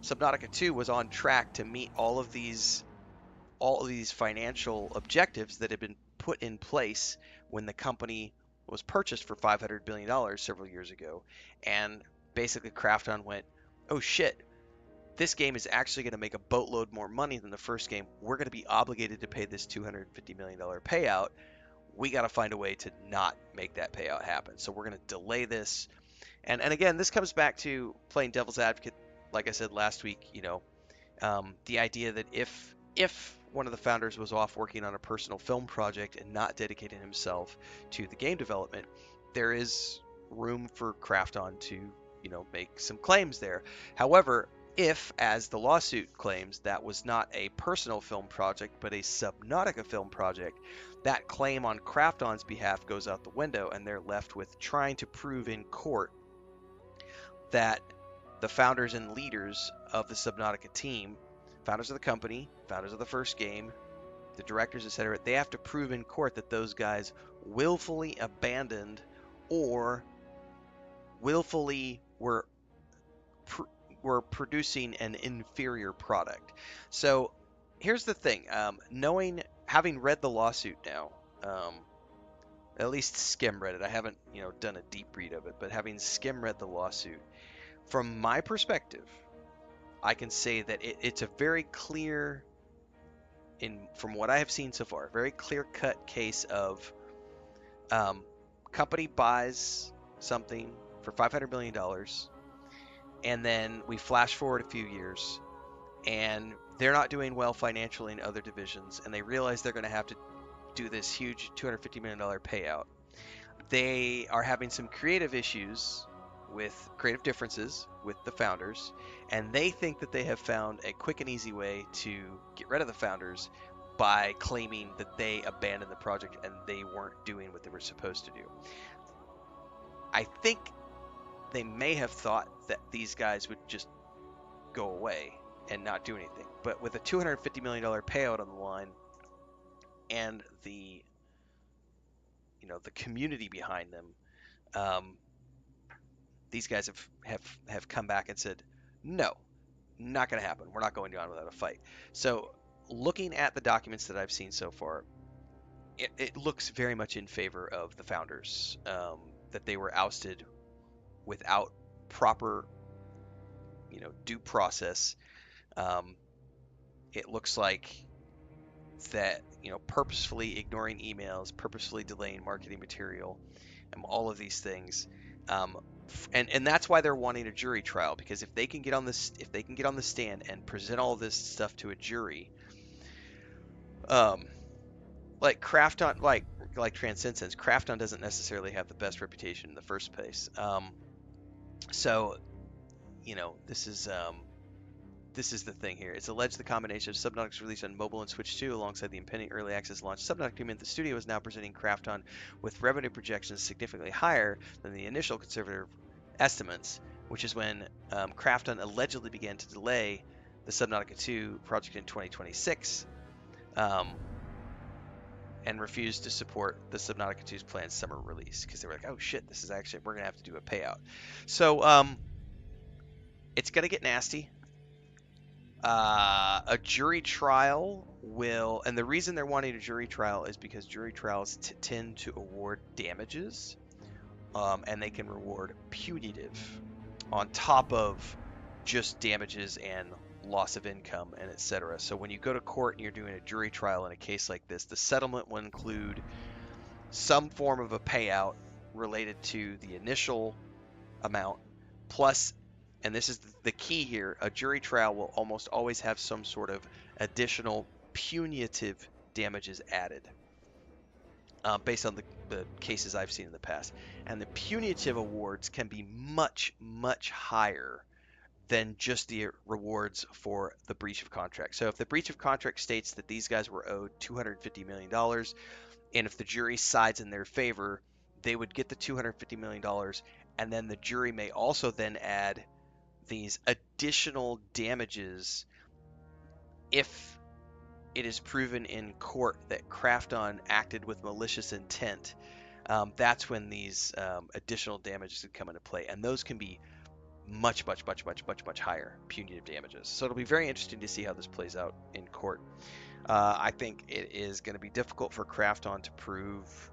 Subnautica 2 was on track to meet all of these financial objectives that had been put in place when the company was purchased for $500 billion several years ago. And basically Krafton went, oh shit, this game is actually going to make a boatload more money than the first game. We're going to be obligated to pay this $250 million payout. We got to find a way to not make that payout happen. So we're going to delay this. And again, this comes back to playing devil's advocate, like I said last week, the idea that if one of the founders was off working on a personal film project and not dedicating himself to the game development, there is room for Krafton to, make some claims there. However, if, as the lawsuit claims, that was not a personal film project but a Subnautica film project, that claim on Krafton's behalf goes out the window, and they're left with trying to prove in court that the founders and leaders of the Subnautica team, founders of the company, founders of the first game, the directors, etc., they have to prove in court that those guys willfully abandoned or willfully were producing an inferior product. So here's the thing, having read the lawsuit now, at least skim read it. I haven't, done a deep read of it, but having skim read the lawsuit, from my perspective, I can say that it's a very clear, from what I have seen so far, very clear-cut case of company buys something for $500 million, and then we flash forward a few years, and they're not doing well financially in other divisions, and they realize they're going to have to do this huge $250 million payout. They are having some creative issues with creative differences with the founders, and they think that they have found a quick and easy way to get rid of the founders by claiming that they abandoned the project and they weren't doing what they were supposed to do. I think they may have thought that these guys would just go away and not do anything, but with a $250 million payout on the line and the the community behind them, these guys have come back and said, no, not going to happen. We're not going on without a fight. So looking at the documents that I've seen so far, it looks very much in favor of the founders, that they were ousted without proper, due process. It looks like that, purposefully ignoring emails, purposefully delaying marketing material, all of these things. And that's why they're wanting a jury trial, because if they can get on the stand and present all this stuff to a jury, like Krafton, like Transcendence, Krafton doesn't necessarily have the best reputation in the first place. So, this is the thing here. It's alleged the combination of Subnautica's release on mobile and Switch 2 alongside the impending early access launch Subnautica meant the studio is now presenting Krafton with revenue projections significantly higher than the initial conservative estimates, which is when Krafton allegedly began to delay the Subnautica 2 project in 2026 and refused to support the Subnautica 2's planned summer release because they were like, oh shit, this is actually, we're going to have to do a payout. So it's going to get nasty. A jury trial will, and the reason they're wanting a jury trial is because jury trials tend to award damages, and they can reward punitive on top of just damages and loss of income and etc. So when you go to court and you're doing a jury trial in a case like this, the settlement will include some form of a payout related to the initial amount, plus, and this is the key here, a jury trial will almost always have some sort of additional punitive damages added, based on the cases I've seen in the past. And the punitive awards can be much, much higher than just the rewards for the breach of contract. So if the breach of contract states that these guys were owed $250 million, and if the jury sides in their favor, they would get the $250 million, and then the jury may also then add these additional damages if it is proven in court that Krafton acted with malicious intent. That's when these additional damages would come into play, and those can be much higher punitive damages. So it'll be very interesting to see how this plays out in court. I think it is going to be difficult for Krafton to prove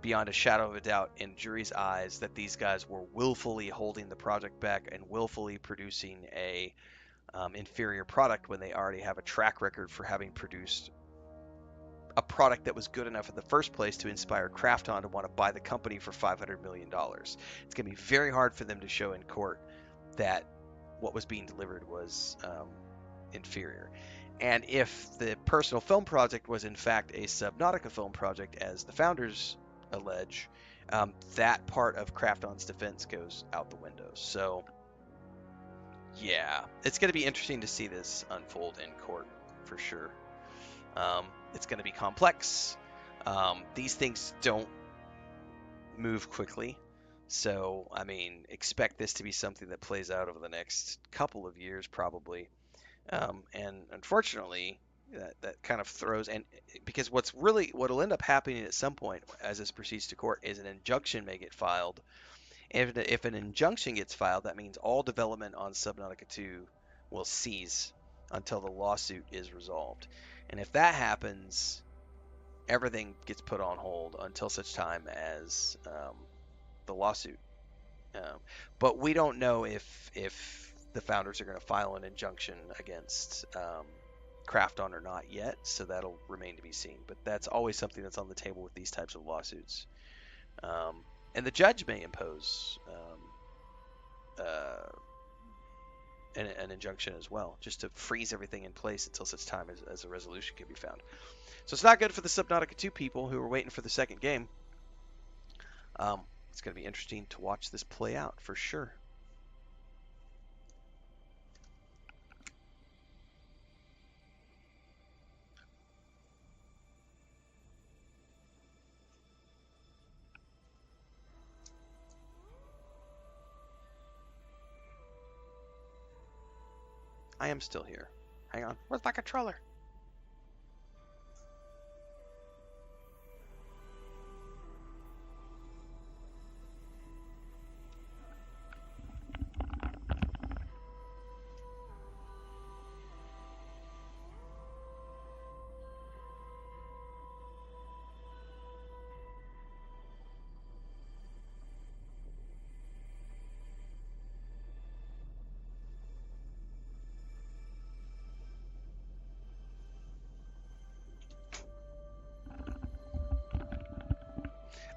beyond a shadow of a doubt in jury's eyes that these guys were willfully holding the project back and willfully producing a inferior product when they already have a track record for having produced a product that was good enough in the first place to inspire Krafton to want to buy the company for $500 million. It's going to be very hard for them to show in court that what was being delivered was inferior. And if the personal film project was in fact a Subnautica film project, as the founders allege, that part of Krafton's defense goes out the window. So, yeah, it's going to be interesting to see this unfold in court for sure. It's going to be complex. These things don't move quickly. So, I mean, expect this to be something that plays out over the next couple of years, probably. And unfortunately, that kind of throws, and because what'll end up happening at some point as this proceeds to court is an injunction may get filed. And if an injunction gets filed, that means all development on Subnautica 2 will cease until the lawsuit is resolved. And if that happens, everything gets put on hold until such time as the lawsuit. But we don't know if the founders are going to file an injunction against Krafton or not yet, so that'll remain to be seen. But that's always something that's on the table with these types of lawsuits. And the judge may impose an injunction as well, just to freeze everything in place until such time as a resolution can be found. So it's not good for the Subnautica 2 people who are waiting for the second game. It's going to be interesting to watch this play out for sure. I am still here. Hang on. Where's my controller?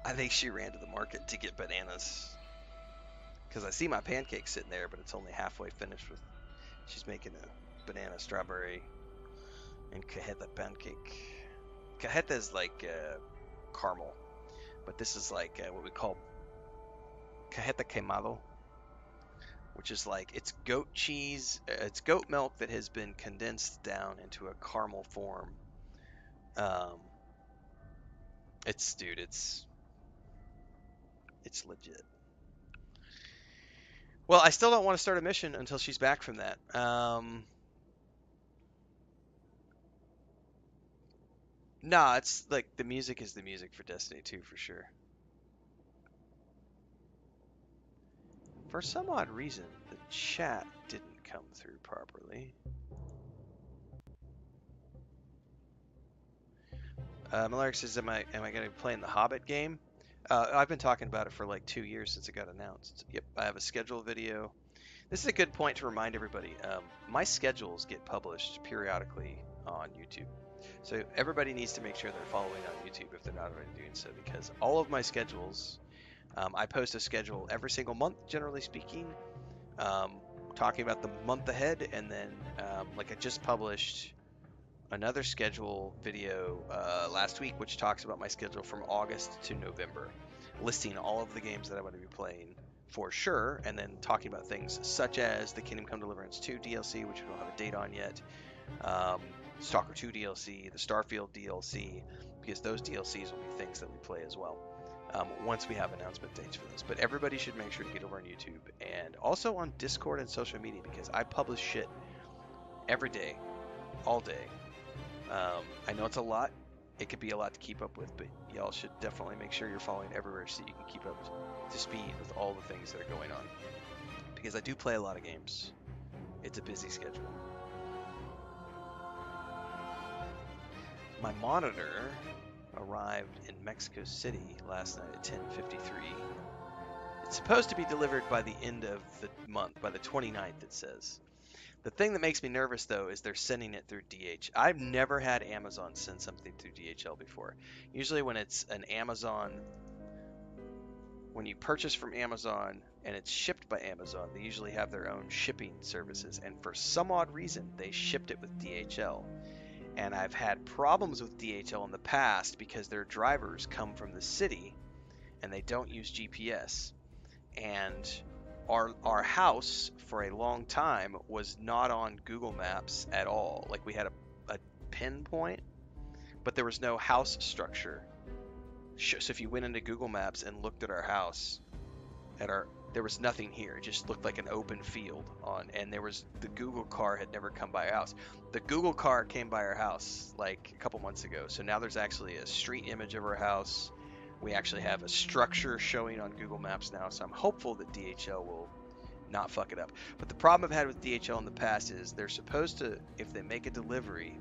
I think she ran to the market to get bananas. Because I see my pancake sitting there, but it's only halfway finished with... She's making a banana, strawberry, and cajeta pancake. Cajeta is like caramel. But this is like what we call cajeta quemado. Which is like, it's goat cheese, it's goat milk that has been condensed down into a caramel form. It's legit. Well, I still don't want to start a mission until she's back from that. Nah, it's like the music is the music for Destiny 2 for sure. For some odd reason, the chat didn't come through properly. Malaric says, am I going to be playing the Hobbit game? I've been talking about it for like 2 years since it got announced. Yep, I have a schedule video. This is a good point to remind everybody. My schedules get published periodically on YouTube. So everybody needs to make sure they're following on YouTube if they're not already doing so, because all of my schedules, I post a schedule every single month, generally speaking, talking about the month ahead, and then like I just published another schedule video last week, which talks about my schedule from August to November, listing all of the games that I'm going to be playing for sure, and then talking about things such as the Kingdom Come Deliverance 2 DLC, which we don't have a date on yet, Stalker 2 DLC, the Starfield DLC, because those DLCs will be things that we play as well once we have announcement dates for those. But everybody should make sure to get over on YouTube and also on Discord and social media, because I publish shit every day, all day. I know it's a lot. It could be a lot to keep up with, but y'all should definitely make sure you're following everywhere so you can keep up to speed with all the things that are going on. Because I do play a lot of games. It's a busy schedule. My monitor arrived in Mexico City last night at 10:53. It's supposed to be delivered by the end of the month, by the 29th, it says. The thing that makes me nervous, though, is they're sending it through DHL. I've never had Amazon send something through DHL before. Usually when it's an Amazon, when you purchase from Amazon and it's shipped by Amazon, they usually have their own shipping services. And for some odd reason, they shipped it with DHL. And I've had problems with DHL in the past because their drivers come from the city and they don't use GPS. And our house for a long time was not on Google Maps at all. Like we had a pinpoint, but there was no house structure. So if you went into Google Maps and looked at our house, there was nothing here. It just looked like an open field and the Google car had never come by our house. The Google car came by our house like a couple months ago. So now there's actually a street image of our house. We actually have a structure showing on Google Maps now, so I'm hopeful that DHL will not fuck it up. But the problem I've had with DHL in the past is they're supposed to, if they make a delivery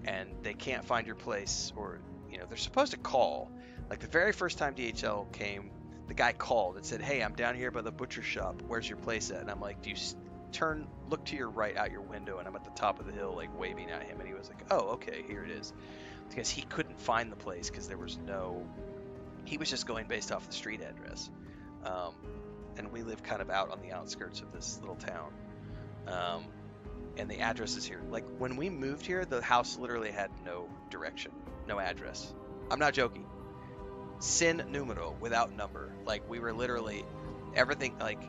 and they can't find your place, or they're supposed to call. Like the very first time DHL came, the guy called and said, "Hey, I'm down here by the butcher shop. Where's your place at?" And I'm like, "Do you look to your right out your window?" And I'm at the top of the hill, like waving at him, and he was like, "Oh, okay, here it is." Because he couldn't find the place because he was just going based off the street address. And we live kind of out on the outskirts of this little town. And the address is here. Like when we moved here, the house literally had no direction, no address. I'm not joking. Sin numero, without number. Like we were literally, everything, like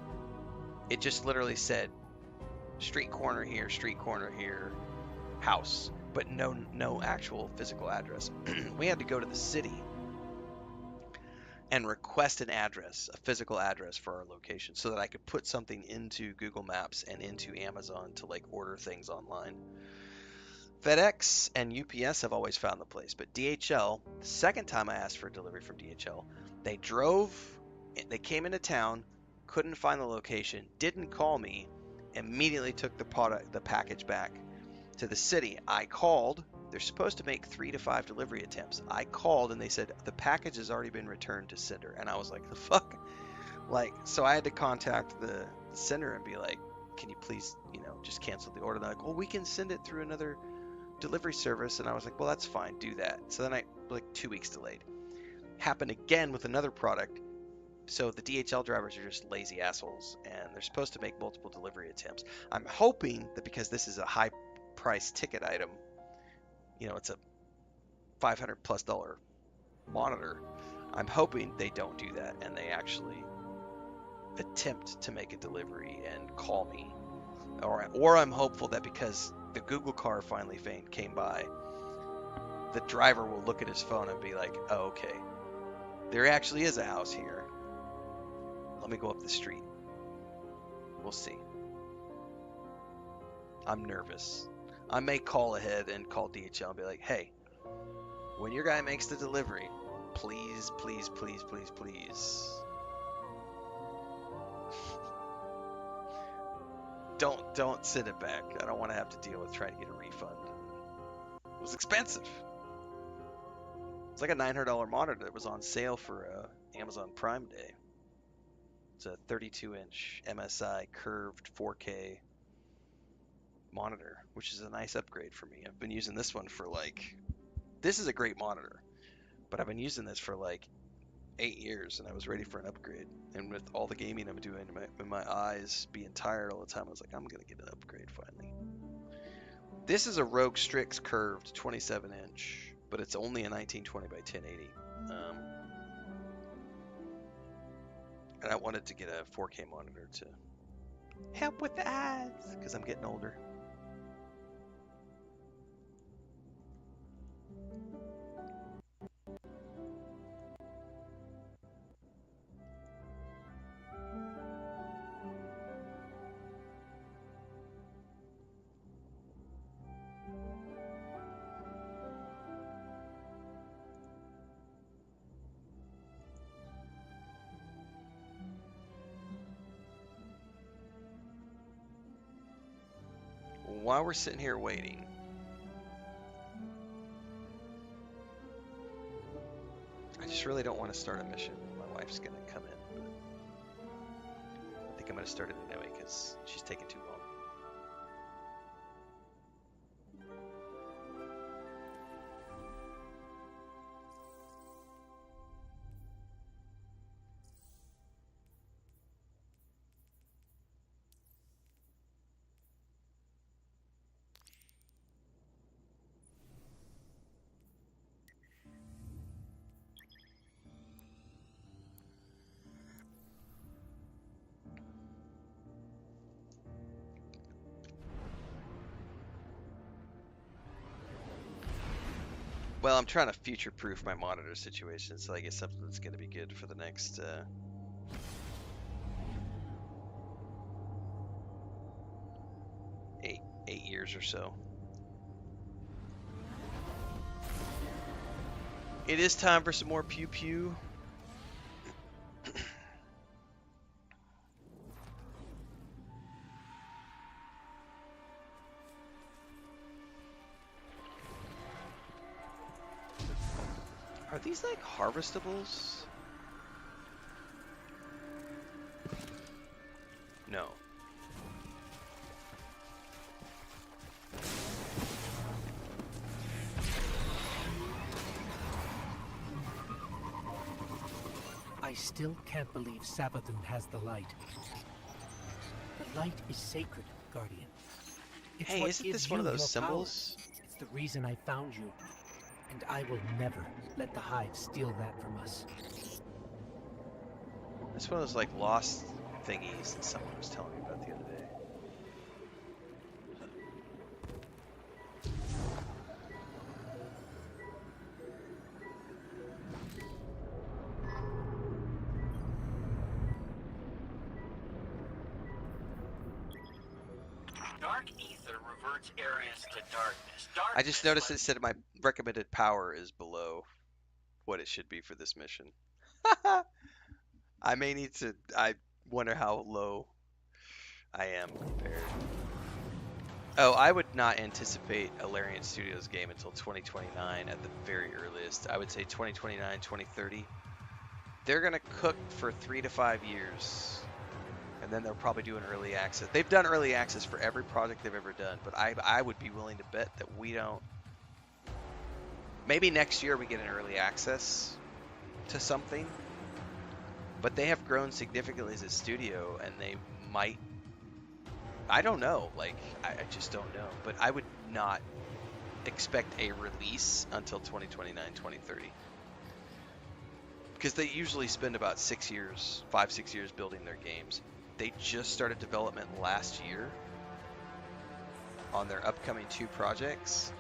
it just literally said street corner here, house. But no actual physical address. We had to go to the city and request an address, a physical address for our location, so that I could put something into Google Maps and into Amazon to like order things online. FedEx and UPS have always found the place, but DHL, the second time I asked for a delivery from DHL, they came into town, couldn't find the location, didn't call me, immediately took the package back to the city. I called. They're supposed to make 3 to 5 delivery attempts. I called and they said the package has already been returned to sender. And I was like, the fuck? Like, so I had to contact the sender and be like, can you please, just cancel the order? They're like, well, we can send it through another delivery service. And I was like, well, that's fine. Do that. So then 2 weeks delayed. Happened again with another product. So the DHL drivers are just lazy assholes and they're supposed to make multiple delivery attempts. I'm hoping that because this is a high price ticket item, it's a $500+ monitor, I'm hoping they don't do that and they actually attempt to make a delivery and call me, or I'm hopeful that because the Google car finally came by, the driver will look at his phone and be like, oh, okay, there actually is a house here, let me go up the street. We'll see. I'm nervous. I may call ahead and call DHL and be like, hey, when your guy makes the delivery, please, please, please, please, please, don't send it back. I don't want to have to deal with trying to get a refund. It was expensive. It's like a $900 monitor that was on sale for Amazon Prime Day. It's a 32-inch MSI curved 4K monitor, which is a nice upgrade for me. I've been using this one for this is a great monitor, but I've been using this for 8 years and I was ready for an upgrade. And with all the gaming I'm doing and my eyes being tired all the time, I was like, I'm gonna get an upgrade finally. This is a Rogue Strix curved 27-inch, but it's only a 1920 by 1080. And I wanted to get a 4K monitor to help with the eyes because I'm getting older. While we're sitting here waiting, just really don't want to start a mission. My wife's gonna come in. I think I'm gonna start it anyway because she's taking too long. Well, I'm trying to future-proof my monitor situation, so I get something that's going to be good for the next 8 years or so. It is time for some more pew pew. Are these like harvestables? No. I still can't believe Savathun has the light. The light is sacred, Guardian. It's hey, what isn't gives this one of you those your symbols? power. It's the reason I found you. And I will never let the Hive steal that from us. It's one of those like lost thingies that someone was telling me about the other day. Dark ether reverts areas to darkness. I just noticed it said my recommended power is below what it should be for this mission. I may need to. I wonder how low I am compared. Oh, I would not anticipate a Larian Studios game until 2029 at the very earliest. I would say 2029, 2030. They're going to cook for 3 to 5 years. And then they'll probably do an early access. They've done early access for every project they've ever done, but I would be willing to bet that we don't. Maybe next year we get an early access to something. But they have grown significantly as a studio, and they might. I don't know. Like, I just don't know. But I would not expect a release until 2029, 2030. Because they usually spend about 6 years, 5-6 years building their games. They just started development last year on their upcoming 2 projects,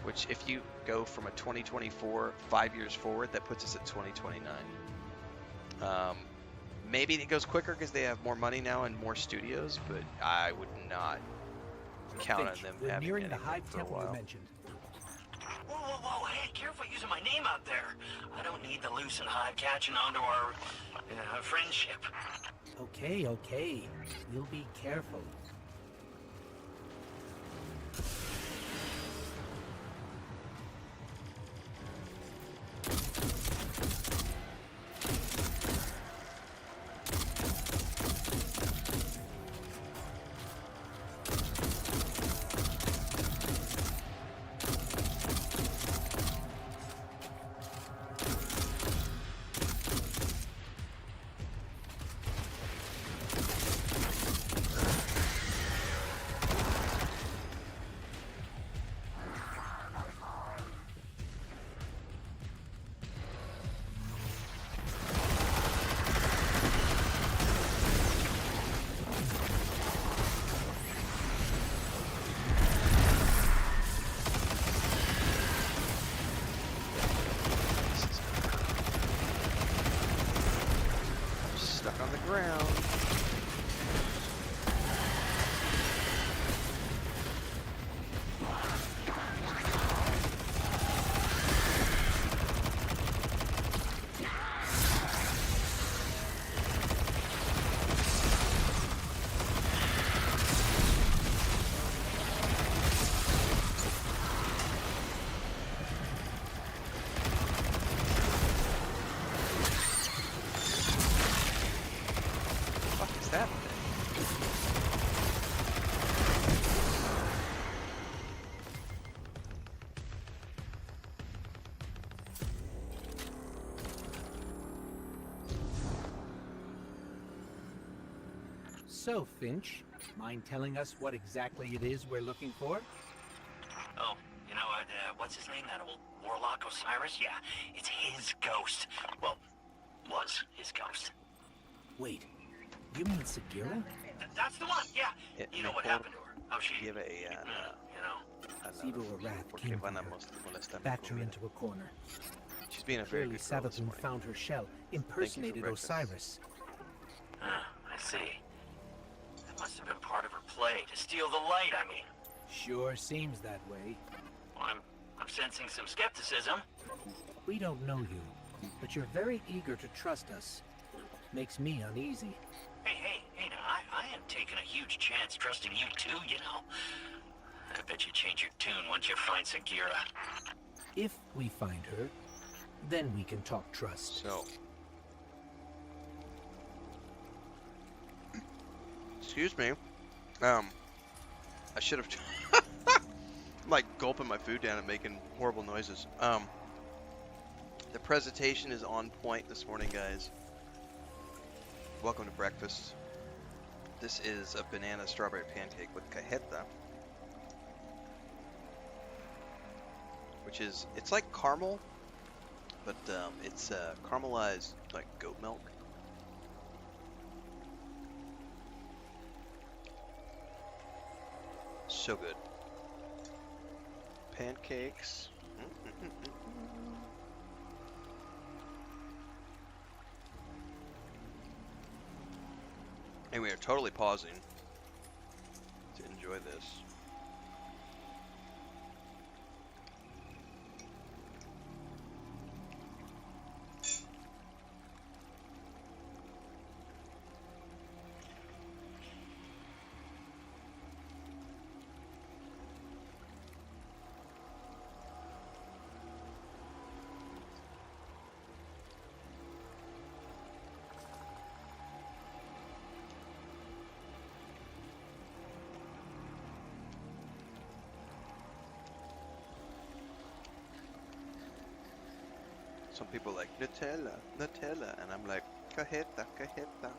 which if you go from a 2024 5 years forward, that puts us at 2029. Maybe it goes quicker because they have more money now and more studios, but I would not count on them having nearing the anything Hive for a Temple you while. mentioned. Whoa, whoa, whoa, hey, careful using my name out there. I don't need the Lucent Hive catching on to our friendship. Okay, okay. We'll be careful. Stuck on the ground. that thing. So, Finch, mind telling us what exactly it is we're looking for? Oh, you know, what's his name? That old warlock Osiris? Yeah, it's his ghost. Well, was his ghost. Wait, you mean Segura? That's the one, yeah. You know what happened to her? How she, you know. Siva Wrath came for her, backed her into a corner. She's being a very Clearly good girl this Savathun morning. found her shell, impersonated Osiris. Ah, I see. That must have been part of her play, to steal the light, I mean. Sure seems that way. Well, I'm sensing some skepticism. We don't know you, but you're very eager to trust us. Makes me uneasy. Hey, now, I am taking a huge chance trusting you too, you know. I bet you change your tune once you find Segura. If we find her, then we can talk trust. So. Excuse me. I should have. I'm like gulping my food down and making horrible noises. The presentation is on point this morning, guys. Welcome to breakfast. This is a banana strawberry pancake with cajeta, which is, it's like caramel, but it's caramelized like goat milk. So good. Pancakes. And we are totally pausing to enjoy this. Some people are like, Nutella, Nutella, and I'm like, cajeta, cajeta.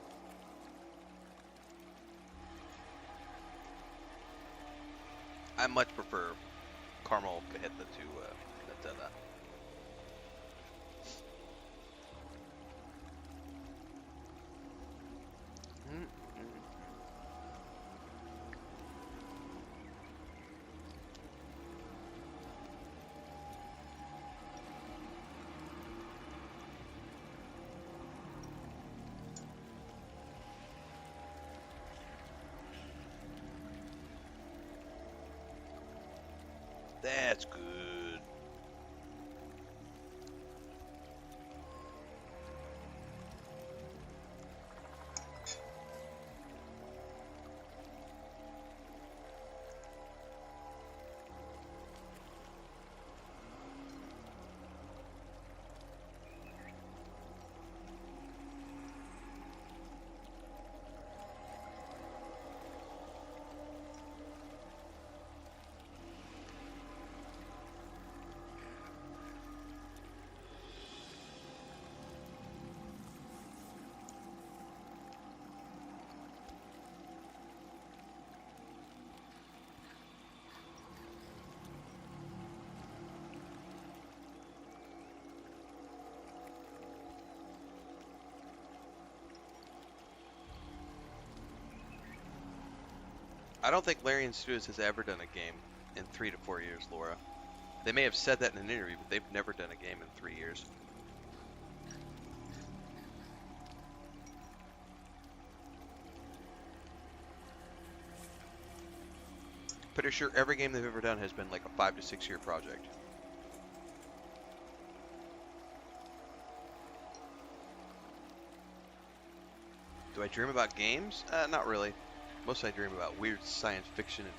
I much prefer caramel cajeta to Nutella. That's good. I don't think Larian Studios has ever done a game in 3 to 4 years, Laura. They may have said that in an interview, but they've never done a game in 3 years. Pretty sure every game they've ever done has been like a 5 to 6 year project. Do I dream about games? Not really. Mostly I dream about weird science fiction and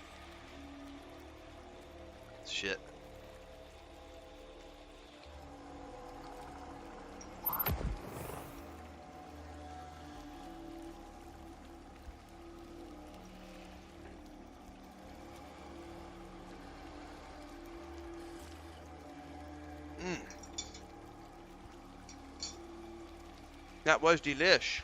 shit. That was delish.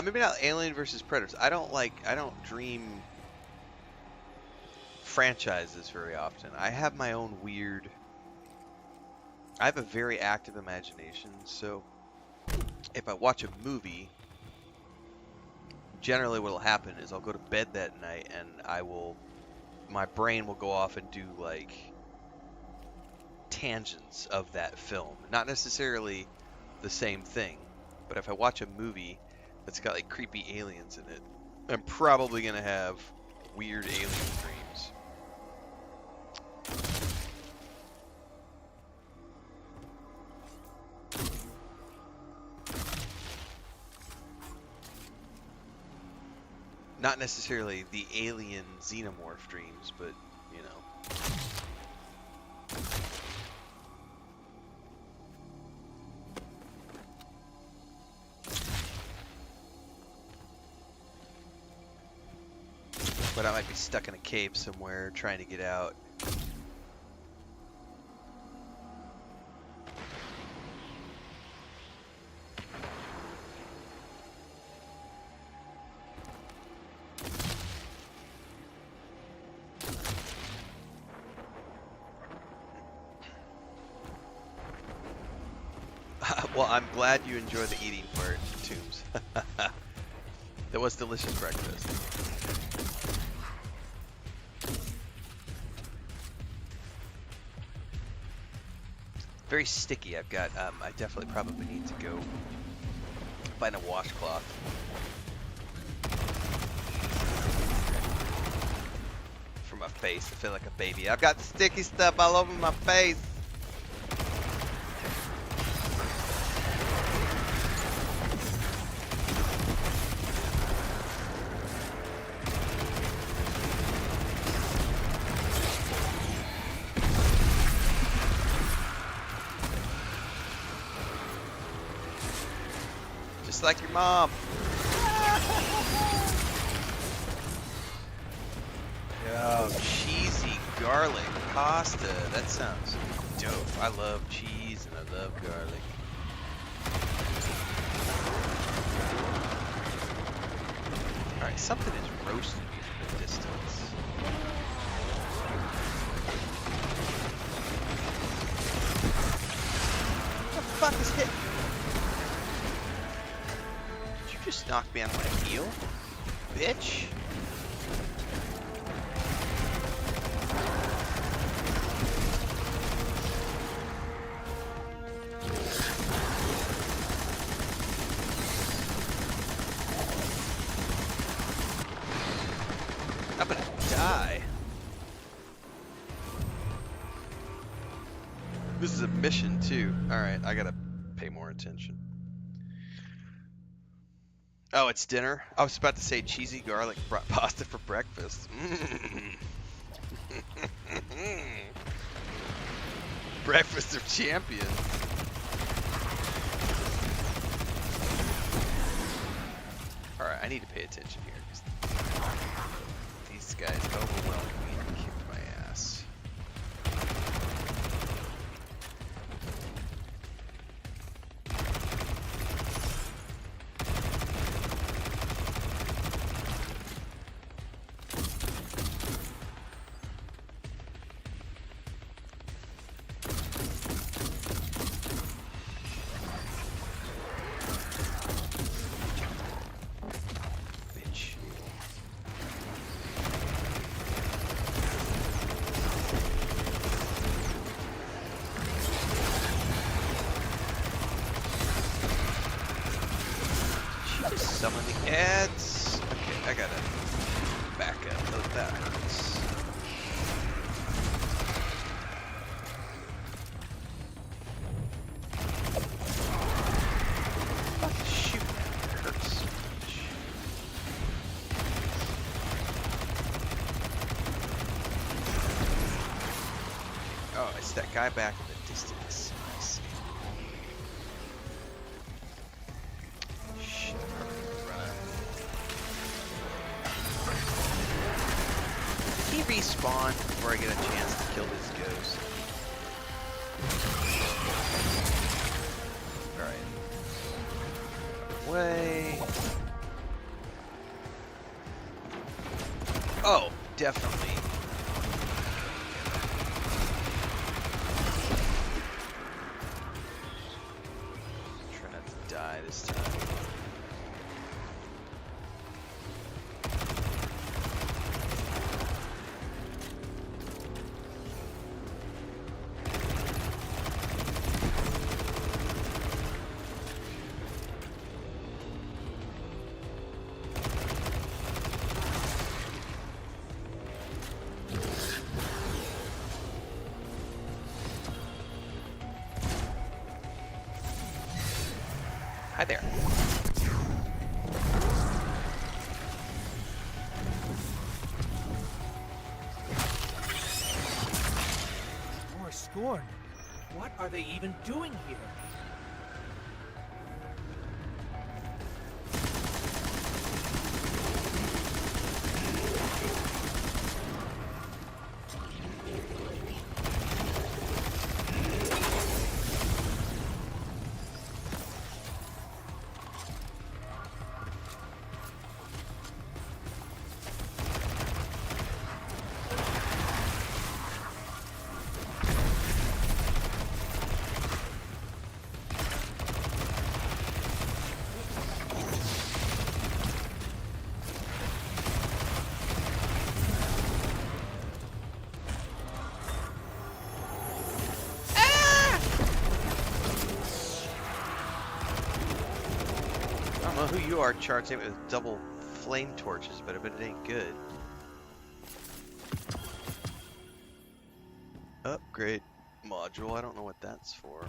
Maybe not Alien versus Predators. I don't dream franchises very often. I have my own weird... I have a very active imagination, so if I watch a movie, generally what'll happen is I'll go to bed that night and my brain will go off and do like tangents of that film. Not necessarily the same thing, but if I watch a movie that's got like creepy aliens in it, I'm probably gonna have weird alien dreams. Not necessarily the alien xenomorph dreams, but you know. But I might be stuck in a cave somewhere trying to get out. Well, I'm glad you enjoy the eating part, Tombs. That was delicious breakfast. Very sticky. I've got, I definitely probably need to go find a washcloth. For my face, I feel like a baby. I've got sticky stuff all over my face. Just like your mom. Yo, cheesy garlic pasta. That sounds dope. I love cheese and I love garlic. Alright, something is roasting me from a distance. What the fuck is hitting? Just knocked me on my heel, bitch. I'm gonna die. This is a mission too. Alright, I gotta pay more attention. Oh, it's dinner? I was about to say cheesy garlic pasta for breakfast. Breakfast of champions. Alright, I need to pay attention here. These guys overwhelmed me and kicked my ass. Some of the ads. Okay, I gotta back up. Oh, that hurts. that guy back in the distance. I see. Shit, I'm probably gonna run out. Did he respawn before I get a chance to kill this ghost? Alright. Way. Oh, definitely. Try not to die this time. Hi there. More scorn. What are they even doing here? I don't know who you are, Charts, with double flame torches, but I bet it ain't good. Upgrade module, I don't know what that's for.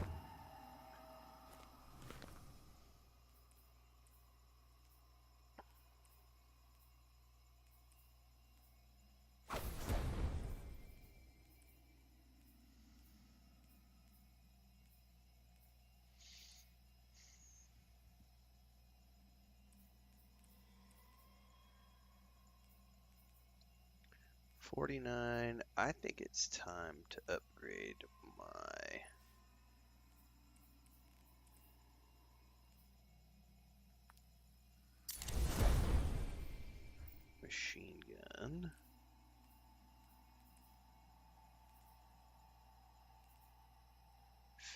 $49. I think it's time to upgrade my machine gun.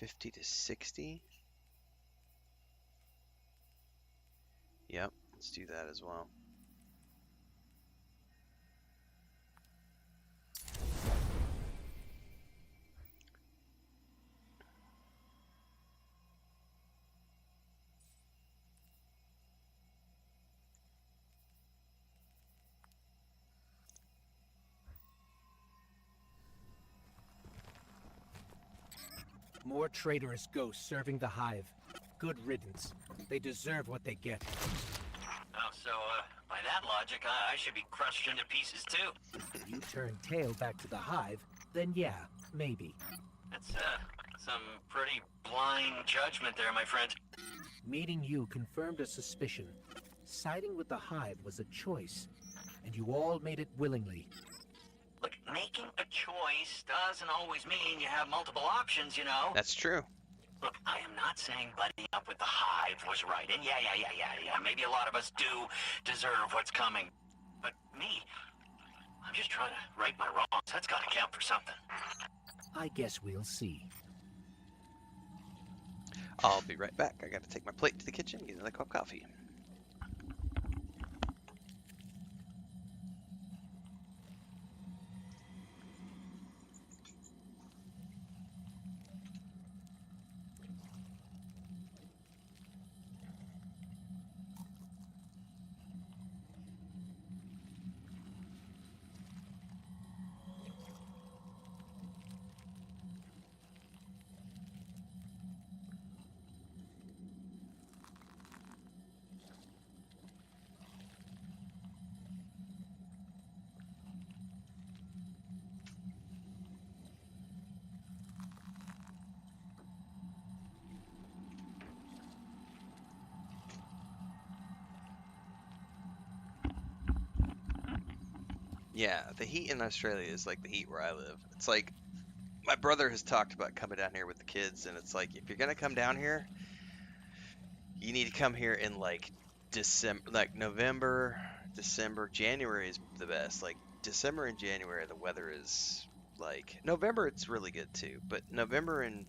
$50 to $60. Yep, let's do that as well. More traitorous ghosts serving the hive. Good riddance. They deserve what they get. Oh, so, by that logic, I should be crushed into pieces too. You turn tail back to the hive, then yeah, maybe. That's, some pretty blind judgment there, my friend. Meeting you confirmed a suspicion. Siding with the hive was a choice, and you all made it willingly. Look, making a choice doesn't always mean you have multiple options, you know? That's true. Look, I am not saying buddying up with the hive was right, and yeah, maybe a lot of us do deserve what's coming. But me, I'm just trying to right my wrongs. That's gotta count for something. I guess we'll see. I'll be right back. I gotta take my plate to the kitchen and get another cup of coffee. Yeah, the heat in Australia is like the heat where I live. It's like my brother has talked about coming down here with the kids, and it's like if you're gonna come down here, you need to come here in like December, like November, December, January is the best. Like December and January, the weather is like November, it's really good too. But November and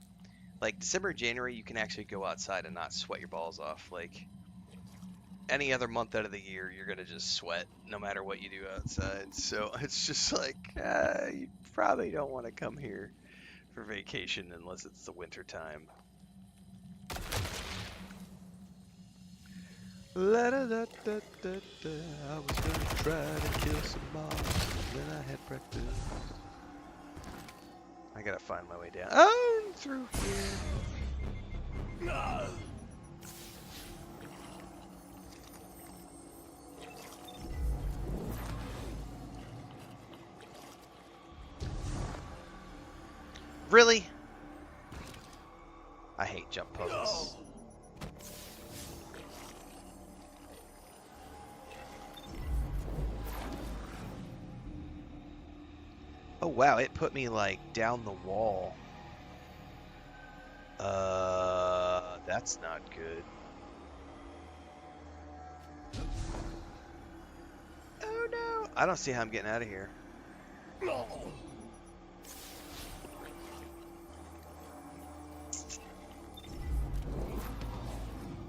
like December and January, you can actually go outside and not sweat your balls off. Like any other month out of the year, you're gonna just sweat no matter what you do outside. So it's just like you probably don't want to come here for vacation unless it's the winter time. La da da da da da. I was gonna try to kill some mobs, then I had breakfast. I gotta find my way down. Oh, through here. Really? I hate jump puzzles. Oh wow, it put me like down the wall. That's not good. Oh no! I don't see how I'm getting out of here.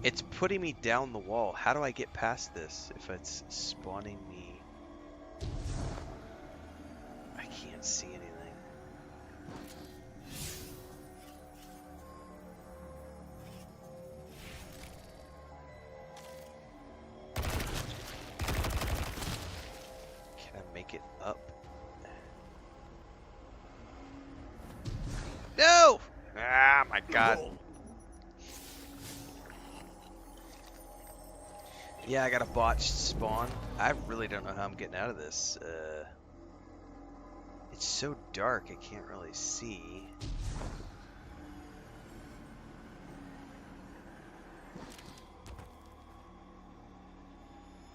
It's putting me down the wall. How do I get past this if it's spawning me? I can't see anything. Can I make it up? No! Ah, my God. Yeah, I got a botched spawn. I really don't know how I'm getting out of this. It's so dark, I can't really see.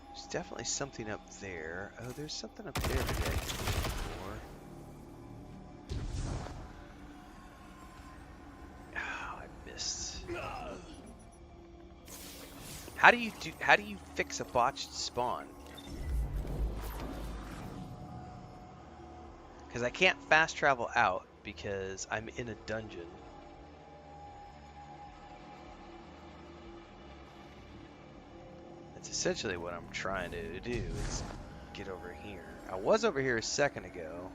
There's definitely something up there. Oh, there's something up there that I can look for. Oh, I missed. How do you fix a botched spawn? Because I can't fast travel out because I'm in a dungeon. That's essentially what I'm trying to do is get over here. I was over here a second ago.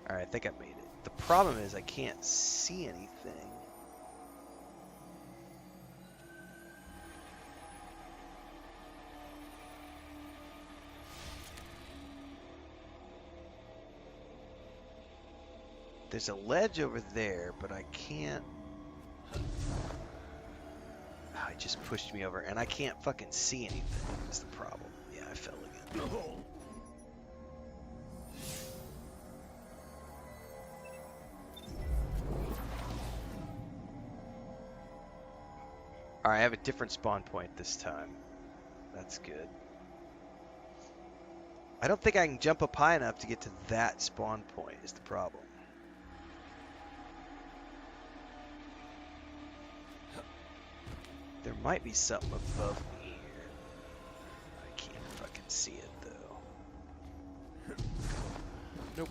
Alright, I think I made it. The problem is I can't see anything. There's a ledge over there, but I can't... Oh, it just pushed me over, and I can't fucking see anything. That's the problem. Yeah, I fell again. Alright, I have a different spawn point this time. That's good. I don't think I can jump up high enough to get to that spawn point is the problem. There might be something above me here. I can't fucking see it though. Nope.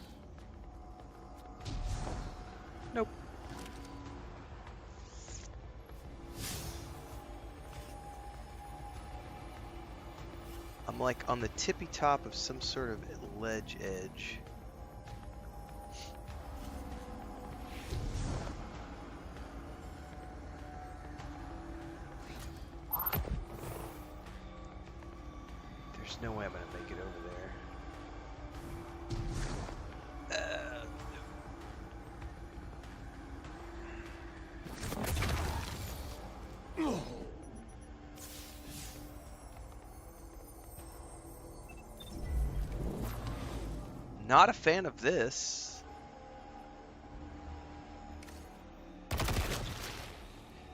Nope. I'm like on the tippy top of some sort of ledge edge. There's no way I'm gonna make it over there. Not a fan of this.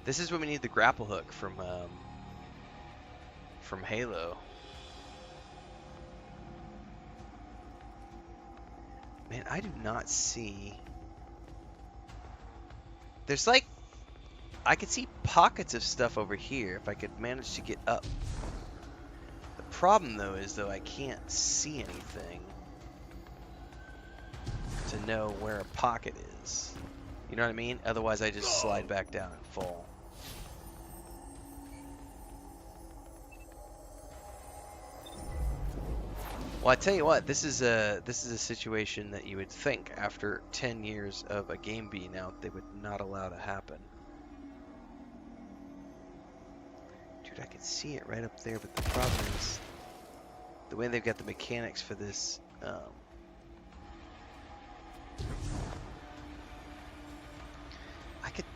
This is when we need the grapple hook from Halo. Man, I do not see... There's like... I could see pockets of stuff over here if I could manage to get up. The problem, though, is I can't see anything to know where a pocket is. You know what I mean? Otherwise, I just slide back down and fall. Well, I tell you what, this is a situation that you would think after 10 years of a game being out, they would not allow to happen. Dude, I can see it right up there, but the problem is the way they've got the mechanics for this. I could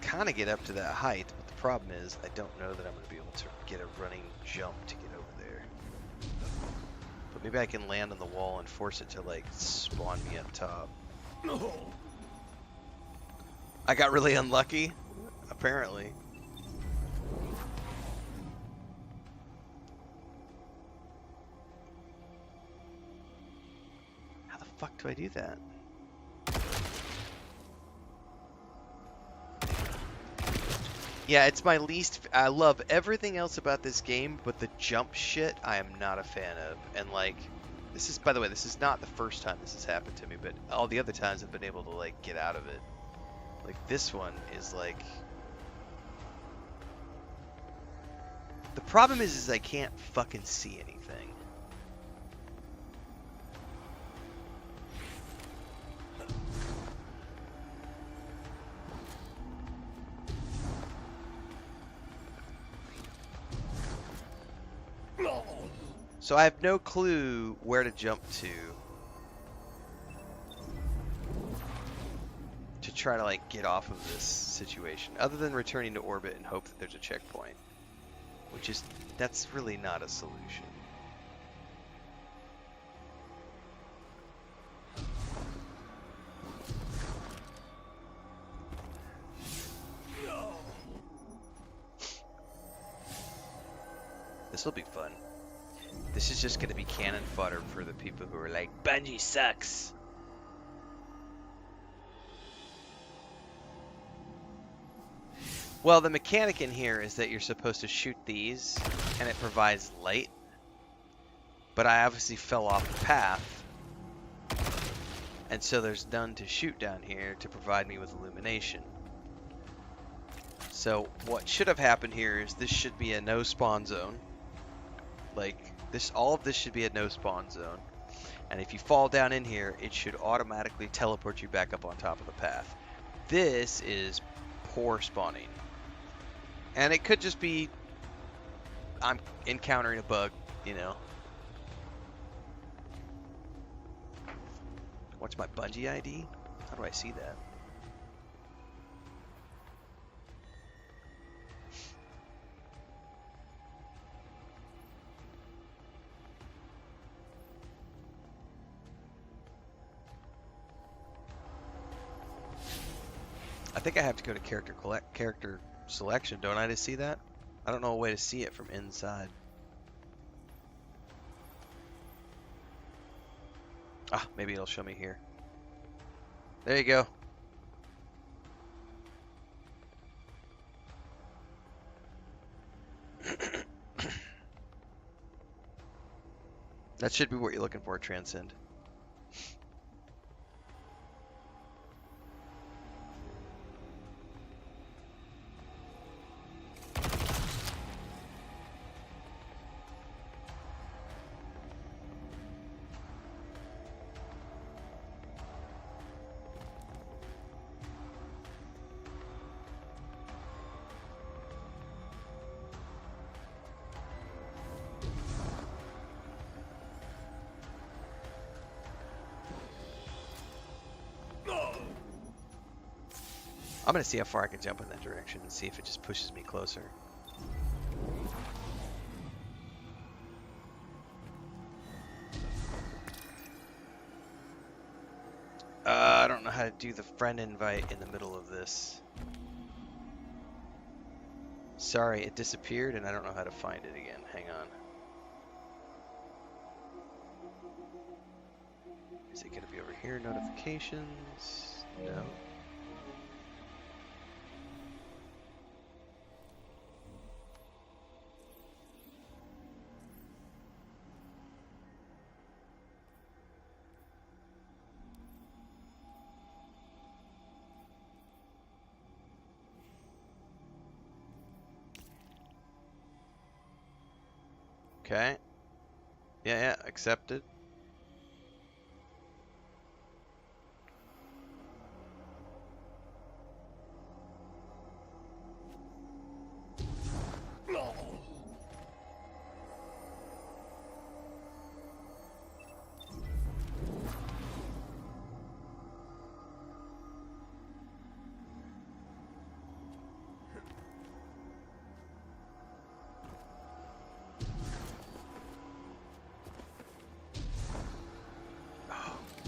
kind of get up to that height, but the problem is I don't know that I'm going to be able to get a running jump to get over there. But maybe I can land on the wall and force it to like spawn me up top. I got really unlucky, apparently. How the fuck do I do that? Yeah, it's my least... I love everything else about this game, but the jump shit I am not a fan of. And like, this is, by the way, this is not the first time this has happened to me, but all the other times I've been able to like get out of it. Like this one is like... The problem is I can't fucking see anything. So I have no clue where to jump to try to like get off of this situation, other than returning to orbit and hope that there's a checkpoint, which is, that's really not a solution. This will be fun. This is just going to be cannon fodder for the people who are like, Bungie sucks. Well, the mechanic in here is that you're supposed to shoot these, and it provides light. But I obviously fell off the path, and so there's none to shoot down here to provide me with illumination. So what should have happened here is this should be a no spawn zone. Like this, all of this should be a no spawn zone. And if you fall down in here, it should automatically teleport you back up on top of the path. This is poor spawning. And it could just be I'm encountering a bug, you know. What's my Bungie ID? How do I see that? I think I have to go to character selection, don't I, to see that? I don't know a way to see it from inside. Ah, maybe it'll show me here. There you go. That should be what you're looking for, Transcend. I'm gonna see how far I can jump in that direction and see if it just pushes me closer. I don't know how to do the friend invite in the middle of this. Sorry, it disappeared and I don't know how to find it again. Hang on. Is it gonna be over here? Notifications? No. Okay. Yeah, accepted.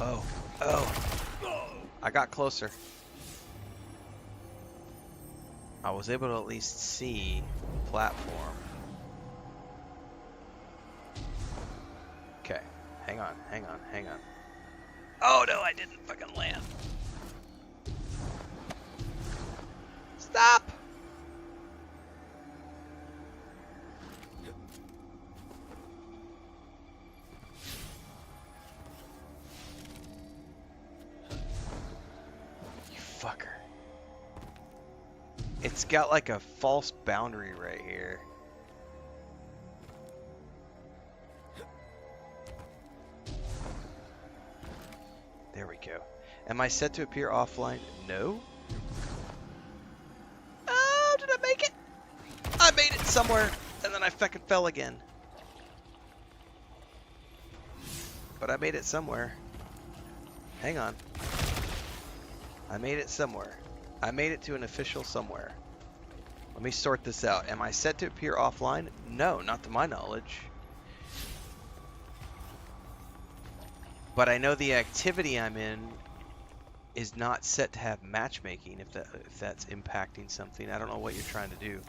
Oh. I got closer. I was able to at least see the platform. Okay. Hang on. Oh no, I didn't fucking land. Stop! Fucker. It's got like a false boundary right here. There we go. Am I set to appear offline? No. Oh, did I make it? I made it somewhere, and then I fucking fell again. But I made it somewhere. Hang on. I made it somewhere. I made it to an official somewhere. Let me sort this out. Am I set to appear offline? No, not to my knowledge. But I know the activity I'm in is not set to have matchmaking, if that's impacting something. I don't know what you're trying to do.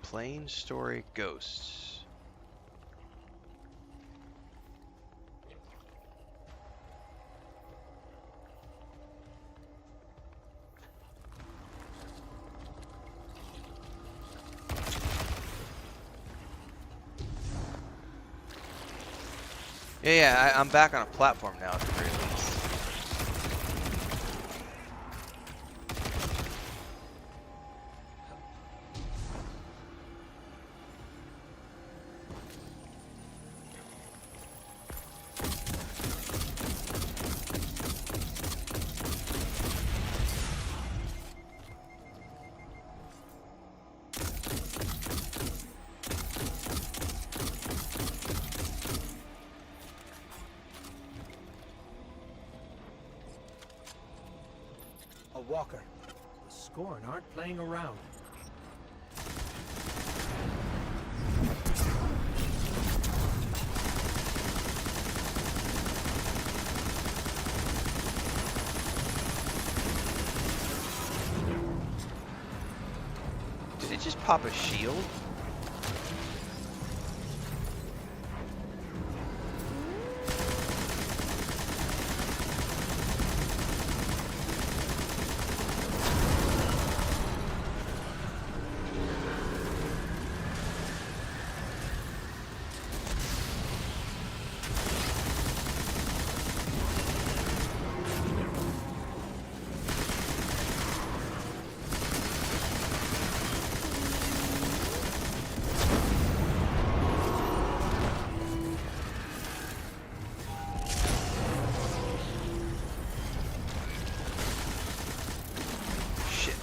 Plain story ghosts. Yeah, I'm back on a platform now at the very least. Walker. The Scorn aren't playing around. Did it just pop a shield?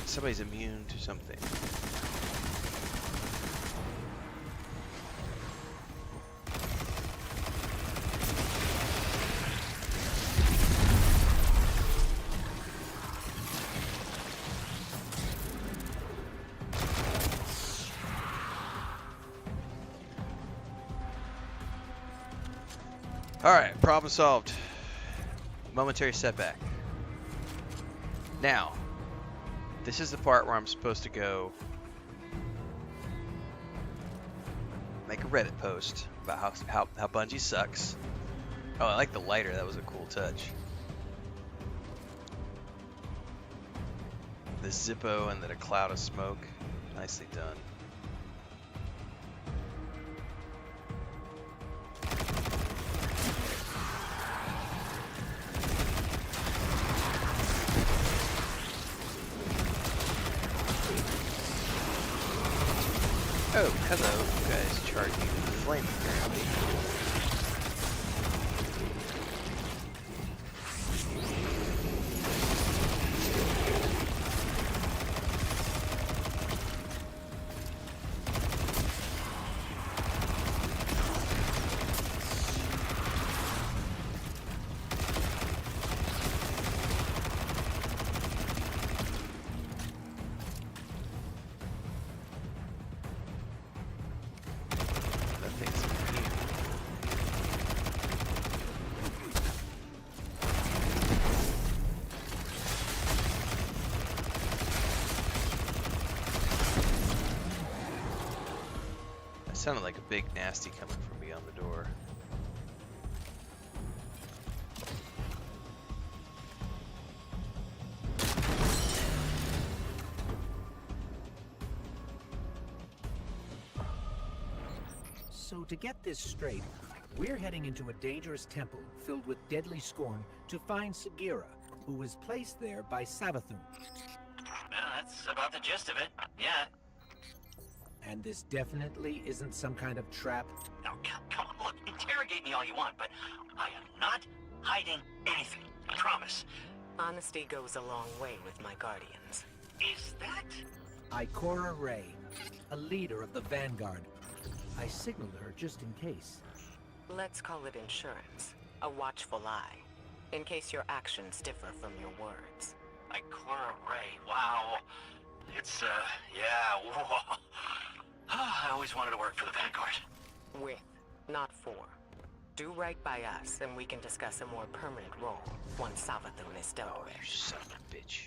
Somebody's immune to something. Alright, problem solved. Momentary setback. Now, this is the part where I'm supposed to go make a Reddit post about how Bungie sucks. Oh, I like the lighter. That was a cool touch. The Zippo and then a cloud of smoke. Nicely done. Oh, hello, you guys charging the flame apparently. Sounded like a big nasty coming from beyond the door. So to get this straight, we're heading into a dangerous temple filled with deadly scorn to find Sagira, who was placed there by Savathun. That's about the gist of it. Yeah. And this definitely isn't some kind of trap. Now, come on, look, interrogate me all you want, but I am not hiding anything. I promise. Honesty goes a long way with my guardians. Is that? Ikora Ray, a leader of the Vanguard. I signaled her just in case. Let's call it insurance. A watchful eye. In case your actions differ from your words. Ikora Ray, wow. It's, yeah, whoa. I always wanted to work for the Vanguard. With, not for. Do right by us, and we can discuss a more permanent role once Savathun is dealt with. You son of a bitch.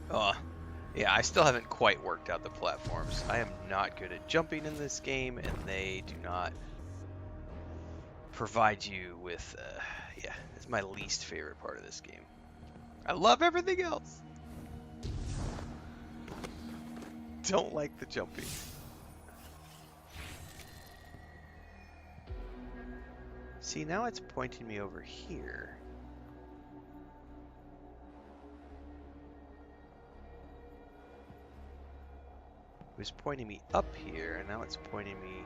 Oh, yeah, I still haven't quite worked out the platforms. I am not good at jumping in this game, and they do not provide you with, yeah, it's my least favorite part of this game. I love everything else. Don't like the jumping. See, now it's pointing me over here. It was pointing me up here, and now it's pointing me...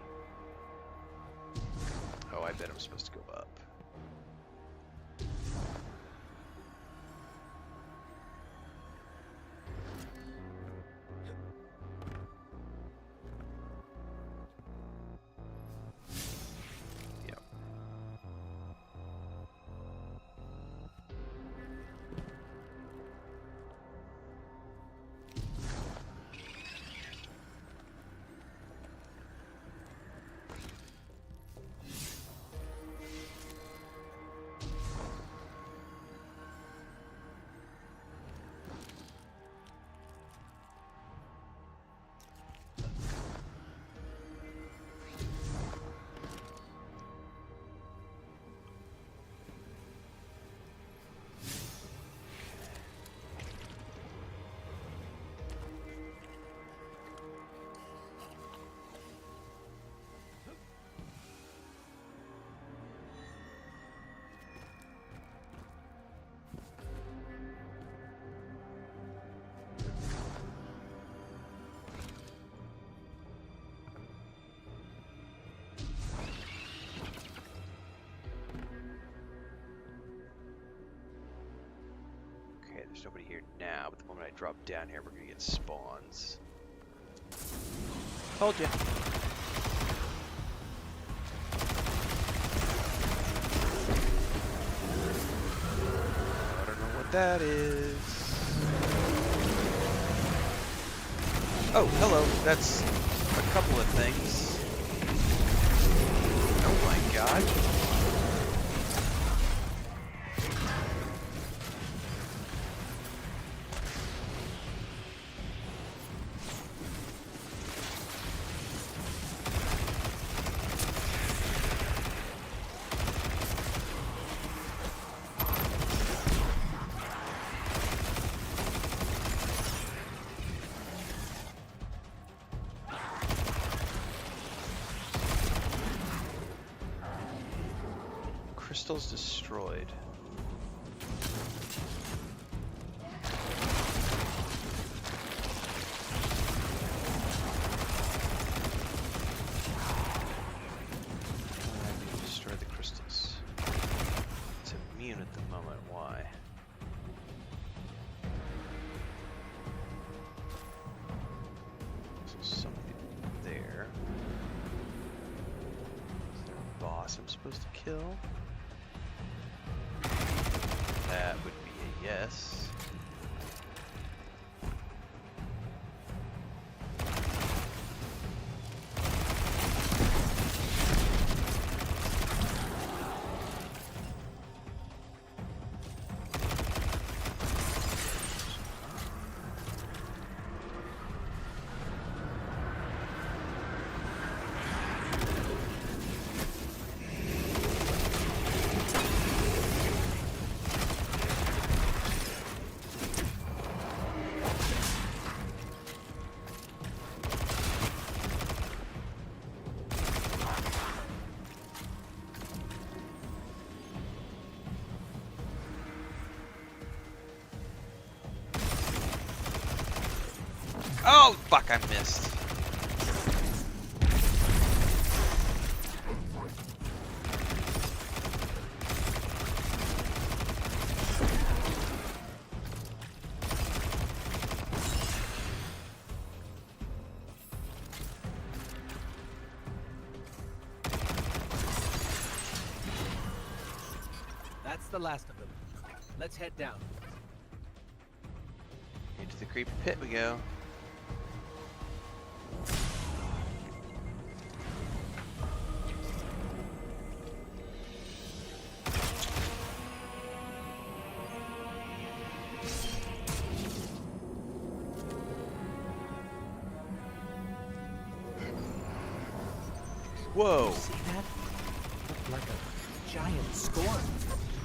Oh, I bet I'm supposed to go up. There's nobody here now, but the moment I drop down here, we're gonna get spawns. Told ya. I don't know what that is. Oh, hello. That's a couple of things. Oh my god. Crystals destroyed. I need to destroy the crystals. It's immune at the moment. Why? So something there. Is there a boss I'm supposed to kill? That would be a yes. Oh, fuck, I missed. That's the last of them. Let's head down. Into the creepy pit we go. Whoa! See that? Looked like a giant storm.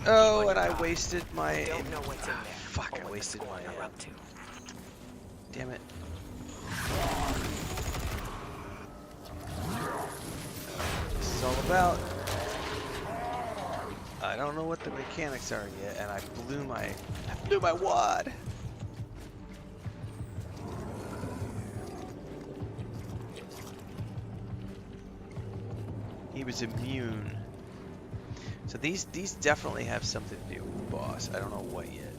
Oh, and I wasted my. Don't know what's in there. Fuck! I wasted my. Damn it! This is all about. I don't know what the mechanics are yet, and I blew my wad. He was immune. So these definitely have something to do with the boss. I don't know what yet.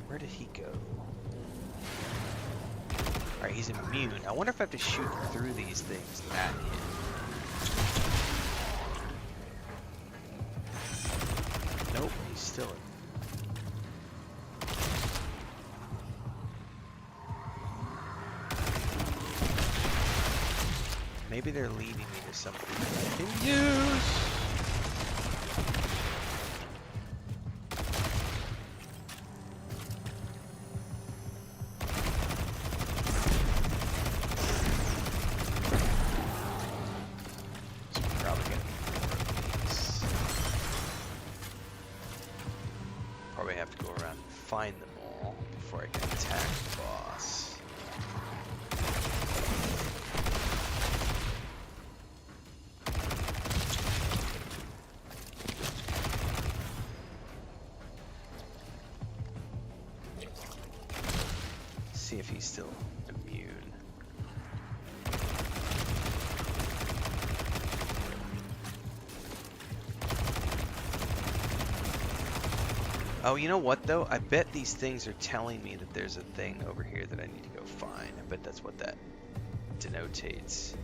Where did he go? Alright, he's immune. I wonder if I have to shoot through these things at him. Nope, he's still immune. Maybe they're leading me to something that I can use. So I'm probably gonna need more of these. Probably have to go around and find them all before I can attack the boss. See if he's still immune. Oh, you know what though? I bet these things are telling me that there's a thing over here that I need to go find. I bet that's what that denotates.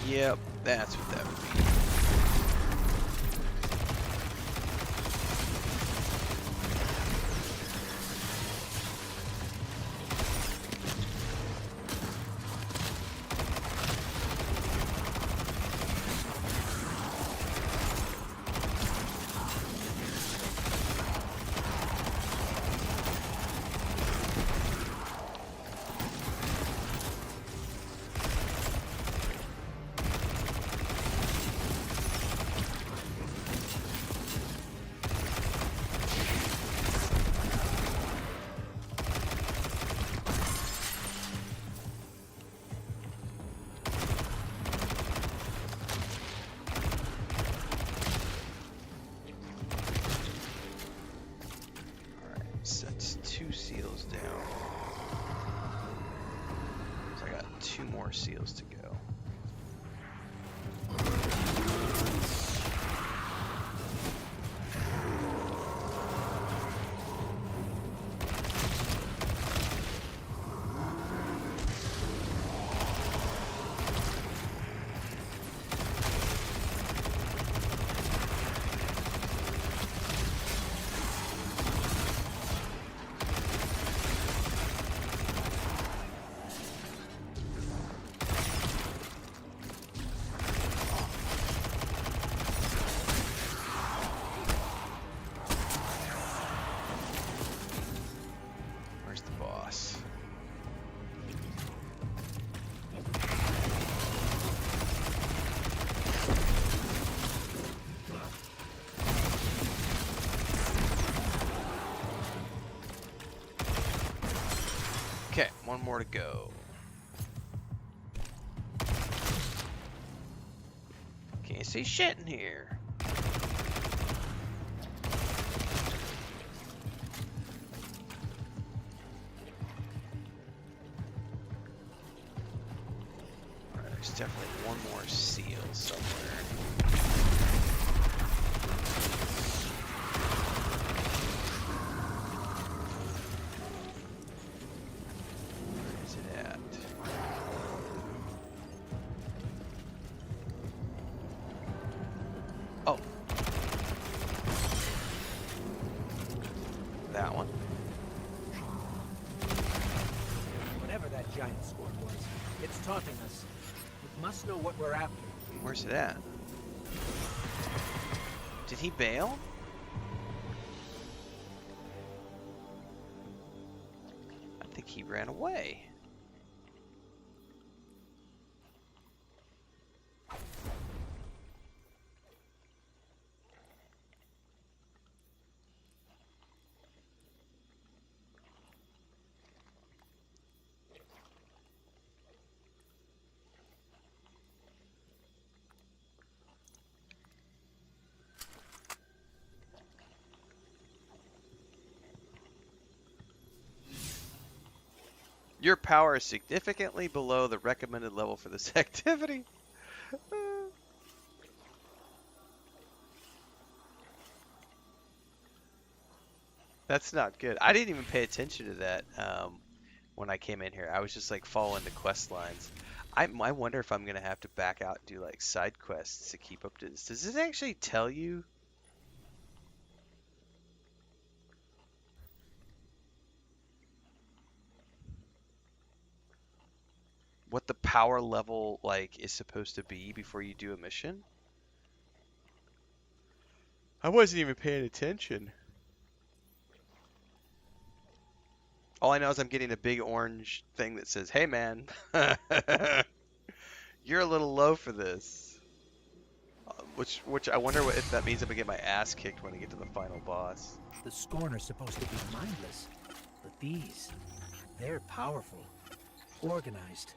Yep, that's what that would be. 2 more seals to go. Okay, 1 more to go. Can't see shit in here. Alright, there's definitely 1 more seal somewhere. Giant squad was. It's taunting us. It must know what we're after. Where's it at? Did he bail? I think he ran away. Your power is significantly below the recommended level for this activity. That's not good. I didn't even pay attention to that when I came in here. I was just like following the quest lines. I wonder if I'm going to have to back out and do like side quests to keep up to this. Does this actually tell you? What the power level like is supposed to be before you do a mission? I wasn't even paying attention. All I know is I'm getting a big orange thing that says, "Hey man, you're a little low for this." Which I wonder if that means I'm gonna get my ass kicked when I get to the final boss. The Scorner's supposed to be mindless, but they're powerful, organized.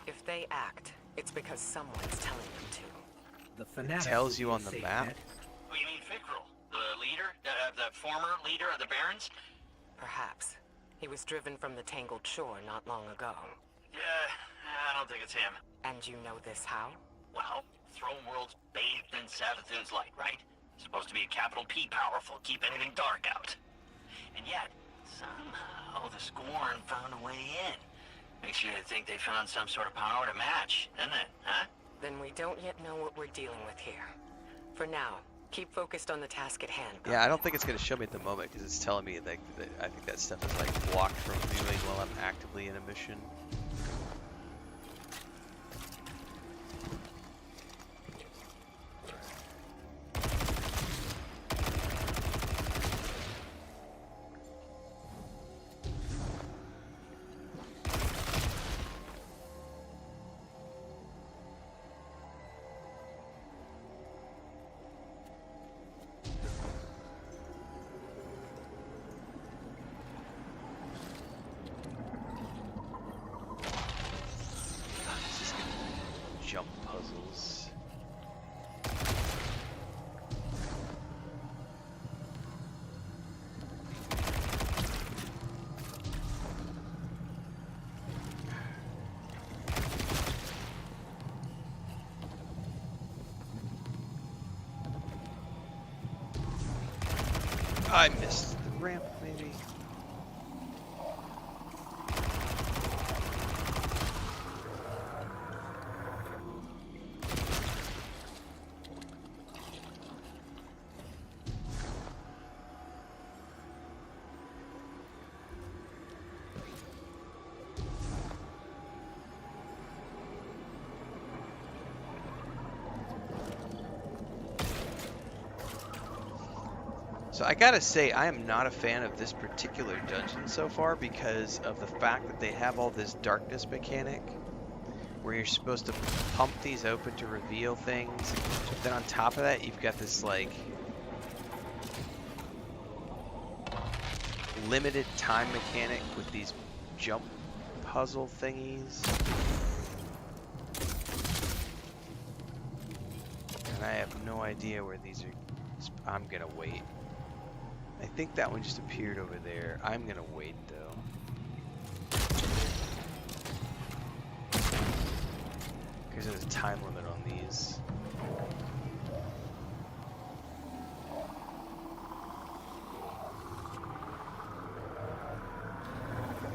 If they act, it's because someone's telling them to. The fanatic tells you on the map. Oh, you mean Fikrul, the leader, the former leader of the Barons? Perhaps. He was driven from the Tangled Shore not long ago. Yeah, I don't think it's him. And you know this how? Well, Throne World's bathed in Savathun's light, right? Supposed to be a capital P powerful, keep anything dark out. And yet, somehow the Scorn found a way in. Makes you think they found some sort of power to match, doesn't it, huh? Then we don't yet know what we're dealing with here. For now, keep focused on the task at hand. Yeah, I don't think it's going to show me at the moment because it's telling me like that I think that stuff is like blocked from viewing while I'm actively in a mission. I missed the ramp, maybe. So I gotta say, I am not a fan of this particular dungeon so far because of the fact that they have all this darkness mechanic where you're supposed to pump these open to reveal things. Then on top of that, you've got this like limited time mechanic with these jump puzzle thingies. And I have no idea where these are. I'm gonna wait. I think that one just appeared over there. I'm gonna wait though. Because there's a time limit on these.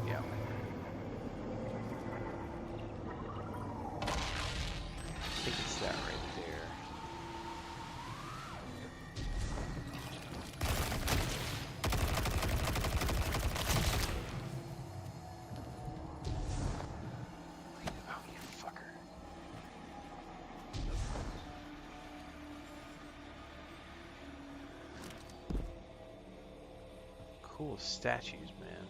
Yeah. I think it's that right there. Cool statues, man.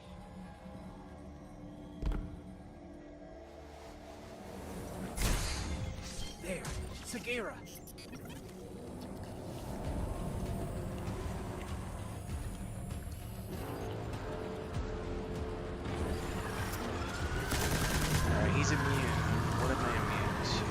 There, Sagira. Alright, he's immune. What am I immune to?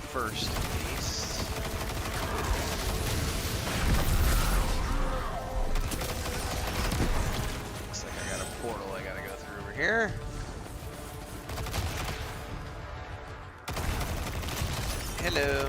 First piece. Looks like I got a portal I gotta go through over here. Hello.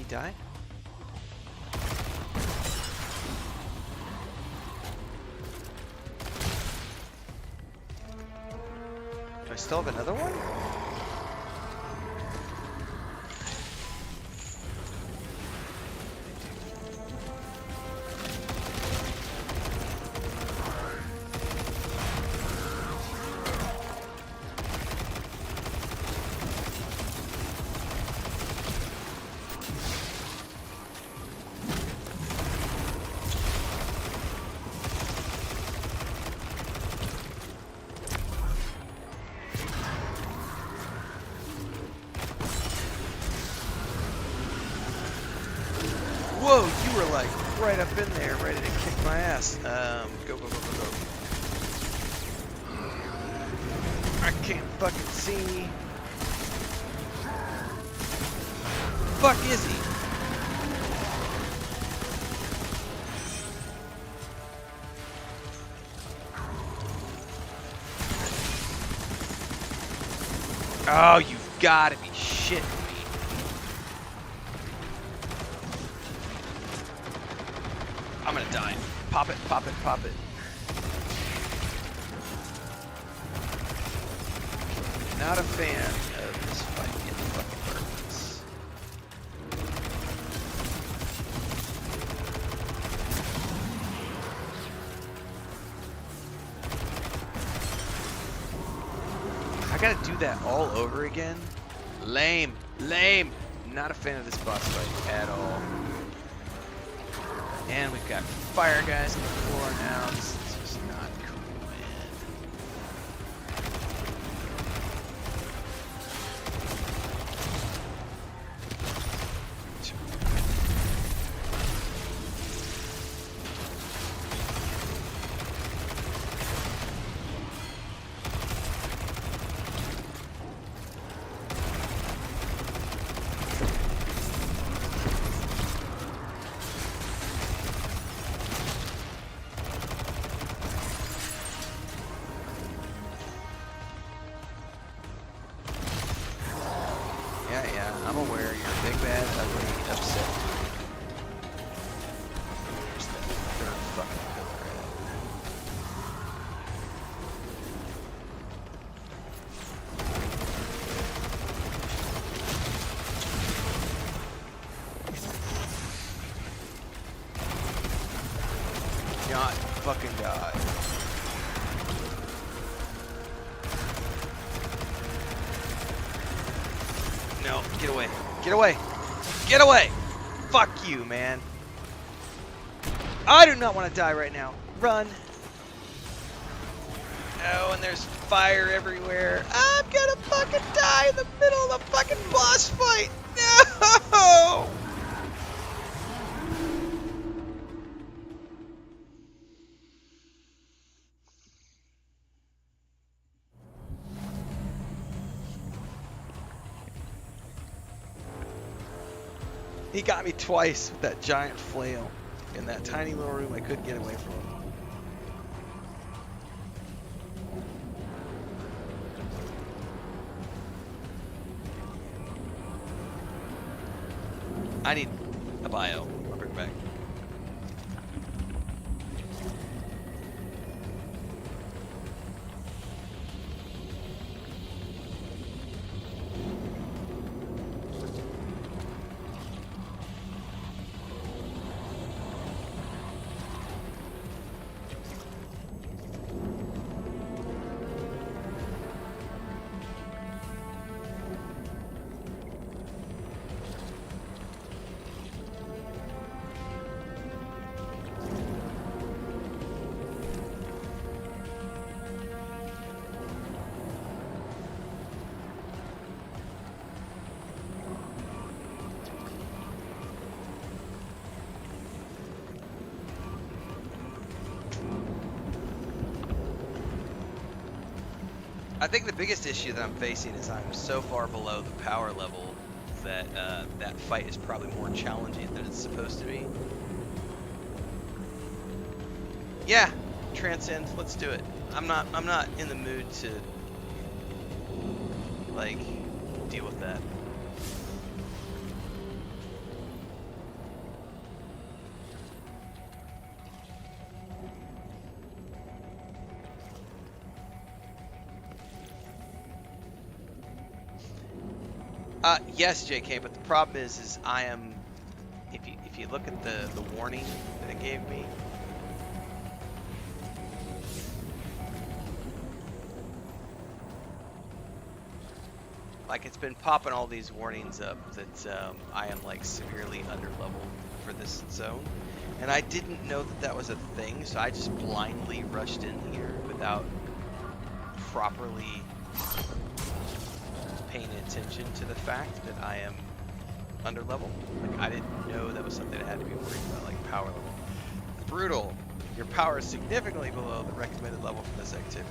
Die? Do I still have another one? Whoa, you were like right up in there, ready to kick my ass. Go. I can't fucking see. Fuck is he? Oh, you've gotta be shitting me. I'm gonna die. Pop it, pop it, pop it. Not a fan of this fight in the fucking darkness. I gotta do that all over again? Lame. Lame. Not a fan of this boss fight at all. And we've got fire guys on the floor now. This is just not cool, man. Yeah, I'm aware you're a big, bad, ugly, upset dude. There's that third fucking pillar at. Not fucking God. No, get away. Get away. Get away. Fuck you, man. I do not want to die right now. Run. Oh, and there's fire everywhere. I'm gonna fucking die in the middle of the fucking boss fight. No! He got me twice with that giant flail in that tiny little room I couldn't get away from him. I need a bio. I'll bring it back. I think the biggest issue that I'm facing is I'm so far below the power level that that fight is probably more challenging than it's supposed to be. Yeah, transcend. Let's do it. I'm not in the mood to like deal with that. Yes, JK, but the problem is I am, if you look at the warning that it gave me, like it's been popping all these warnings up that I am like severely underleveled for this zone, and I didn't know that that was a thing, so I just blindly rushed in here without properly paying attention to the fact that I am underleveled. Like I didn't know that was something I had to be worried about, like power level. Brutal. Your power is significantly below the recommended level for this activity.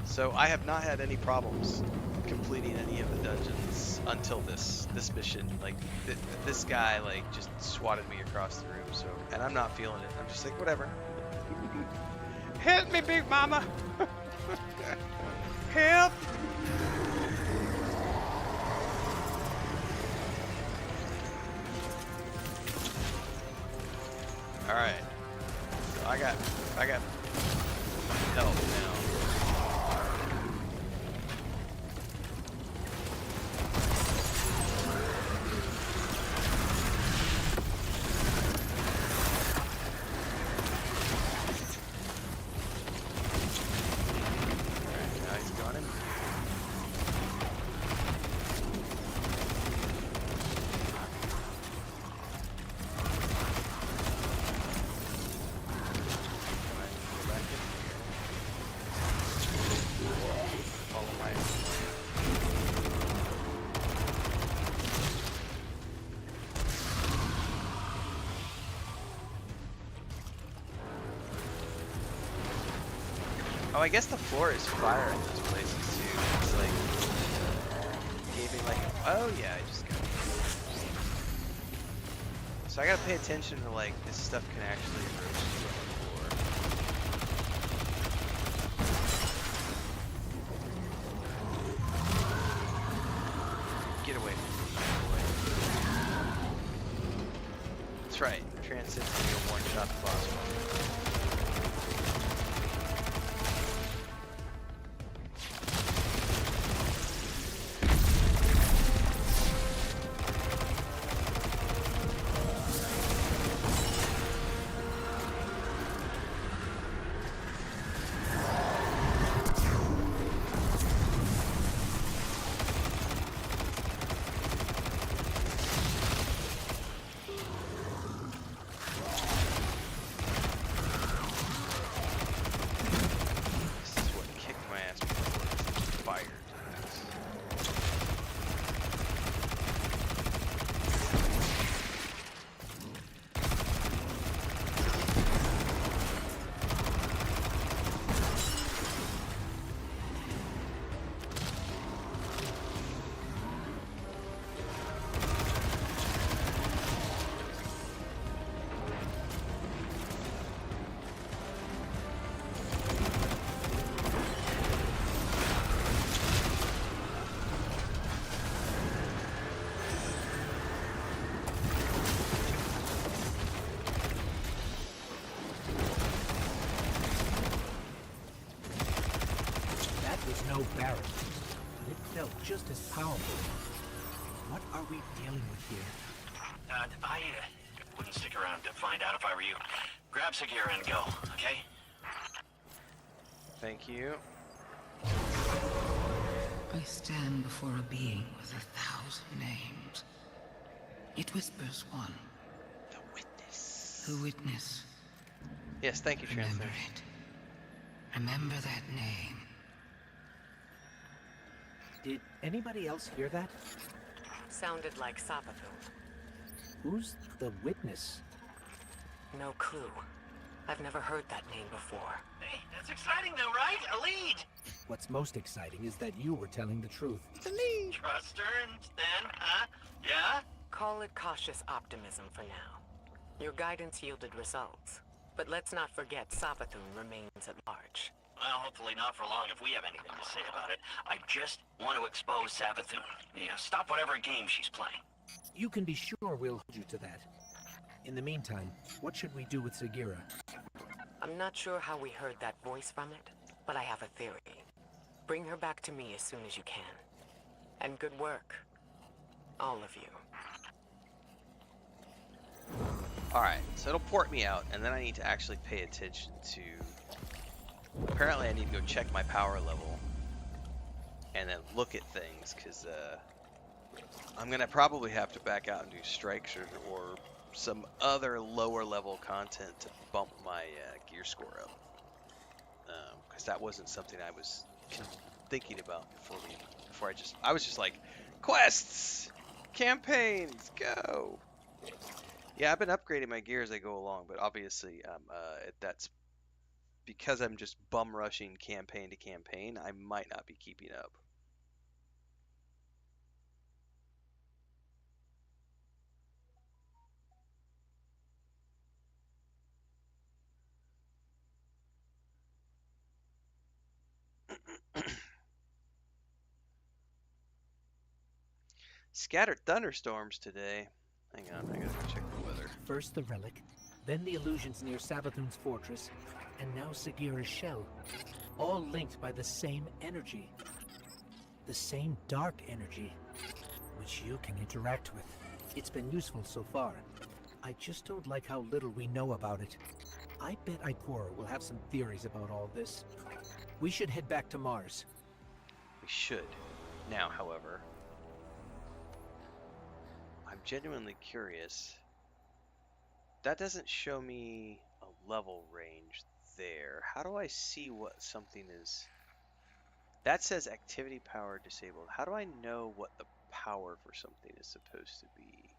So I have not had any problems completing any of the dungeons until this mission. Like this guy like just swatted me across the room. So, and I'm not feeling it. I'm just like whatever. Help me, big mama. Help. All right, so I got help now. All right, now he's gone in. Oh, I guess the floor is fire in those places too. It's like gave me like, oh yeah, I just got it. So I gotta pay attention to like this stuff can actually roast you on the floor. Get away from me, boy. That's right. Transcend to be a one-shot boss fight. No barrel. It felt just as powerful. What are we dealing with here? I wouldn't stick around to find out if I were you. Grab Sagira and go, okay? Thank you. I stand before a being with 1,000 names. It whispers one. The witness. The witness. Yes, thank you, Remember Translation. it. Remember that name. Did anybody else hear that? Sounded like Sabathun. Who's the witness? No clue. I've never heard that name before. Hey, that's exciting though, right? A lead! What's most exciting is that you were telling the truth. Trust her and then, huh? Yeah? Call it cautious optimism for now. Your guidance yielded results. But let's not forget Sabathun remains at large. Well, hopefully not for long if we have anything to say about it. I just want to expose Sabathun. Yeah, stop whatever game she's playing. You can be sure we'll hold you to that. In the meantime, what should we do with Sagira? I'm not sure how we heard that voice from it, but I have a theory. Bring her back to me as soon as you can. And good work. All of you. Alright, so it'll port me out, and then I need to actually pay attention to... Apparently I need to go check my power level, and then look at things, because I'm going to probably have to back out and do strikes or some other lower level content to bump my gear score up. Because that wasn't something I was thinking about before I was just like, quests! Campaigns! Go! Yeah, I've been upgrading my gear as I go along, but obviously that's because I'm just bum rushing campaign to campaign, I might not be keeping up. Scattered thunderstorms today. Hang on, I gotta go check the weather. First the relic, then the illusions near Sabathun's fortress, and now Sagira's shell. All linked by the same energy. The same dark energy, which you can interact with. It's been useful so far. I just don't like how little we know about it. I bet Ikora will have some theories about all this. We should head back to Mars. We should. Now, however, I'm genuinely curious. That doesn't show me a level range there. How do I see what something is? That says activity power disabled. How do I know what the power for something is supposed to be?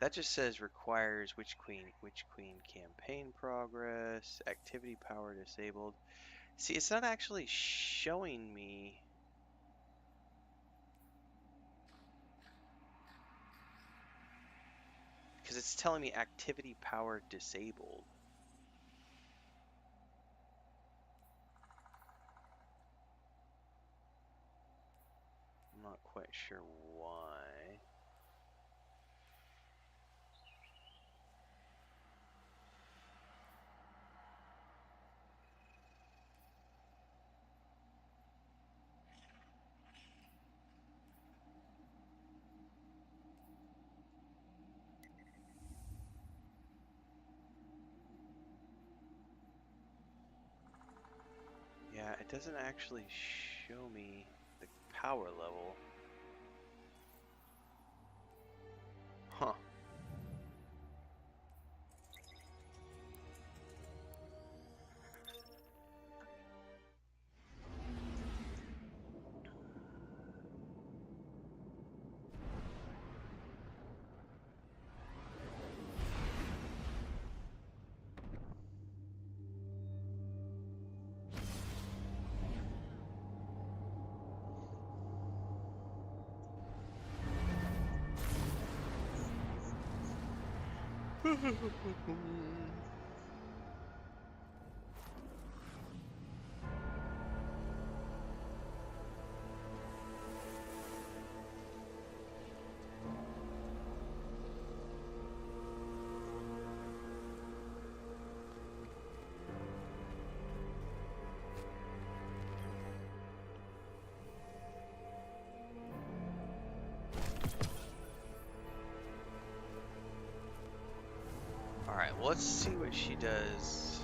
That just says requires Witch Queen campaign progress, activity power disabled. See, it's not actually showing me. Because it's telling me activity power disabled. I'm not quite sure why. Yeah, it doesn't actually show me the power level. Huh. Alright, well, let's see what she does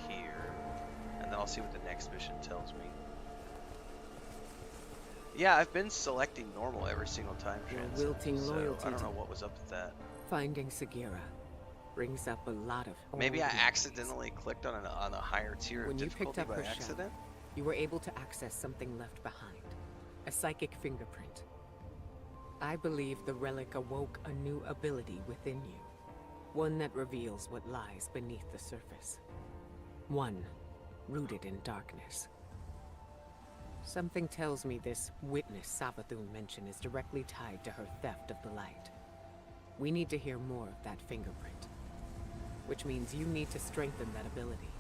here, and then I'll see what the next mission tells me. Yeah, I've been selecting normal every single time, so I don't know what was up with that. Finding Sagira brings up a lot of. Maybe I accidentally clicked on a higher tier of difficulty by accident? You were able to access something left behind, a psychic fingerprint. I believe the relic awoke a new ability within you. One that reveals what lies beneath the surface. One rooted in darkness. Something tells me this witness Savathun mentioned is directly tied to her theft of the light. We need to hear more of that fingerprint. Which means you need to strengthen that ability.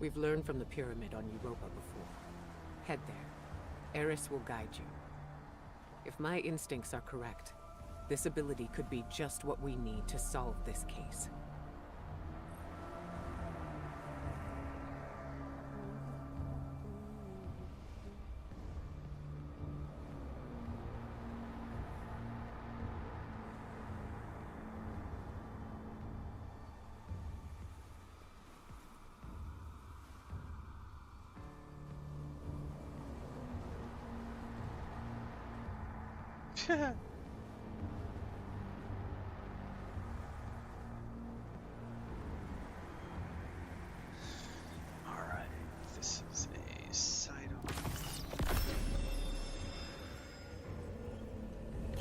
We've learned from the pyramid on Europa before. Head there. Eris will guide you. If my instincts are correct, this ability could be just what we need to solve this case. Alright, this is a side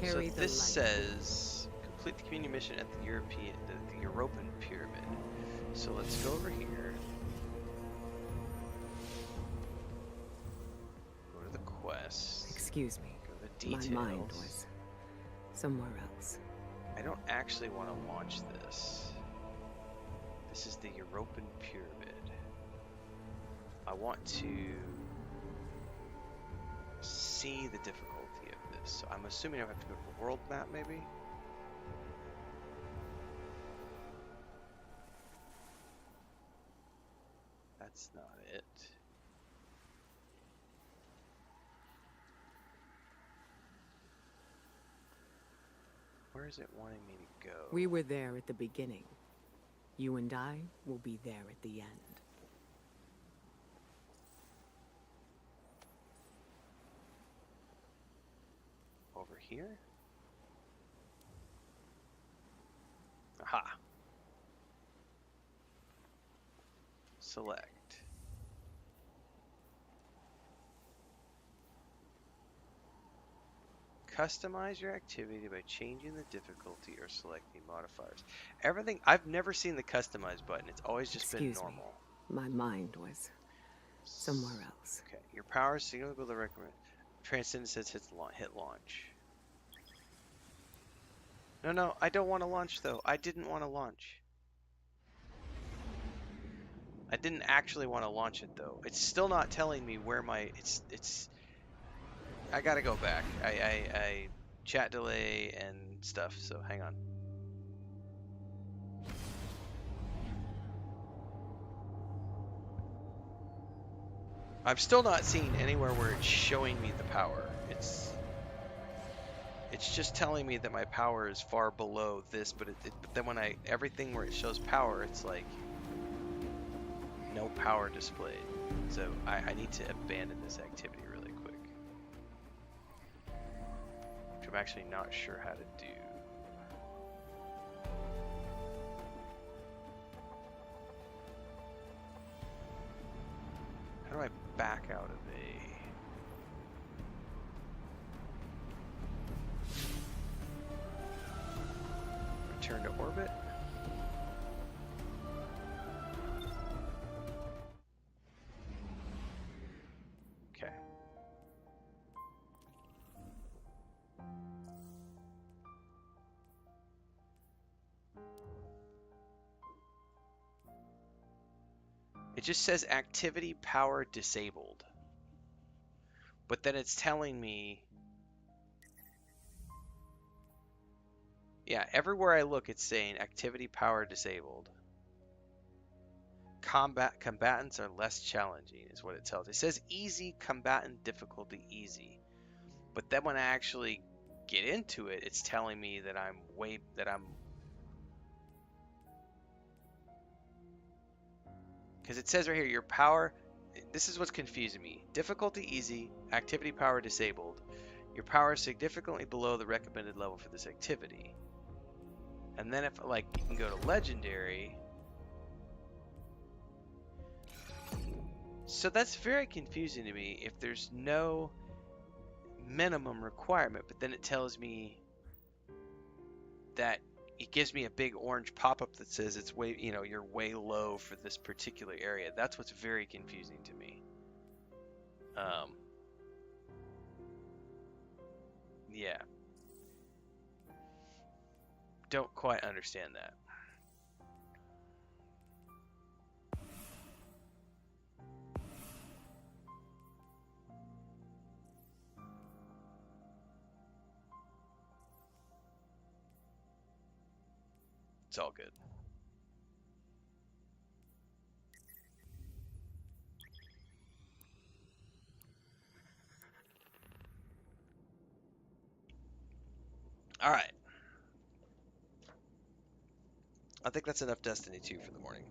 So this says complete the community mission at the European pyramid. So let's go over here. Go to the quest. Excuse me. Go to the details. My mind was somewhere else. I don't actually want to launch this. This is the European pyramid. I want to see the difficulty of this. So I'm assuming I have to go to the world map, maybe? That's not it. Where is it wanting me to go? We were there at the beginning. You and I will be there at the end. Over here? Aha. Select. Customize your activity by changing the difficulty or selecting modifiers. Everything, I've never seen the customize button. It's always just been normal. My mind was somewhere else. Okay, your power is significantly below the recommend. Transcendence says hit launch. No, I don't want to launch though. I didn't want to launch. I didn't actually want to launch it though. It's still not telling me where my it's I gotta go back. I chat delay and stuff, so hang on. I'm still not seeing anywhere where it's showing me the power. It's just telling me that my power is far below this, but but then when everything where it shows power, it's like no power displayed. So I need to abandon this activity really quick, which I'm actually not sure how to do. How do I back out of return to orbit? Okay. It just says activity power disabled. But then it's telling me, yeah, everywhere I look it's saying activity power disabled. Combatants are less challenging is what it tells. It says easy combatant difficulty easy. But then when I actually get into it, it's telling me that because it says right here, your power, this is what's confusing me. Difficulty easy, activity power disabled. Your power is significantly below the recommended level for this activity. And then if like you can go to legendary. So that's very confusing to me if there's no minimum requirement, but then it tells me that it gives me a big orange pop-up that says it's way, you're way low for this particular area. That's what's very confusing to me. Yeah. Don't quite understand that. It's all good. All right. I think that's enough Destiny 2 for the morning.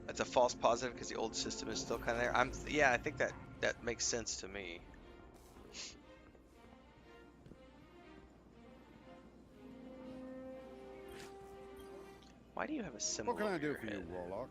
That's a false positive because the old system is still kind of there. Yeah, I think that makes sense to me. Why do you have a symbol? What can I do for you, Warlock?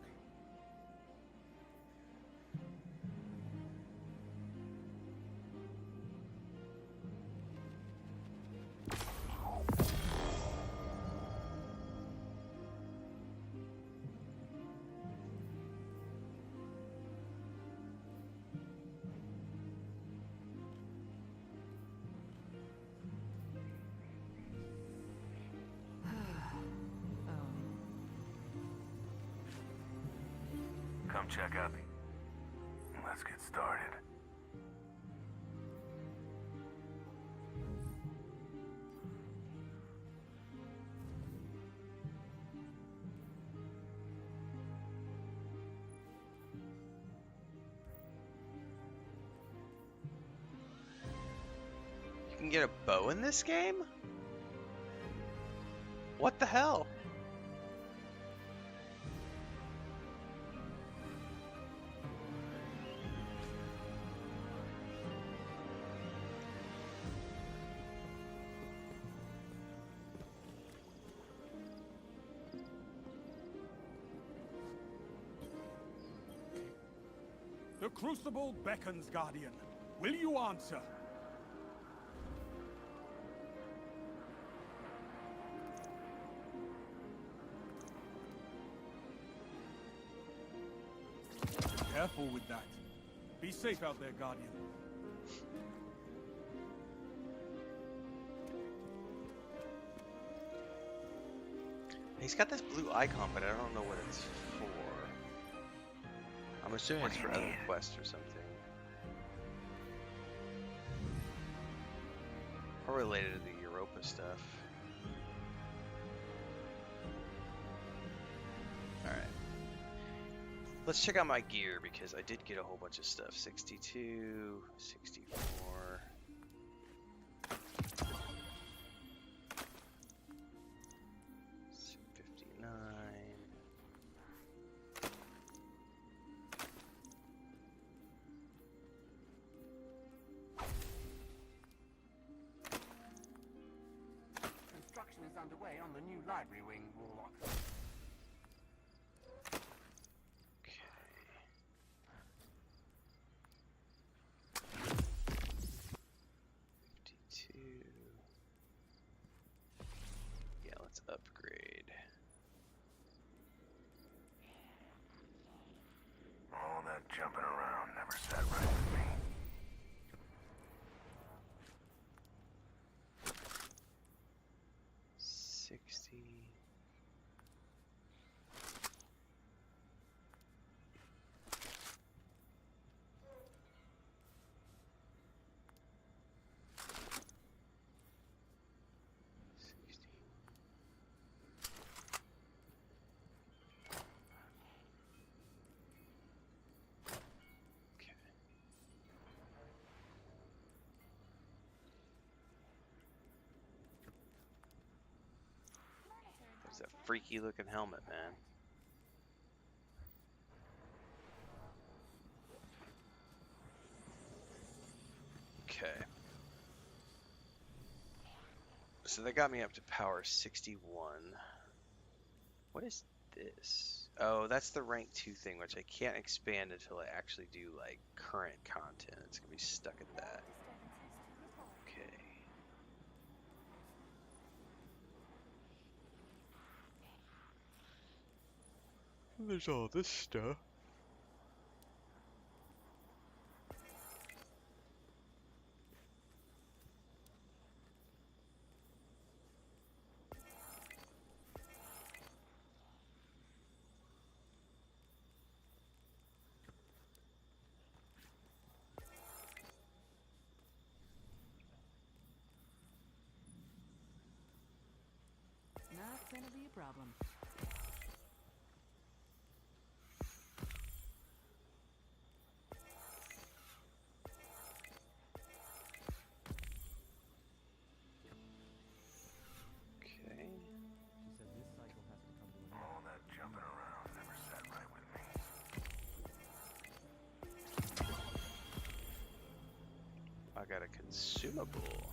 Come check out the... Let's get started. get a bow in this game? What the hell? The Crucible beckons, Guardian. Will you answer? Careful with that. Be safe out there, Guardian. He's got this blue icon, but I don't know what it's for. I'm assuming it's for other quests or something. Or related to the Europa stuff. Alright. Let's check out my gear because I did get a whole bunch of stuff. 62, 64. Construction is underway on the new library wing, Warlock. Yeah, let's upgrade. All that jumping around never sat right with me. It's a freaky looking helmet, man. Okay. So they got me up to power 61. What is this? Oh, that's the rank 2 thing, which I can't expand until I actually do like current content. It's gonna be stuck at that. Okay. There's all this stuff. Not gonna be a problem. All that jumping around never sat right with me. I got a consumable.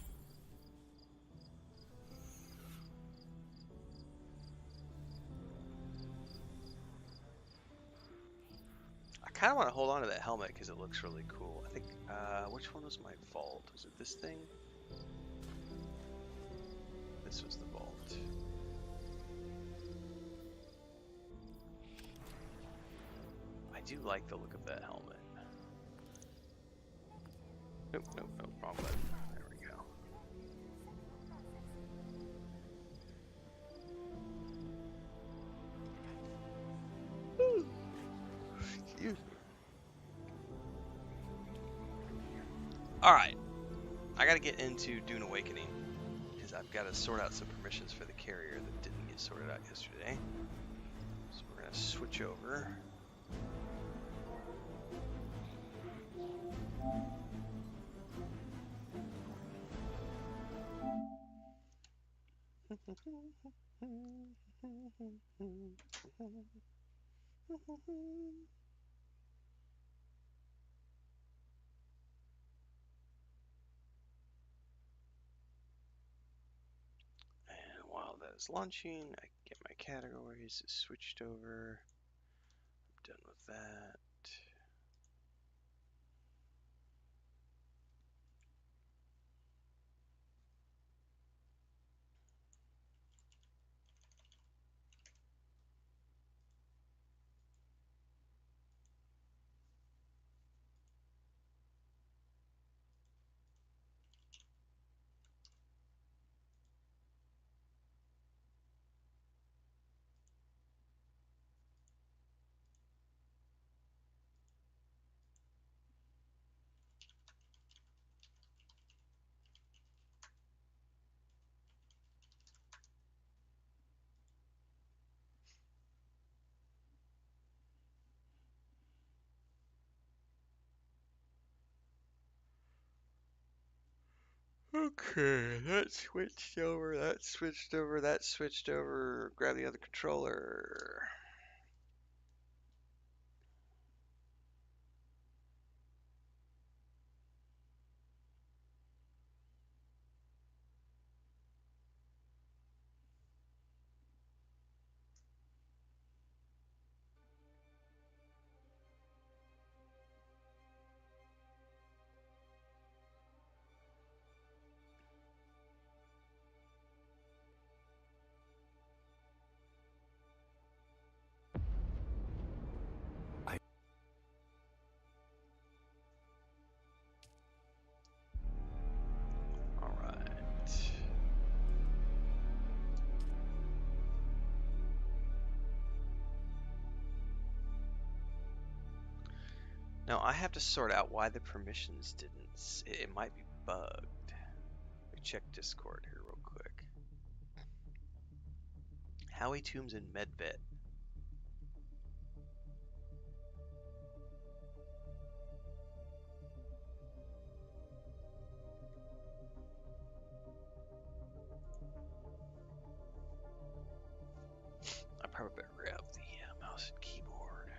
I kind of want to hold on to that helmet because it looks really cool. I think, which one was my vault? Was it this thing? This was the vault. I do like the look of that helmet. Nope, nope, nope, wrong button. There we go. Excuse me. Alright. I gotta get into Dune Awakening. Because I've got to sort out some permissions for the carrier that didn't get sorted out yesterday. So we're gonna switch over. And while that is launching, I get my categories switched over. I'm done with that. Okay, that switched over, that switched over, that switched over. Grab the other controller. Now I have to sort out why the permissions didn't. It might be bugged. Let me check Discord here real quick. Howie Toombs and Medvet. I probably better grab the mouse and keyboard.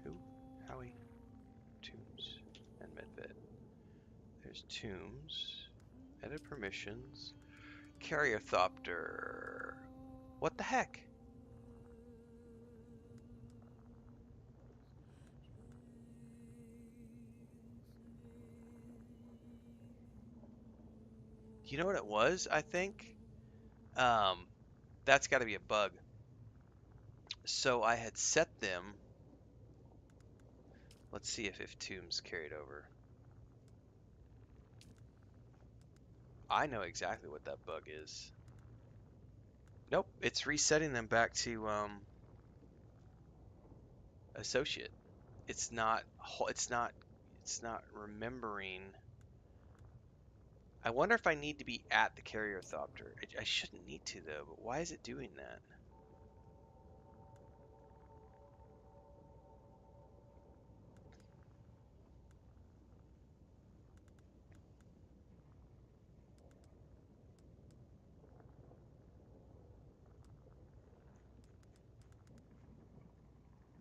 Who? Howie Toombs and Medvet. There's Toombs. Edit permissions. Carriothopter. What the heck? You know what it was, I think? That's got to be a bug. So I had set them. Let's see if Toombs carried over. I know exactly what that bug is. Nope, it's resetting them back to associate. It's not. It's not remembering. I wonder if I need to be at the Carriothopter. I shouldn't need to though. But why is it doing that?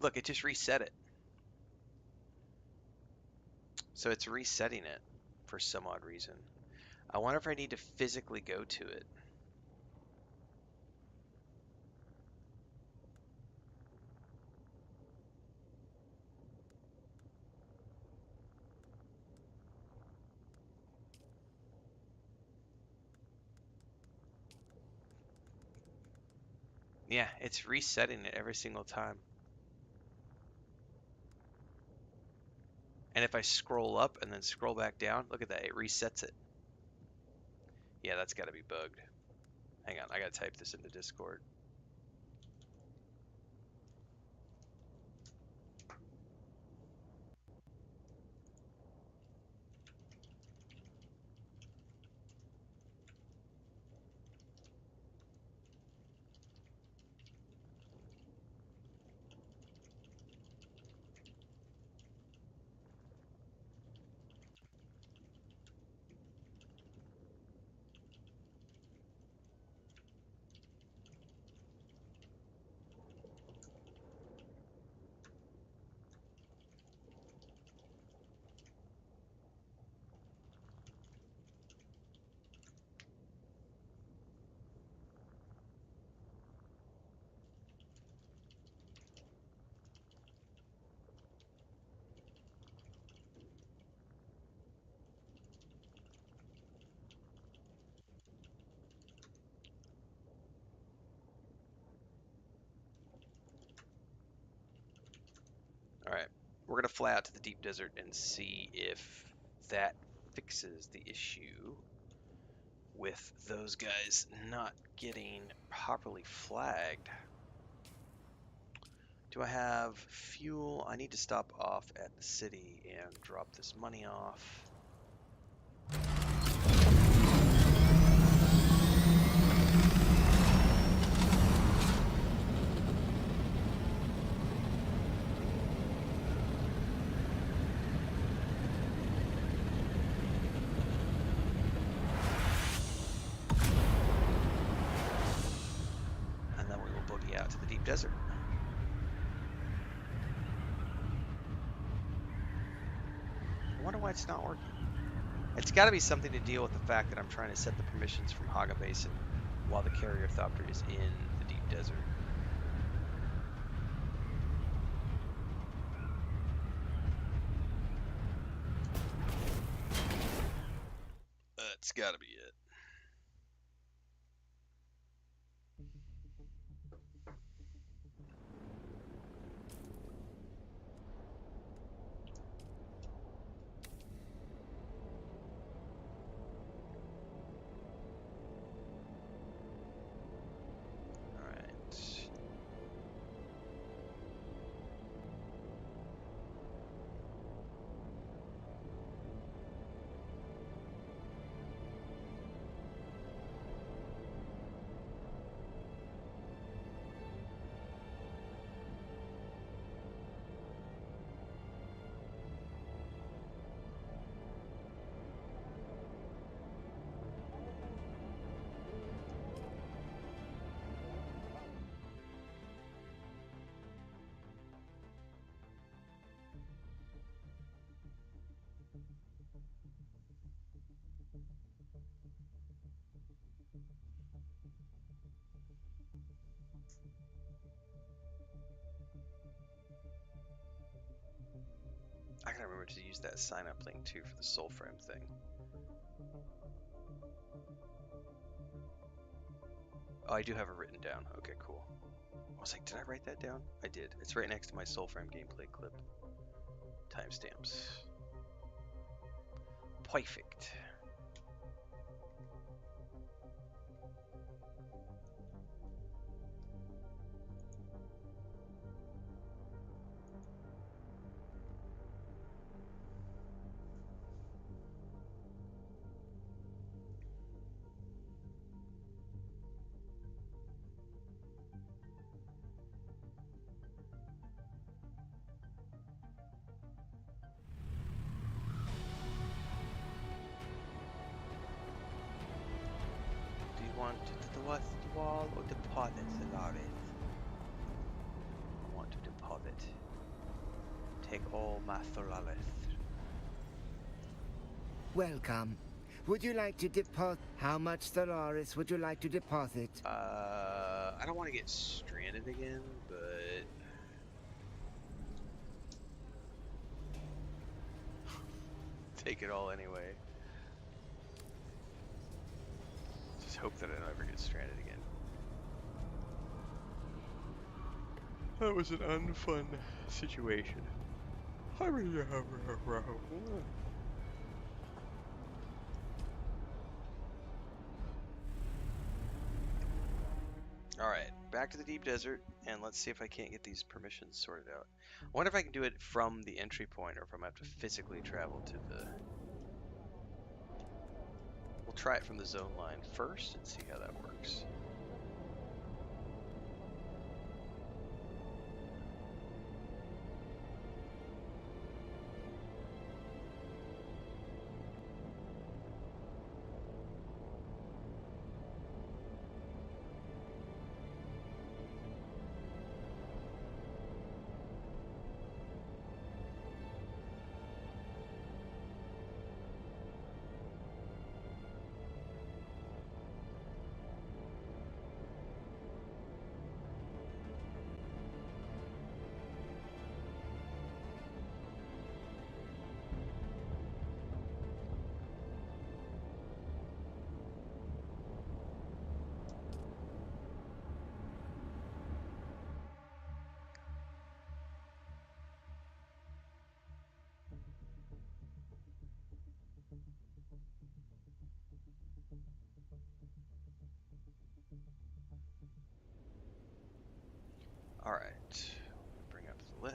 Look, it just reset it. So it's resetting it for some odd reason. I wonder if I need to physically go to it. Yeah, it's resetting it every single time. And if I scroll up and then scroll back down, look at that, it resets it. Yeah, that's got to be bugged. Hang on, I got to type this into Discord. we're going to fly out to the deep desert and see if that fixes the issue with those guys not getting properly flagged. Do I have fuel? I need to stop off at the city and drop this money off. And then we will boogie out to the deep desert. I wonder why it's not working. It's got to be something to deal with the fact that I'm trying to set the permissions from Haga Basin while the carrier thopter is in the deep desert. That's got to be it. I gotta remember to use that sign up link too for the Soulframe thing. Oh, I do have it written down. Okay, cool. I was like, did I write that down? I did. It's right next to my Soulframe gameplay clip. Timestamps. Perfect. Want to the west wall or deposit, Solaris? I want to deposit. Take all my Solaris. Welcome. Would you like to deposit? How much Solaris would you like to deposit? I don't want to get stranded again, but take it all anyway. Just hope that I don't ever get stranded again. That was an unfun situation. Alright, back to the deep desert, and let's see if I can't get these permissions sorted out. I wonder if I can do it from the entry point, or if I'm going to have to physically travel to the... We'll try it from the zone line first, and see how that works.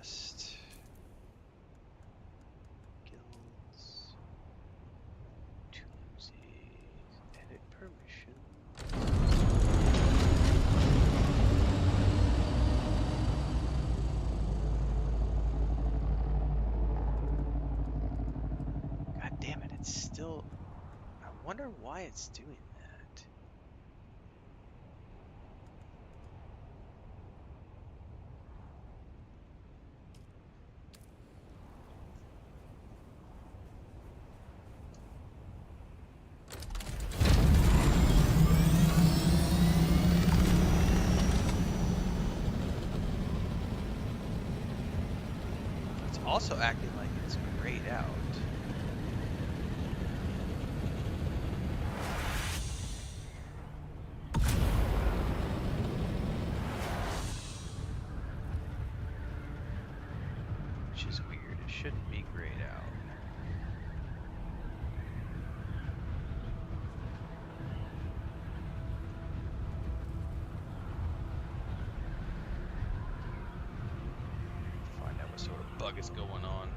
Quest. Guilds. Toonsies. Edit permission. God damn it, it's still... I wonder why it's doing that. It's also acting like it's grayed out. Which is weird. It shouldn't be grayed out. Find out what sort of bug is going on.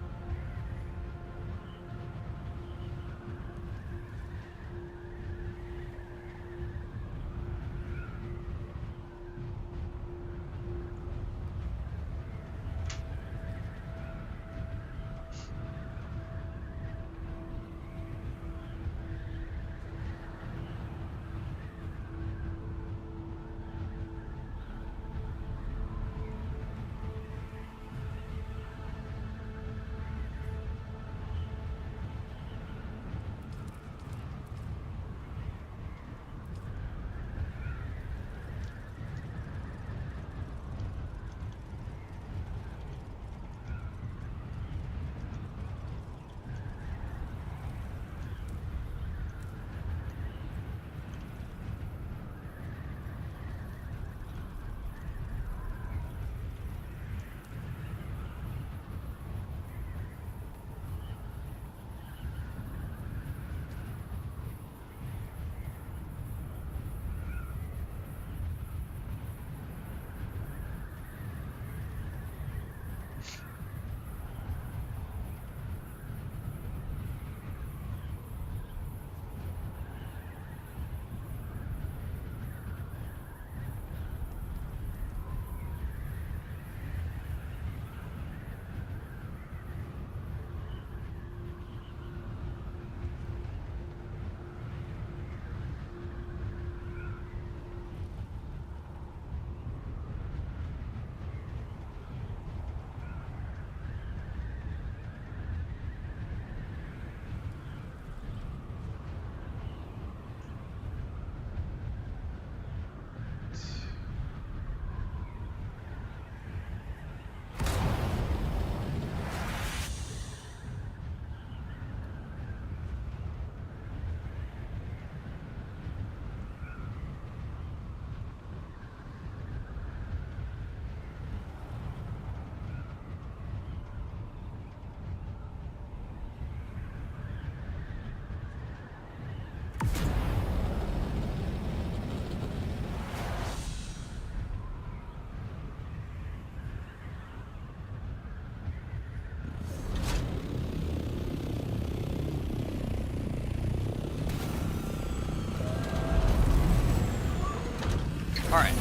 Alright.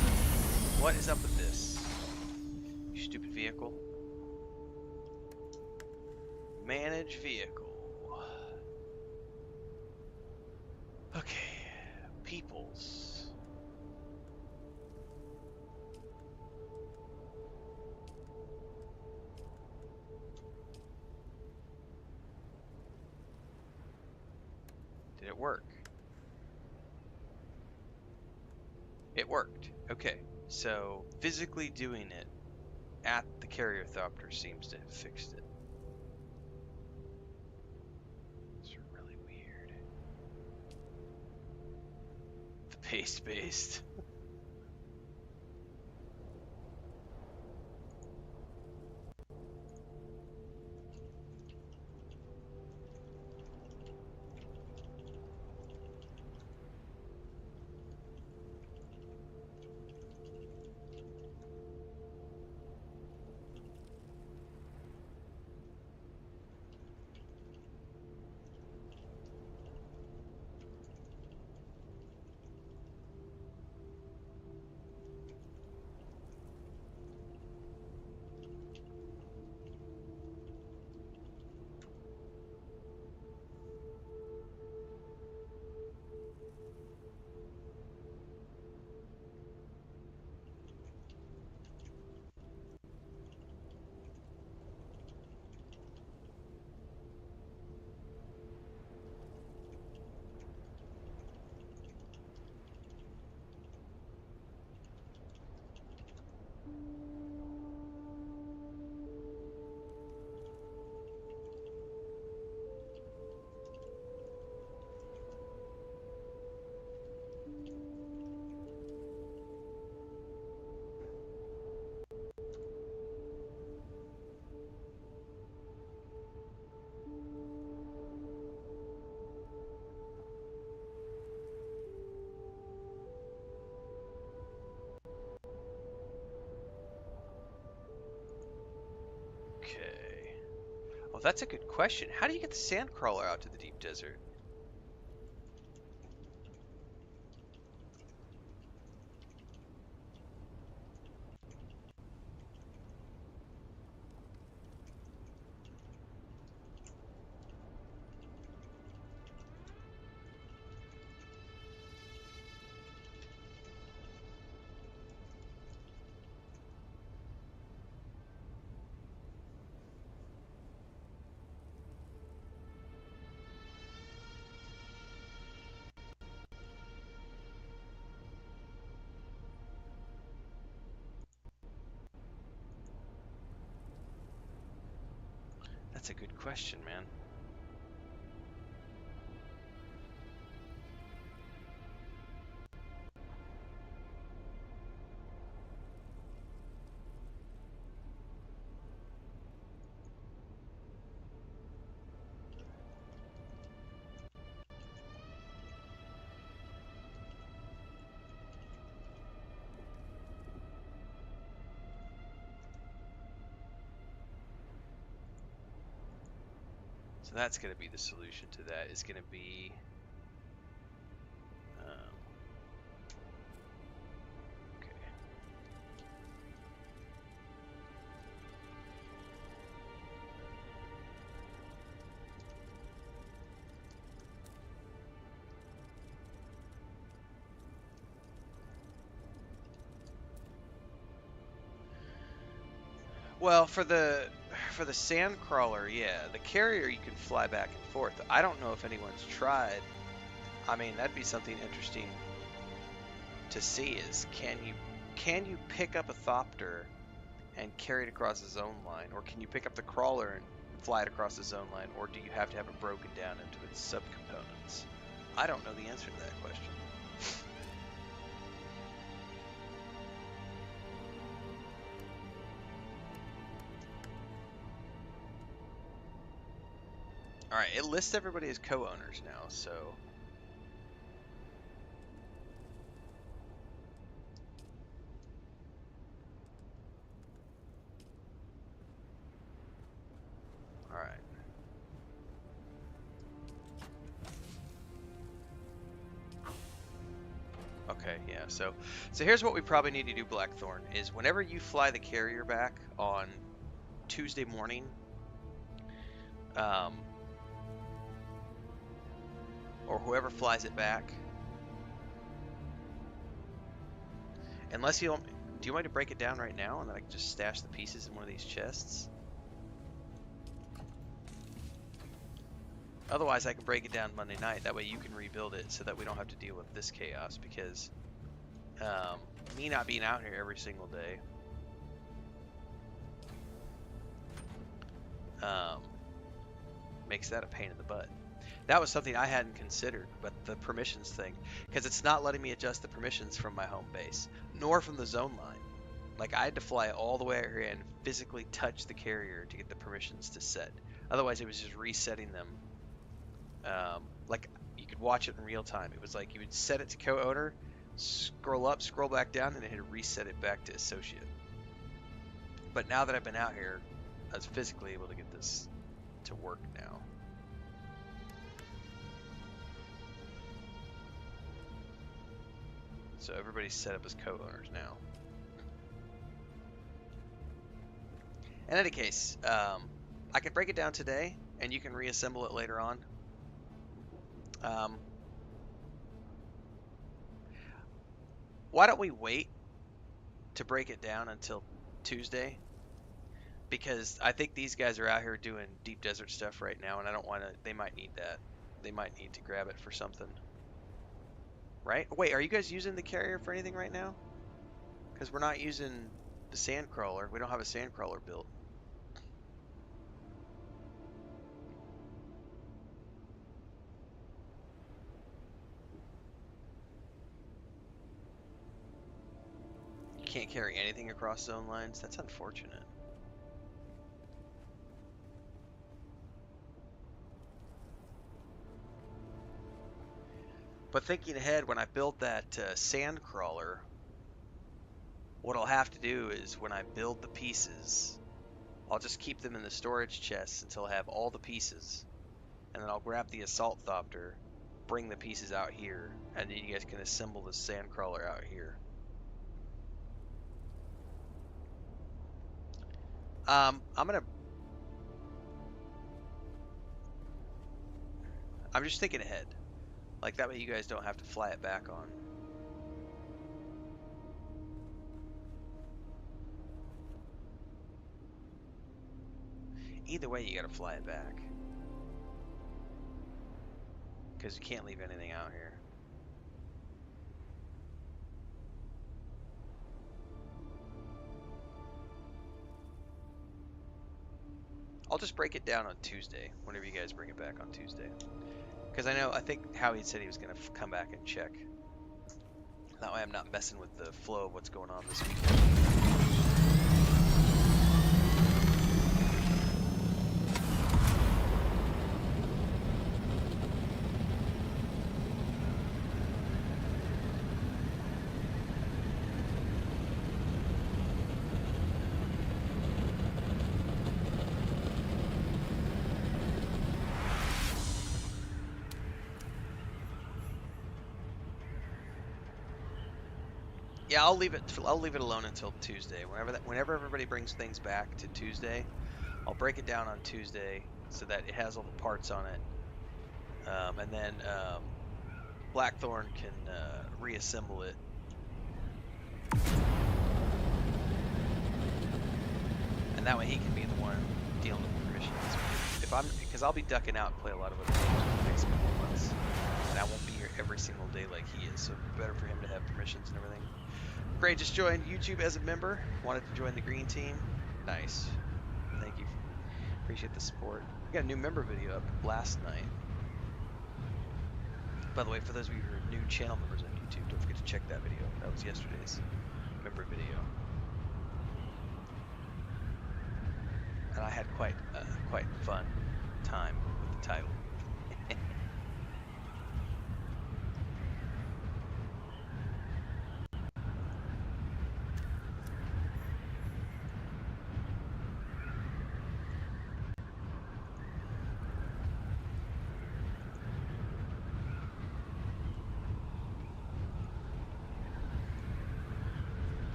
What is up with this? You stupid vehicle. Manage vehicle. Okay. Peoples. Did it work? It worked. Okay, so physically doing it at the Carriothopter seems to have fixed it. It's really weird. The paste-based. Well, that's a good question. How do you get the sandcrawler out to the deep desert? That's a good question, man. So that's going to be the solution to that. Is going to be okay. Well, for the sand crawler, yeah, the carrier you can fly back and forth. I don't know if anyone's tried. I mean, that'd be something interesting to see. Is can you pick up a thopter and carry it across the zone line, or can you pick up the crawler and fly it across the zone line, or do you have to have it broken down into its subcomponents? I don't know the answer to that question. Alright, it lists everybody as co-owners now, so... Alright. Okay, yeah, so here's what we probably need to do, Blackthorn, is whenever you fly the carrier back on Tuesday morning, or whoever flies it back, unless you don't, do you want me to break it down right now and then I can just stash the pieces in one of these chests? Otherwise I can break it down Monday night, that way you can rebuild it so that we don't have to deal with this chaos, because me not being out here every single day makes that a pain in the butt. That was something I hadn't considered, but the permissions thing, because it's not letting me adjust the permissions from my home base, nor from the zone line. Like, I had to fly all the way out here and physically touch the carrier to get the permissions to set. Otherwise, it was just resetting them. Like, you could watch it in real time. It was like you would set it to co-owner, scroll up, scroll back down, and it had reset it back to associate. But now that I've been out here, I was physically able to get this to work now. So everybody's set up as co-owners now. In any case, I can break it down today, and you can reassemble it later on. Why don't we wait to break it down until Tuesday? Because I think these guys are out here doing deep desert stuff right now, and I don't want to. They might need that. They might need to grab it for something. Right? Wait, are you guys using the carrier for anything right now? Because we're not using the sand crawler. We don't have a sand crawler built. You can't carry anything across zone lines? That's unfortunate. But thinking ahead, when I build that sand crawler, what I'll have to do is when I build the pieces, I'll just keep them in the storage chests until I have all the pieces, and then I'll grab the assault thopter, bring the pieces out here, and then you guys can assemble the sandcrawler out here. I'm just thinking ahead. Like, that way you guys don't have to fly it back on. Either way, you gotta fly it back. Because you can't leave anything out here. I'll just break it down on Tuesday, whenever you guys bring it back on Tuesday. Because I think Howie said he was going to come back and check. That way I'm not messing with the flow of what's going on this weekend. Yeah, I'll leave it alone until Tuesday. Whenever everybody brings things back to Tuesday, I'll break it down on Tuesday so that it has all the parts on it, and then Blackthorn can reassemble it. And that way he can be the one dealing with the permissions. Because I'll be ducking out and play a lot of other games for the next couple of months, and I won't be here every single day like he is. So it'd be better for him to have permissions and everything. Gray just joined YouTube as a member. Wanted to join the green team. Nice. Thank you. Appreciate the support. We got a new member video up last night. By the way, for those of you who are new channel members on YouTube, don't forget to check that video. That was yesterday's member video. And I had quite fun time with the title.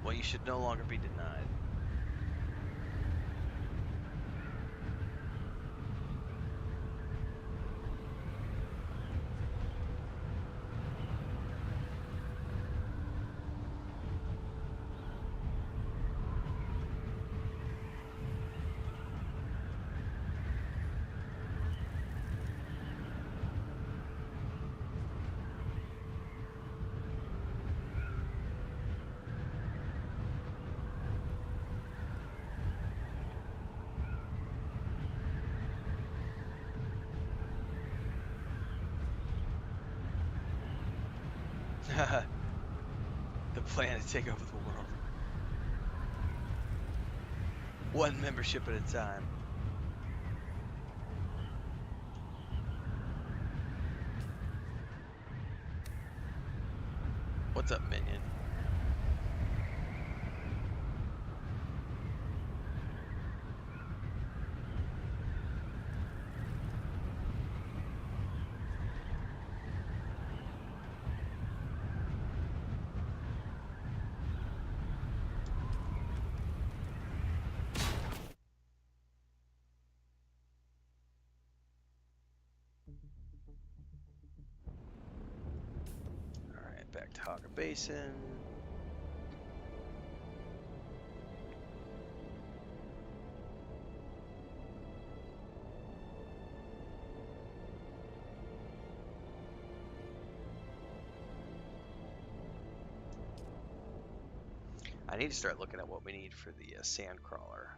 Well, you should no longer be denied. The plan to take over the world. One membership at a time. What's up, minion? Alright, back to Hogger Basin. I need to start looking at what we need for the sand crawler.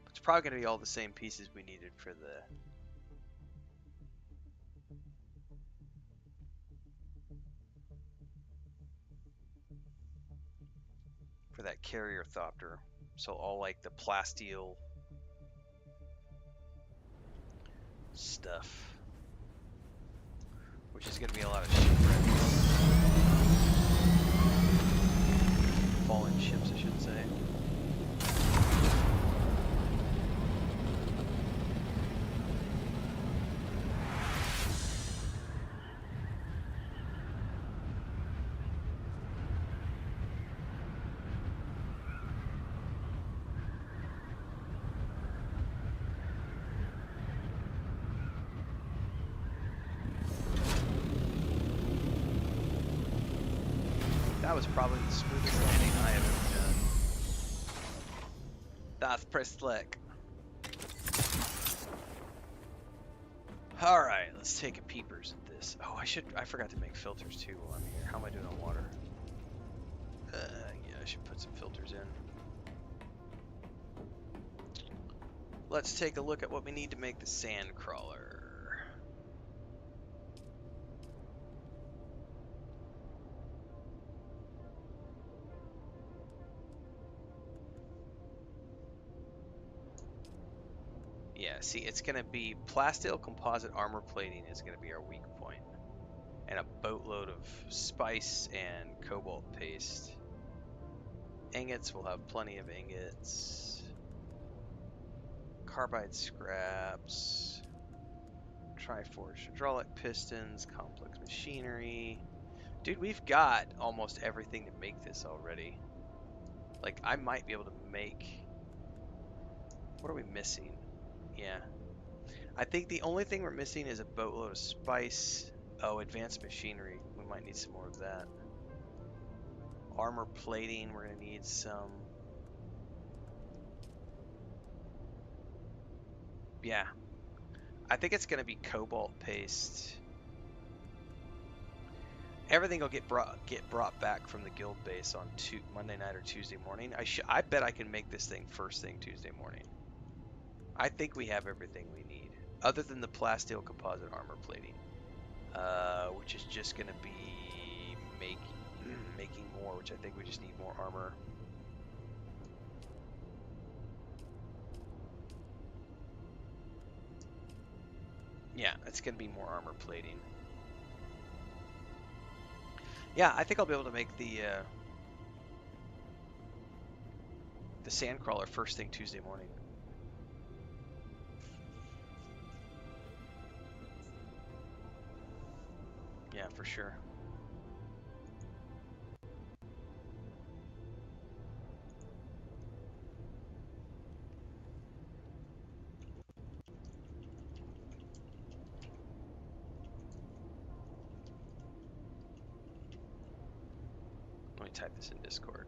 It's probably going to be all the same pieces we needed for the... for that carrier thopter. So all like the plasteel stuff, which is going to be a lot of shipwrecks. Fallen ships, I should say. That was probably the smoothest landing I have ever done. That's pretty slick. Alright, let's take a peepers at this. Oh, I forgot to make filters too while I'm here. How am I doing on water? Yeah, I should put some filters in. Let's take a look at what we need to make the sand crawler. Yeah, see, it's going to be plasteel composite armor plating is going to be our weak point. And a boatload of spice and cobalt paste. Ingots, we'll have plenty of ingots. Carbide scraps. Triforged hydraulic pistons, complex machinery. Dude, we've got almost everything to make this already. Like, I might be able to make... What are we missing? Yeah. I think the only thing we're missing is a boatload of spice. Oh, advanced machinery. We might need some more of that. Armor plating, we're going to need some. Yeah. I think it's going to be cobalt paste. Everything will get brought back from the guild base on Monday night or Tuesday morning. I bet I can make this thing first thing Tuesday morning. I think we have everything we need, other than the plasteel composite armor plating, which is just going to be making more, which I think we just need more armor. Yeah, it's going to be more armor plating. Yeah, I think I'll be able to make the sandcrawler first thing Tuesday morning. Yeah, for sure. Let me type this in Discord.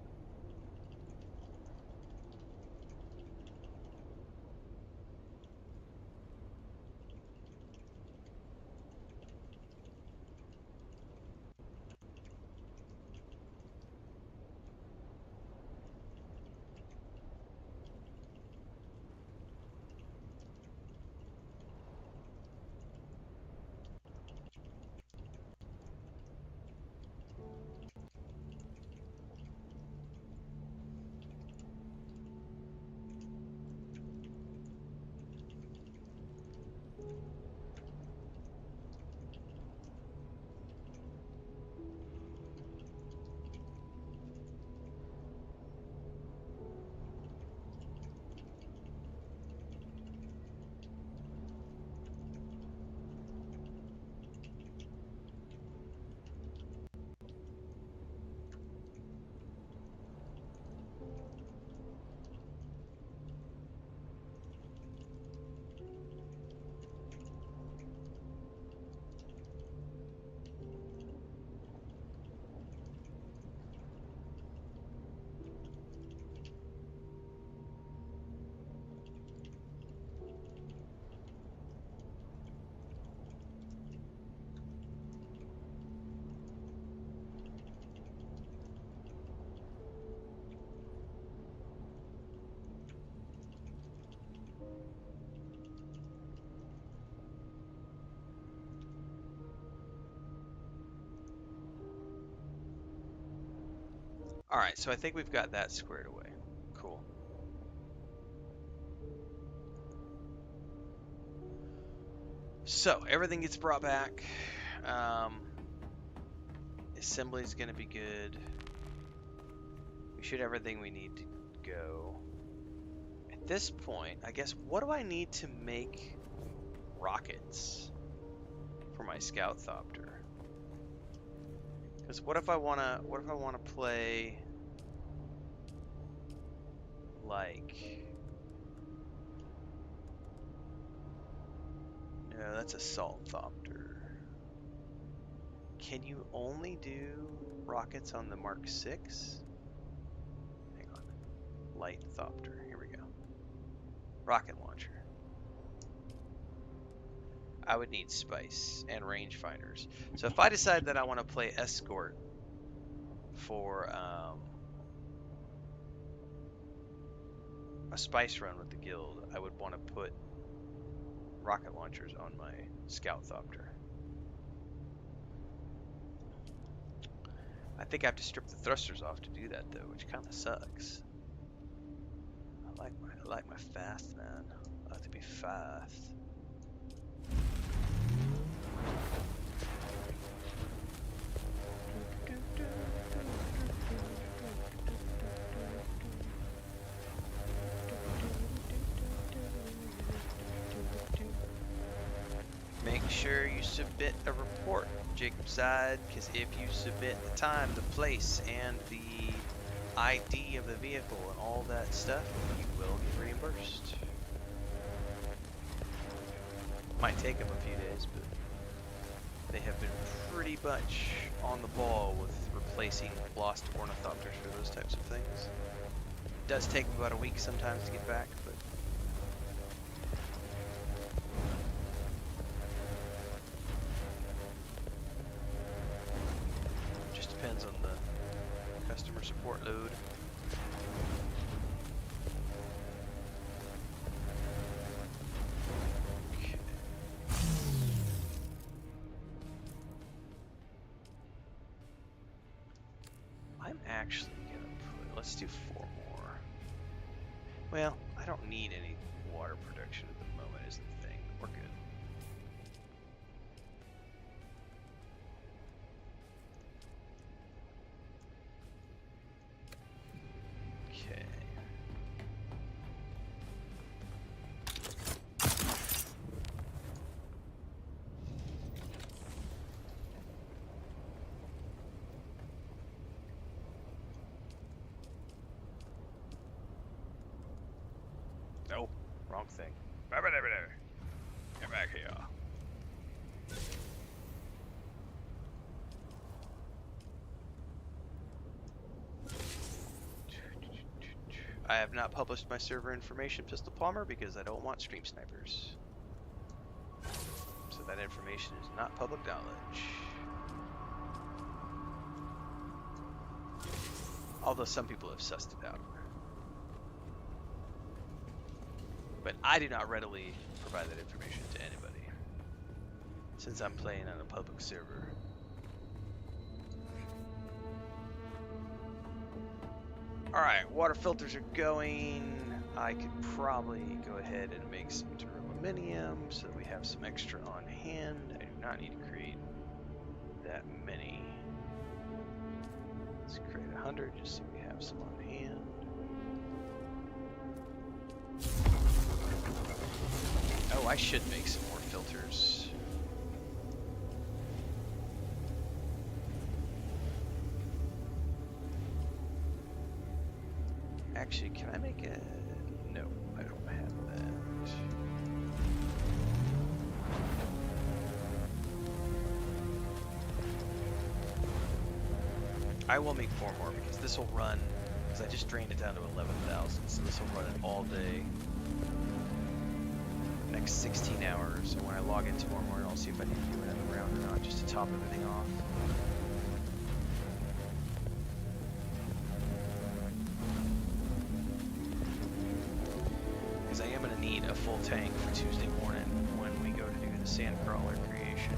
Alright, so I think we've got that squared away. Cool. So, everything gets brought back. Assembly's gonna be good. We should have everything we need to go. At this point, I guess, what do I need to make rockets for my Scout Thopter? Because what if I wanna play like, no, that's Assault Thopter. Can you only do rockets on the Mark 6? Hang on. Light Thopter. Here we go. Rocket launcher. I would need spice and rangefinders. So if I decide that I want to play escort for a spice run with the guild, I would want to put rocket launchers on my Scout Thopter. I think I have to strip the thrusters off to do that though, which kind of sucks. I like my fast, man. I like to be fast. Make sure you submit a report, Jacob side, because if you submit the time, the place, and the ID of the vehicle and all that stuff, you will get reimbursed. Might take them a few days, but they have been pretty much on the ball with replacing lost ornithopters for those types of things. It does take them about a week sometimes to get back, but just depends on the customer support load. Okay. I'm actually gonna put, let's do 4 more. Well, I don't need any water production at the moment is the thing. We're good. Okay. No, wrong thing. Get back here. I have not published my server information, Pistol Palmer, because I don't want stream snipers. So that information is not public knowledge. Although some people have sussed it out. But I do not readily provide that information to anybody, since I'm playing on a public server. Alright, water filters are going. I could probably go ahead and make some duraluminum so that we have some extra on hand. I do not need to create that many. Let's create 100 just so we have some on hand. Oh, I should make some more filters. Actually, can I make a... No, I don't have that. I will make 4 more because this will run, because I just drained it down to 11,000, so this will run it all day. Next 16 hours, and when I log in tomorrow morning, I'll see if I need to do another round or not, just to top everything off. Because I am going to need a full tank for Tuesday morning when we go to do the sandcrawler creation.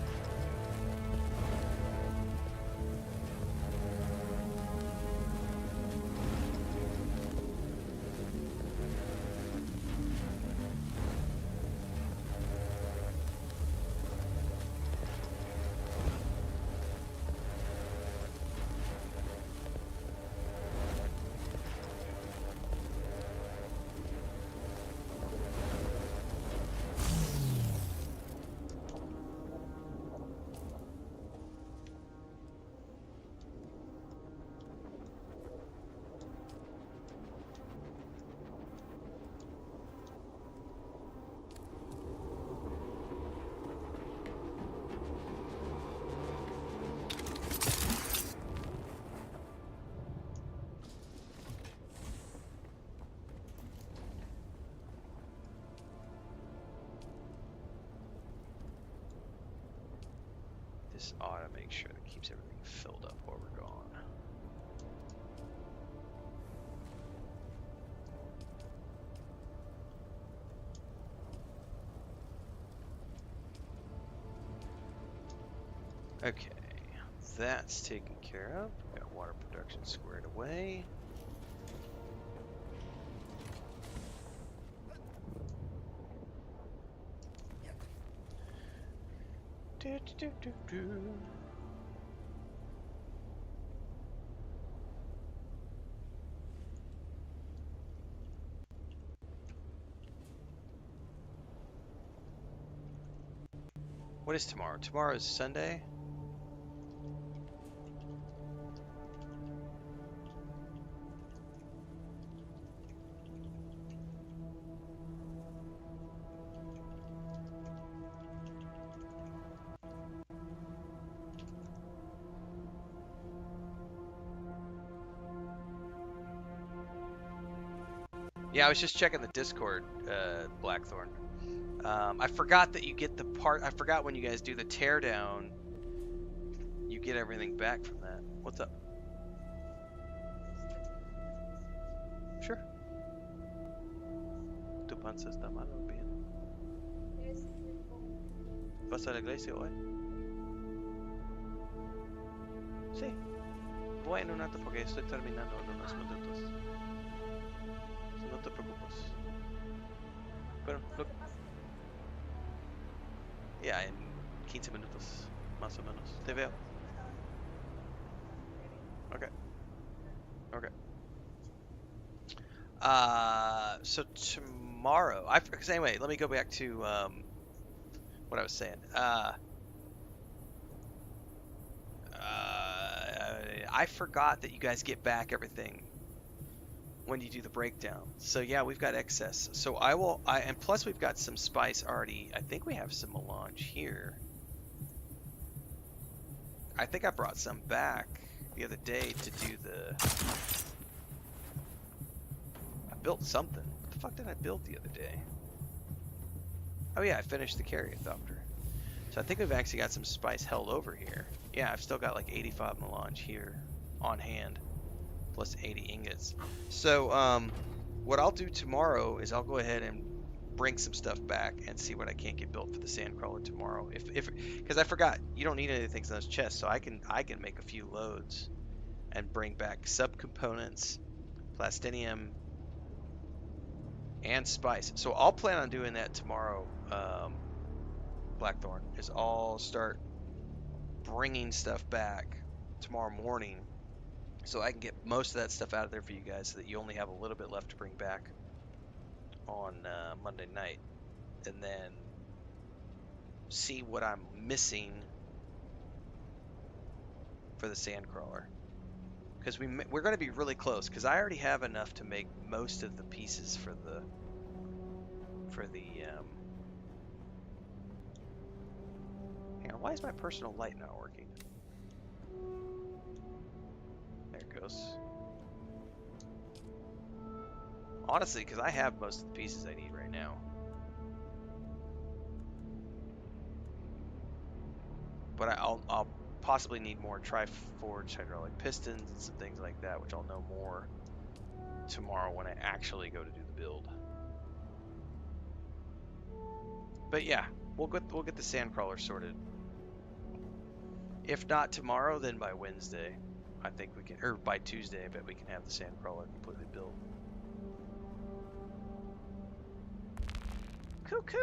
This ought to make sure that keeps everything filled up while we're gone. Okay, that's taken care of. We've got water production squared away. What is tomorrow? Tomorrow is Sunday. Yeah, I was just checking the Discord, Blackthorn. I forgot that you get the part. I forgot when you guys do the teardown, you get everything back from that. What's up? Sure. Tu panza está mal o bien? ¿Vas a la iglesia hoy? Sí. Voy en un rato porque estoy terminando en unos minutos. No te preocupes. Pero, look. Yeah, en 15 minutos, más o menos. Te veo. Okay. Okay. So tomorrow, because anyway, let me go back to what I was saying. I forgot that you guys get back everything when you do the breakdown. So yeah, we've got excess. So and plus we've got some spice already. I think we have some melange here. I think I brought some back the other day to do I built something. What the fuck did I build the other day? Oh yeah, I finished the Caryoptopter. So I think we've actually got some spice held over here. Yeah, I've still got like 85 melange here on hand, plus 80 ingots. So what I'll do tomorrow is I'll go ahead and bring some stuff back and see what I can't get built for the sandcrawler tomorrow. Because I forgot, you don't need anything in those chests, so I can make a few loads and bring back subcomponents, plastinium, and spice. So I'll plan on doing that tomorrow. Blackthorn is I'll start bringing stuff back tomorrow morning, so I can get most of that stuff out of there for you guys, so that you only have a little bit left to bring back on Monday night, and then see what I'm missing for the sandcrawler, because we're going to be really close, because I already have enough to make most of the pieces for the hang on, why is my personal light not working? There it goes. Honestly, because I have most of the pieces I need right now. But I'll possibly need more Triforged hydraulic pistons and some things like that, which I'll know more tomorrow when I actually go to do the build. But yeah, we'll get the sandcrawler sorted. If not tomorrow, then by Wednesday, I think we can, or by Tuesday, I bet we can have the sandcrawler completely built. Cuckoo!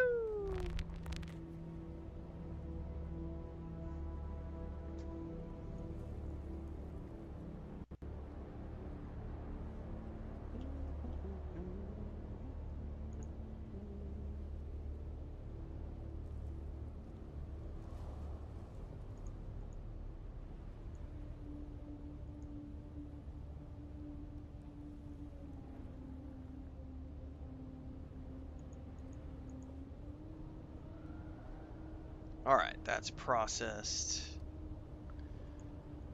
Alright, that's processed.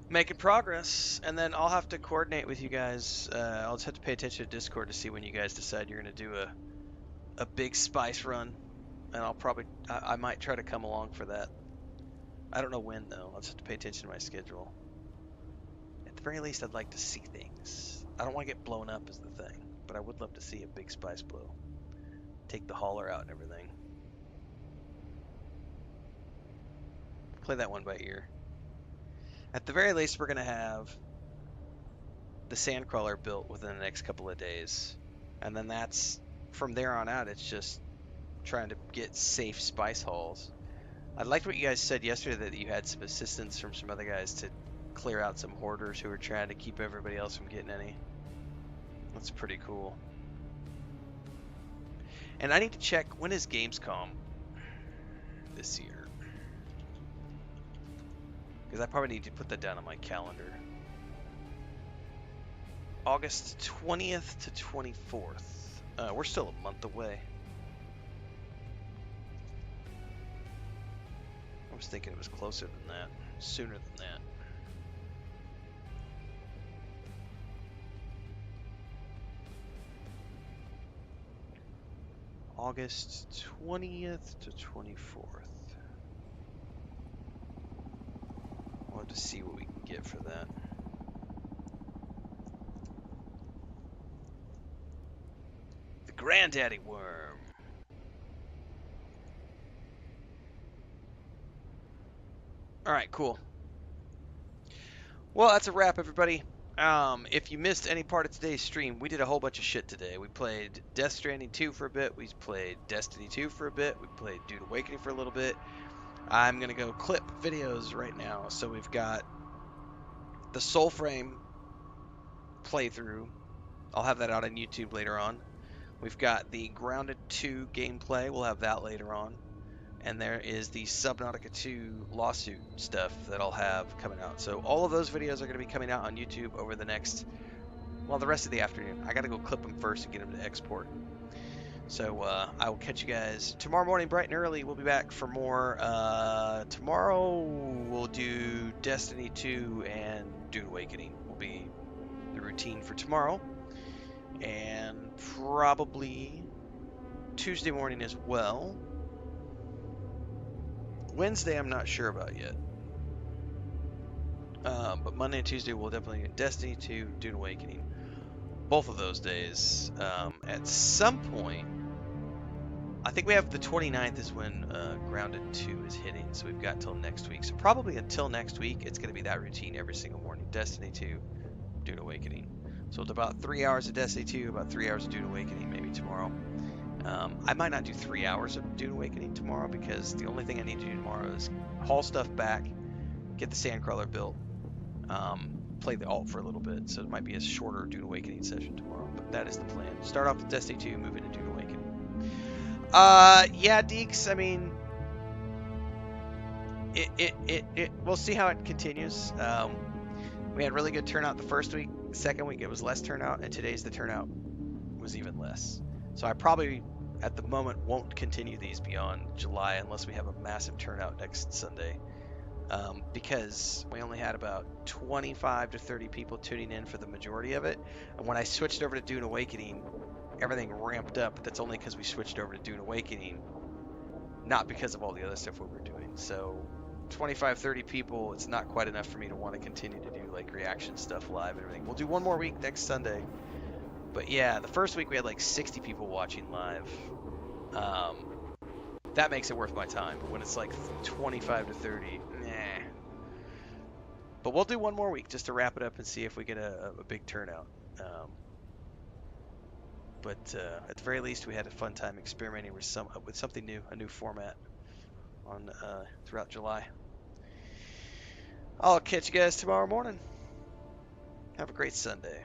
Making progress, and then I'll have to coordinate with you guys. I'll just have to pay attention to Discord to see when you guys decide you're going to do a big spice run, and I might try to come along for that. I don't know when, though. I'll just have to pay attention to my schedule. At the very least, I'd like to see things. I don't want to get blown up is the thing, but I would love to see a big spice blow. Take the hauler out and everything. Play that one by ear. At the very least, we're going to have the sandcrawler built within the next couple of days. And then that's, from there on out, it's just trying to get safe spice hauls. I liked what you guys said yesterday, that you had some assistance from some other guys to clear out some hoarders who were trying to keep everybody else from getting any. That's pretty cool. And I need to check, when is Gamescom this year? Because I probably need to put that down on my calendar. August 20th to 24th. We're still a month away. I was thinking it was closer than that, sooner than that. August 20th to 24th. We'll have to see what we can get for that. The Granddaddy Worm. Alright, cool. Well, that's a wrap, everybody. If you missed any part of today's stream, we did a whole bunch of shit today. We played Death Stranding 2 for a bit. We played Destiny 2 for a bit. We played Dune Awakening for a little bit. I'm going to go clip videos right now. So we've got the Soulframe playthrough. I'll have that out on YouTube later on. We've got the Grounded 2 gameplay. We'll have that later on. And there is the Subnautica 2 lawsuit stuff that I'll have coming out. So all of those videos are going to be coming out on YouTube over the next, well, the rest of the afternoon. I got to go clip them first and get them to export. So I will catch you guys tomorrow morning bright and early. We'll be back for more. Tomorrow we'll do Destiny 2 and Dune Awakening will be the routine for tomorrow. And probably Tuesday morning as well. Wednesday, I'm not sure about yet. But Monday and Tuesday, we'll definitely get Destiny 2, Dune Awakening. Both of those days. At some point, I think we have the 29th is when Grounded 2 is hitting. So we've got till next week. So probably until next week, it's going to be that routine every single morning. Destiny 2, Dune Awakening. So it's about 3 hours of Destiny 2, about 3 hours of Dune Awakening maybe tomorrow. I might not do 3 hours of Dune Awakening tomorrow because the only thing I need to do tomorrow is haul stuff back, get the sandcrawler built, play the alt for a little bit. So it might be a shorter Dune Awakening session tomorrow, but that is the plan. Start off with Destiny 2, move into Dune Awakening. Yeah, Deeks, I mean, we'll see how it continues. We had really good turnout the first week. The second week it was less turnout, and today's the turnout was even less. So I probably, at the moment, won't continue these beyond July unless we have a massive turnout next Sunday. Because we only had about 25 to 30 people tuning in for the majority of it. And when I switched over to Dune Awakening, everything ramped up. But that's only because we switched over to Dune Awakening, not because of all the other stuff we were doing. So 25, 30 people, it's not quite enough for me to want to continue to do like reaction stuff live and everything. We'll do one more week next Sunday. But yeah, the first week we had like 60 people watching live. That makes it worth my time. But when it's like 25 to 30, nah. But we'll do one more week just to wrap it up and see if we get a big turnout. But at the very least, we had a fun time experimenting with something new, a new format on throughout July. I'll catch you guys tomorrow morning. Have a great Sunday.